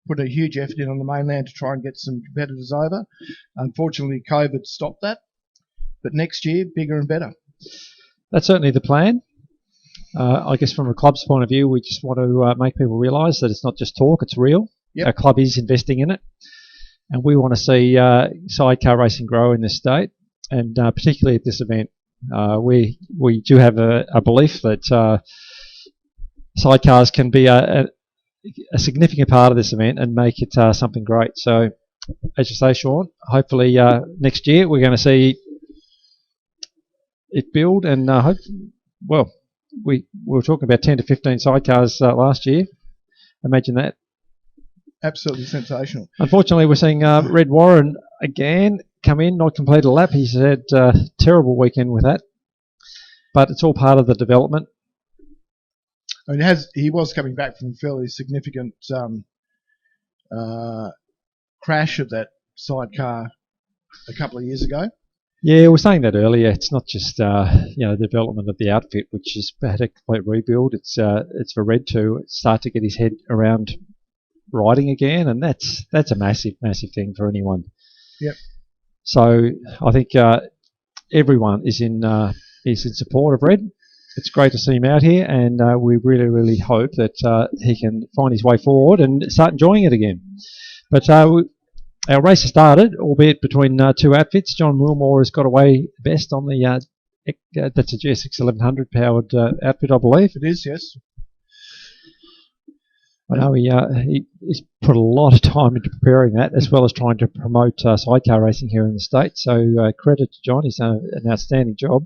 put a huge effort in on the mainland to try and get some competitors over. Unfortunately, COVID stopped that. But next year, bigger and better. That's certainly the plan. I guess from a club's point of view, we just want to make people realise that it's not just talk, it's real. Yep. Our club is investing in it. And we want to see sidecar racing grow in this state, and particularly at this event. We do have a belief that sidecars can be a significant part of this event and make it something great. So, as you say, Sean, hopefully next year we're going to see it build, and we were talking about 10 to 15 sidecars last year. Imagine that. Absolutely sensational. Unfortunately, we're seeing Red Warren again come in, not complete a lap. He's had a terrible weekend with that, but it's all part of the development. I mean, he was coming back from a fairly significant crash of that sidecar a couple of years ago. Yeah, we were saying that earlier. It's not just the development of the outfit, which has had a complete rebuild. It's for Red to start to get his head around riding again, and that's a massive thing for anyone. Yep. So I think everyone is in support of Red. It's great to see him out here, and we really hope that he can find his way forward and start enjoying it again. But our race has started, albeit between 2 outfits. John Wilmore has got away best on the that's a GSX 1100 powered outfit, I believe. It is, yes. I know he's put a lot of time into preparing that, as well as trying to promote sidecar racing here in the state. So credit to John; he's done an outstanding job.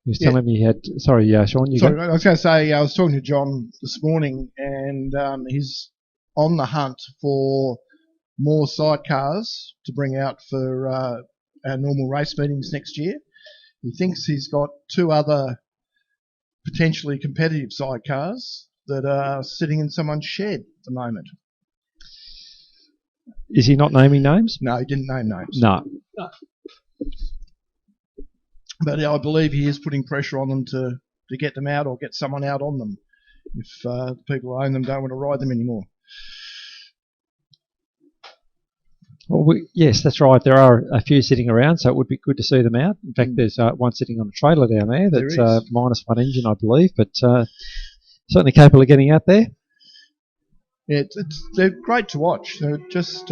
He was telling me he had. Sorry, Sean. Sorry, I was going to say I was talking to John this morning, and he's on the hunt for more sidecars to bring out for our normal race meetings next year. He thinks he's got 2 other potentially competitive sidecars that are sitting in someone's shed at the moment. Is he not naming names? No, he didn't name names. No. But I believe he is putting pressure on them to get them out or get someone out on them if the people who own them don't want to ride them anymore. Well, yes, that's right. There are a few sitting around, so it would be good to see them out. In fact, there's one sitting on a trailer down there that's minus one engine, I believe, but certainly capable of getting out there. Yeah, they're great to watch. They're just,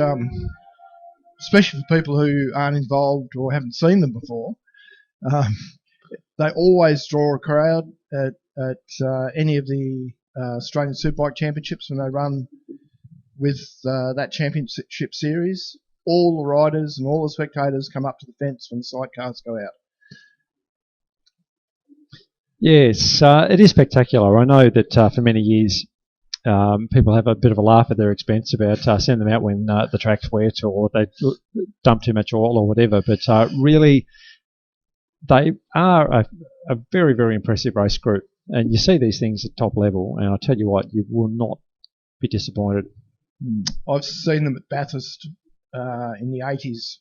especially for people who aren't involved or haven't seen them before. They always draw a crowd at any of the Australian Superbike Championships when they run with that championship series. All the riders and all the spectators come up to the fence when the sidecars go out. Yes, it is spectacular. I know that for many years people have a bit of a laugh at their expense about sending them out when the track's wet or they dump too much oil or whatever, but really they are a very, very impressive race group. And you see these things at top level, and I tell you what, you will not be disappointed. I've seen them at Bathurst in the 80s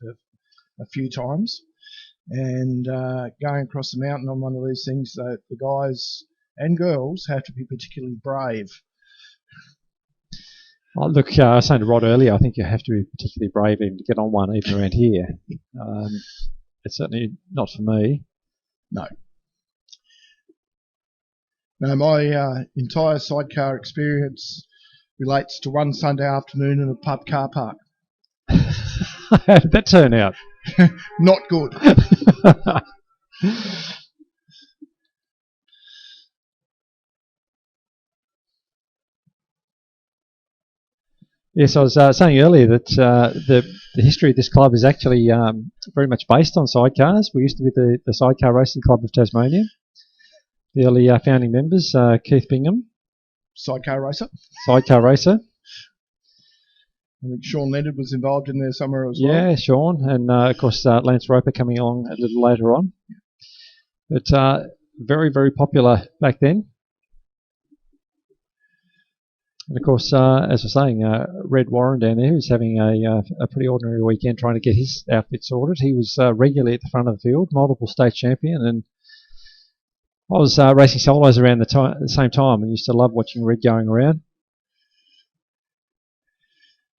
a few times, and going across the mountain on one of these things, the guys and girls have to be particularly brave. Oh, look, I was saying to Rod earlier, I think you have to be particularly brave even to get on one, even around here. It's certainly not for me. No. No, my entire sidecar experience relates to one Sunday afternoon in a pub car park. How did that turn out? Not good. Yes, I was saying earlier that the history of this club is actually very much based on sidecars. We used to be the Sidecar Racing Club of Tasmania. The early founding members, Keith Bingham. Sidecar racer. Sidecar racer. I think Sean Leonard was involved in there somewhere as well. Yeah, Sean. And, of course, Lance Roper coming along a little later on. But very, very popular back then. And, of course, as I was saying, Red Warren down there is having a pretty ordinary weekend trying to get his outfit sorted. He was regularly at the front of the field, multiple state champion, and I was racing solos around the same time and used to love watching Red going around.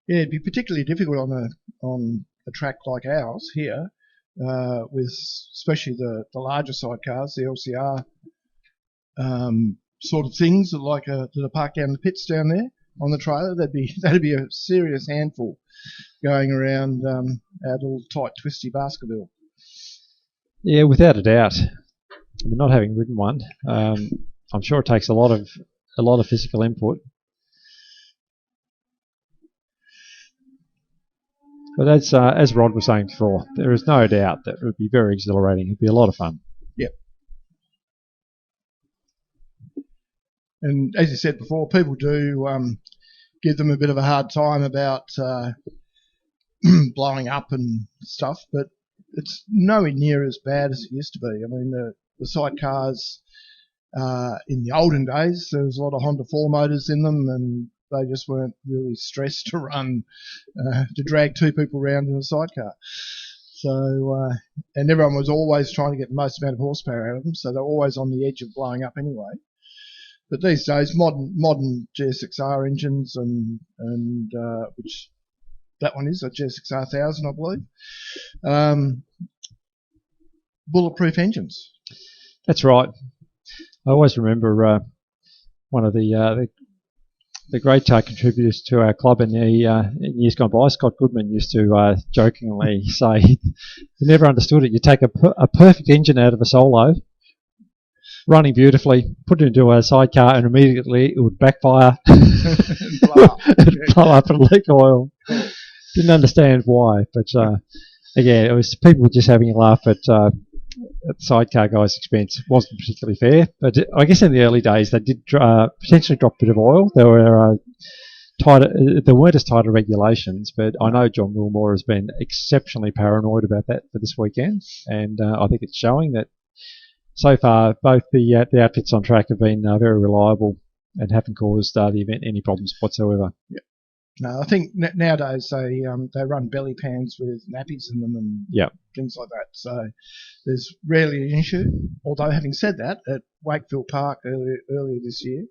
Yeah, it'd be particularly difficult on a track like ours here, with especially the larger sidecars, the LCR sort of things that are parked down the pits down there on the trailer. That'd be a serious handful going around our little tight twisty Baskerville. Yeah, without a doubt. We're not having ridden one. I'm sure it takes a lot of physical input. But as Rod was saying before, there is no doubt that it would be very exhilarating. It'd be a lot of fun. Yep. And as you said before, people do give them a bit of a hard time about blowing up and stuff, but it's nowhere near as bad as it used to be. I mean, the sidecars in the olden days, there was a lot of Honda 4 motors in them, and they just weren't really stressed to run, to drag two people around in a sidecar. So, and everyone was always trying to get the most amount of horsepower out of them, so they're always on the edge of blowing up anyway. But these days, modern GSXR engines and which that one is a GSXR 1000, I believe, bulletproof engines. That's right. I always remember one of the great contributors to our club in years gone by, Scott Goodman, used to jokingly say he never understood it. You take a perfect engine out of a solo, running beautifully, put it into a sidecar, and immediately it would backfire And blow up. blow up and leak oil. Didn't understand why, but again, it was people just having a laugh at the sidecar guys' expense. It wasn't particularly fair, but I guess in the early days they did potentially drop a bit of oil. There weren't as tighter regulations, but I know John Wilmore has been exceptionally paranoid about that for this weekend, and I think it's showing that so far both the outfits on track have been very reliable and haven't caused the event any problems whatsoever. Yep. No, I think nowadays they run belly pans with nappies in them and things like that. So there's rarely an issue. Although having said that, at Wakefield Park earlier this year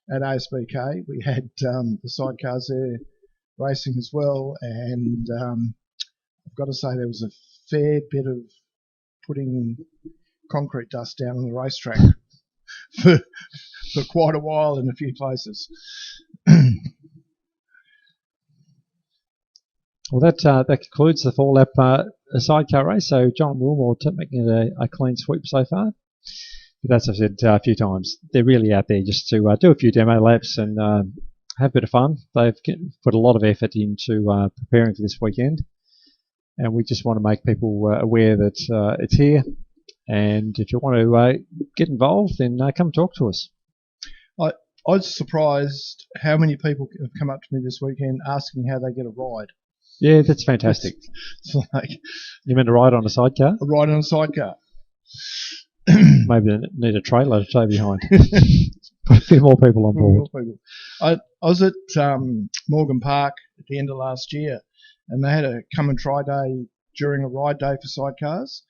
at ASBK, we had the sidecars there racing as well, and I've got to say there was a fair bit of putting concrete dust down on the racetrack for quite a while in a few places. Well, that concludes the 4-lap sidecar race. So John Wilmore making it a clean sweep so far. But as I've said a few times, they're really out there just to do a few demo laps and have a bit of fun. They've put a lot of effort into preparing for this weekend, and we just want to make people aware that it's here. And if you want to get involved, then come talk to us. I was surprised how many people have come up to me this weekend asking how they get a ride. Yeah, that's fantastic. It's like you meant a ride on a sidecar? A ride on a sidecar. Maybe they need a trailer to tow behind. Put a few more people on board. I was at Morgan Park at the end of last year, and they had a come and try day during a ride day for sidecars,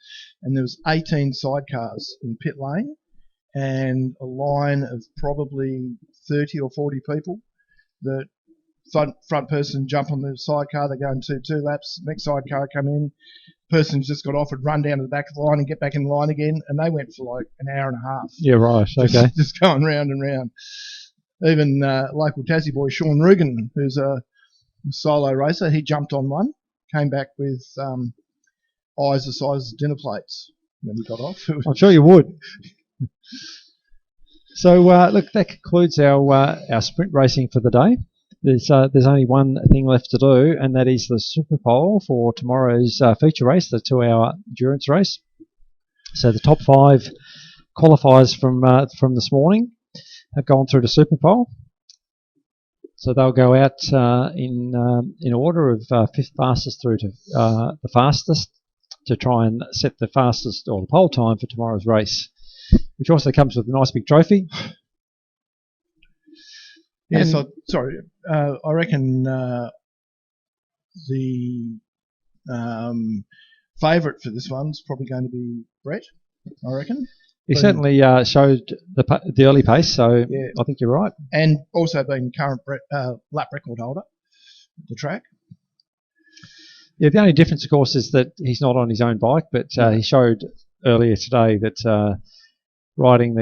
and there was 18 sidecars in pit lane and a line of probably 30 or 40 people. The front person jump on the sidecar, they go and do 2 laps, next sidecar come in, person's just got offered, run down to the back of the line and get back in the line again, and they went for like an hour and a half. Yeah, right, okay. Just going round and round. Even local Tassie boy Sean Rugen, who's a solo racer, he jumped on one, came back with eyes the size of dinner plates when he got off. I'm sure you would. So, look, that concludes our sprint racing for the day. There's only one thing left to do, and that is the Super Pole for tomorrow's feature race, the 2-hour endurance race. So the top 5 qualifiers from this morning have gone through the Super Pole. So they'll go out in order of 5th fastest through to the fastest to try and set the fastest or the pole time for tomorrow's race, which also comes with a nice big trophy. Yes, I reckon the favourite for this one's probably going to be Brett, I reckon. He certainly showed the early pace, so yeah. I think you're right. And also being current lap record holder at the track. Yeah, the only difference, of course, is that he's not on his own bike, but he showed earlier today that riding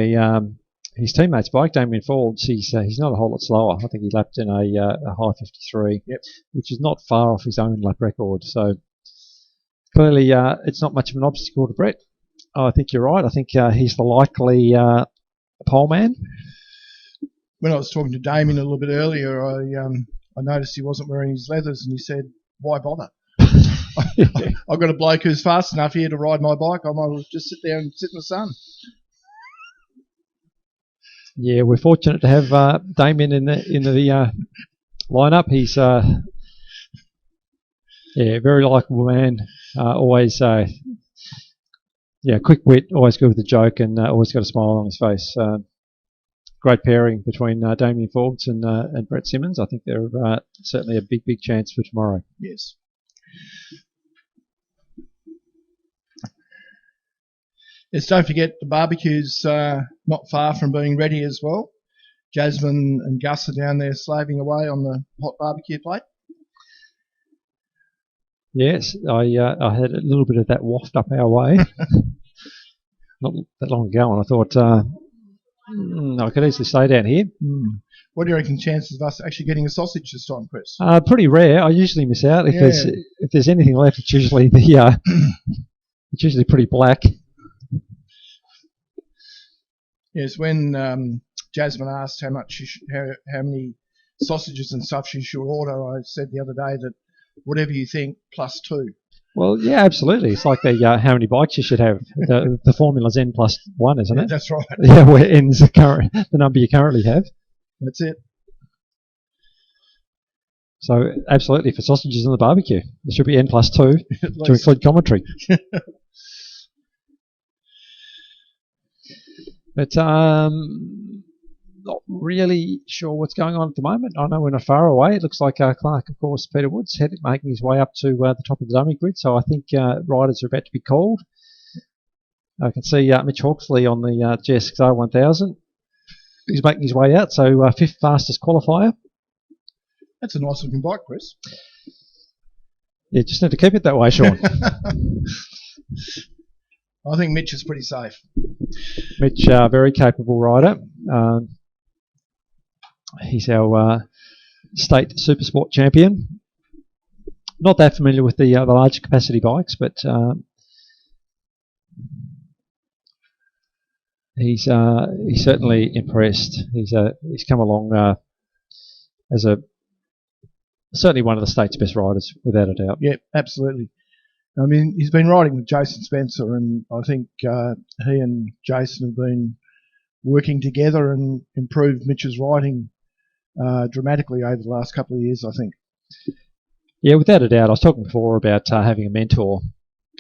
his teammate's bike, Damien Forbes, he's not a whole lot slower. I think he lapped in a high 53, which is not far off his own lap record. So clearly it's not much of an obstacle to Brett. I think you're right. I think he's the likely pole man. When I was talking to Damien a little bit earlier, I noticed he wasn't wearing his leathers, and he said, "Why bother? I've got a bloke who's fast enough here to ride my bike. I might as well just sit there and sit in the sun." Yeah, we're fortunate to have Damien in the lineup. He's very likeable man. Always quick wit, always good with a joke, and always got a smile on his face. Great pairing between Damien Forbes and Brett Simmons. I think they're certainly a big chance for tomorrow. Yes. Yes, don't forget the barbecue's not far from being ready as well. Jasmine and Gus are down there slaving away on the hot barbecue plate. Yes, I had a little bit of that waft up our way not that long ago, and I thought I could easily stay down here. What do you reckon chances of us actually getting a sausage this time, Chris? Pretty rare. I usually miss out. If there's anything left, it's usually it's usually pretty black. Yes, when Jasmine asked how many sausages and stuff she should order, I said the other day that whatever you think, +2. Well, yeah, absolutely. It's like the how many bikes you should have. The formula's N+1, isn't it? That's right. Yeah, where N's the number you currently have. That's it. So absolutely, for sausages on the barbecue, there should be N+2 to include commentary. But not really sure what's going on at the moment. I know we're not far away. It looks like Clark, of course, Peter Woods, making his way up to the top of the dummy grid. So I think riders are about to be called. I can see Mitch Hawksley on the GSXR 1000. He's making his way out. So 5th fastest qualifier. That's a nice looking bike, Chris. You just need to keep it that way, Sean. I think Mitch is pretty safe. Mitch, very capable rider. He's our state super sport champion. Not that familiar with the larger capacity bikes, but he's certainly impressed. He's come along as certainly one of the state's best riders, without a doubt. Yeah, absolutely. I mean, he's been riding with Jason Spencer, and I think he and Jason have been working together and improved Mitch's riding dramatically over the last couple of years, I think. Yeah, without a doubt. I was talking before about having a mentor.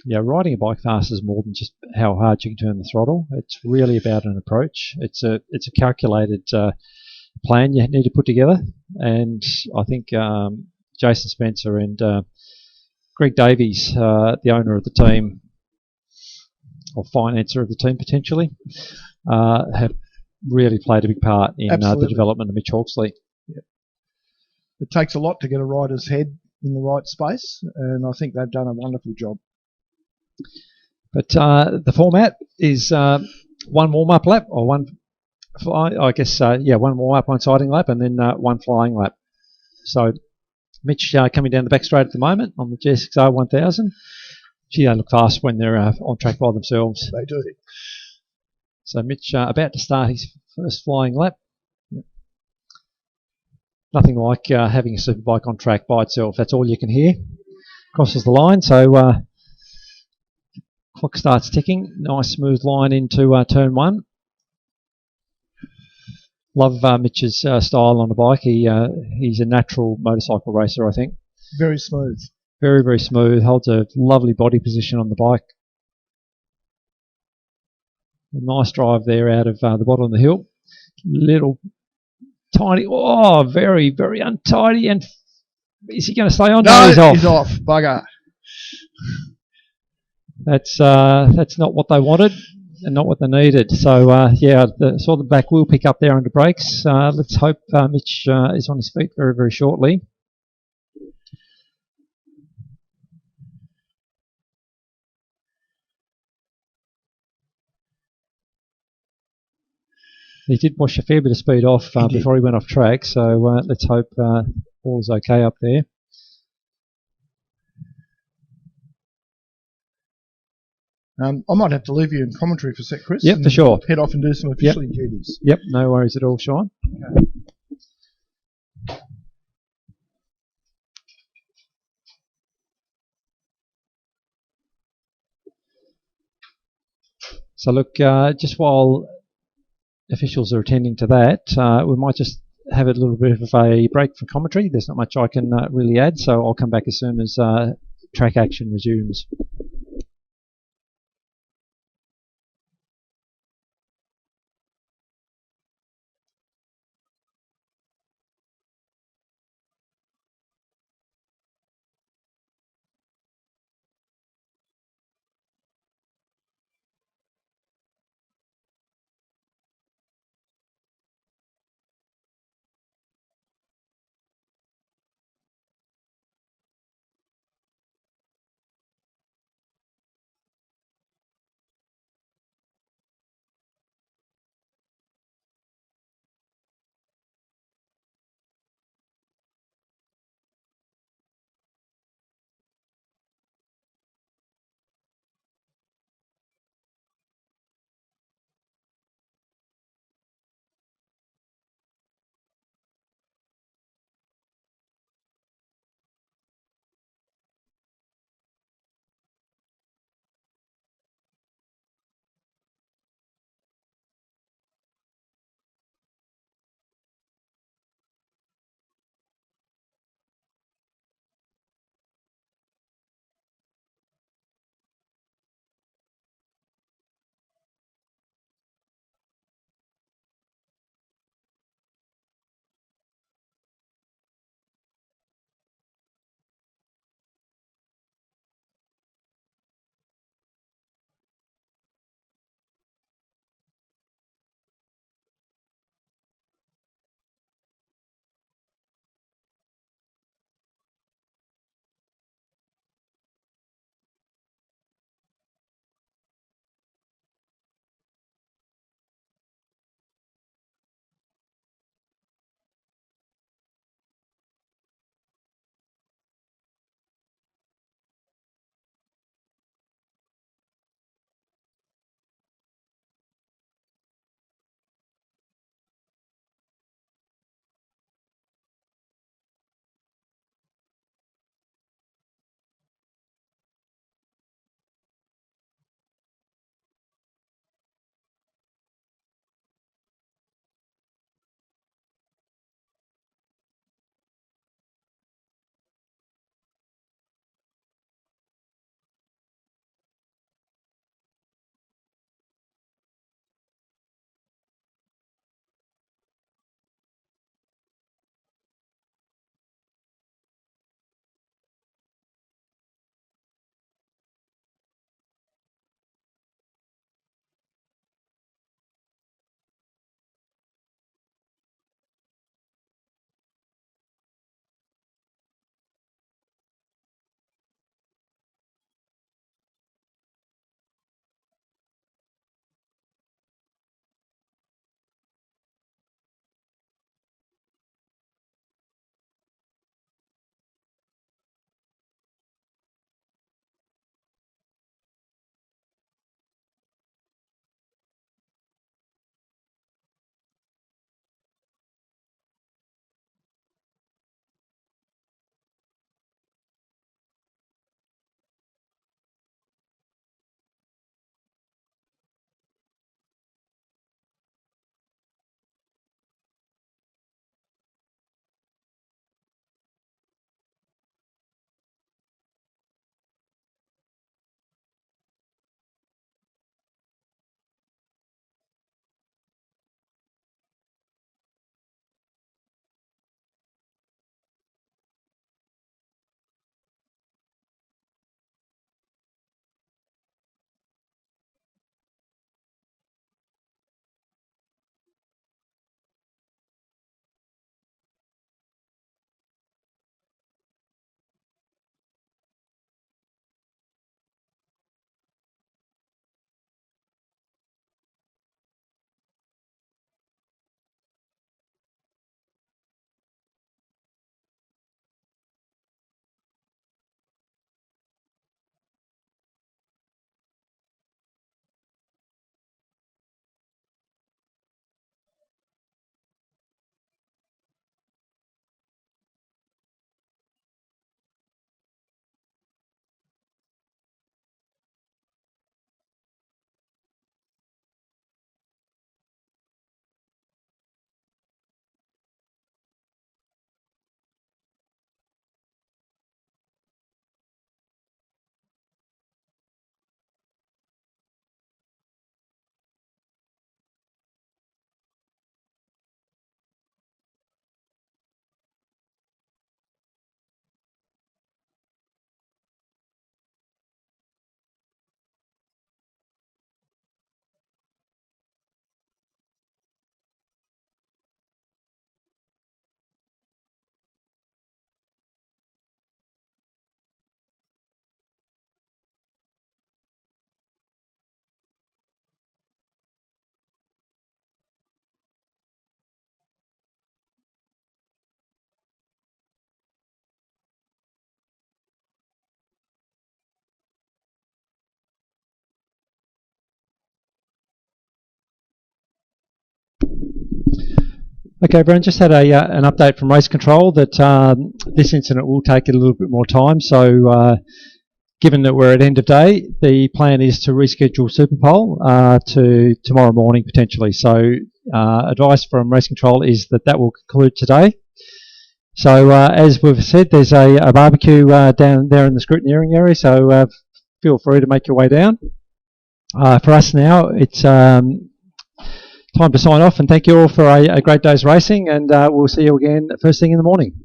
Yeah, riding a bike fast is more than just how hard you can turn the throttle. It's really about an approach. It's a calculated plan you need to put together, and I think Jason Spencer and Greg Davies, the owner of the team, or financer of the team potentially, have really played a big part in the development of Mitch Hawksley. Yeah. It takes a lot to get a rider's head in the right space, and I think they've done a wonderful job. But the format is one warm-up lap, or one warm-up, one siding lap, and then one flying lap. So Mitch coming down the back straight at the moment on the GSXR 1000. Gee, they look fast when they're on track by themselves. They do. So Mitch about to start his first flying lap. Yep. Nothing like having a superbike on track by itself. That's all you can hear. Crosses the line, so clock starts ticking. Nice smooth line into turn one. Love Mitch's style on the bike. He's a natural motorcycle racer, I think. Very smooth. Very, very smooth. Holds a lovely body position on the bike. A nice drive there out of the bottom of the hill. Little tiny. Oh, very, very untidy. And is he going to stay on? No, he's off. He's off. Bugger. That's not what they wanted. And not what they needed. So, saw the back wheel pick up there under brakes. Let's hope Mitch is on his feet very, very shortly. He did wash a fair bit of speed off before he went off track, so let's hope all is okay up there. I might have to leave you in commentary for a sec, Chris. Yep, for sure. Head off and do some officially duties. Yep, no worries at all, Sean. Okay. So look, just while officials are attending to that, we might just have a little bit of a break from commentary. There's not much I can really add, so I'll come back as soon as track action resumes. Okay, everyone, just had an update from race control that this incident will take a little bit more time. So, given that we're at end of day, the plan is to reschedule Super Pole to tomorrow morning potentially. So, advice from race control is that will conclude today. So, as we've said, there's a barbecue down there in the scrutineering area. So, feel free to make your way down. For us now, it's time to sign off, and thank you all for a great day's racing, and we'll see you again first thing in the morning.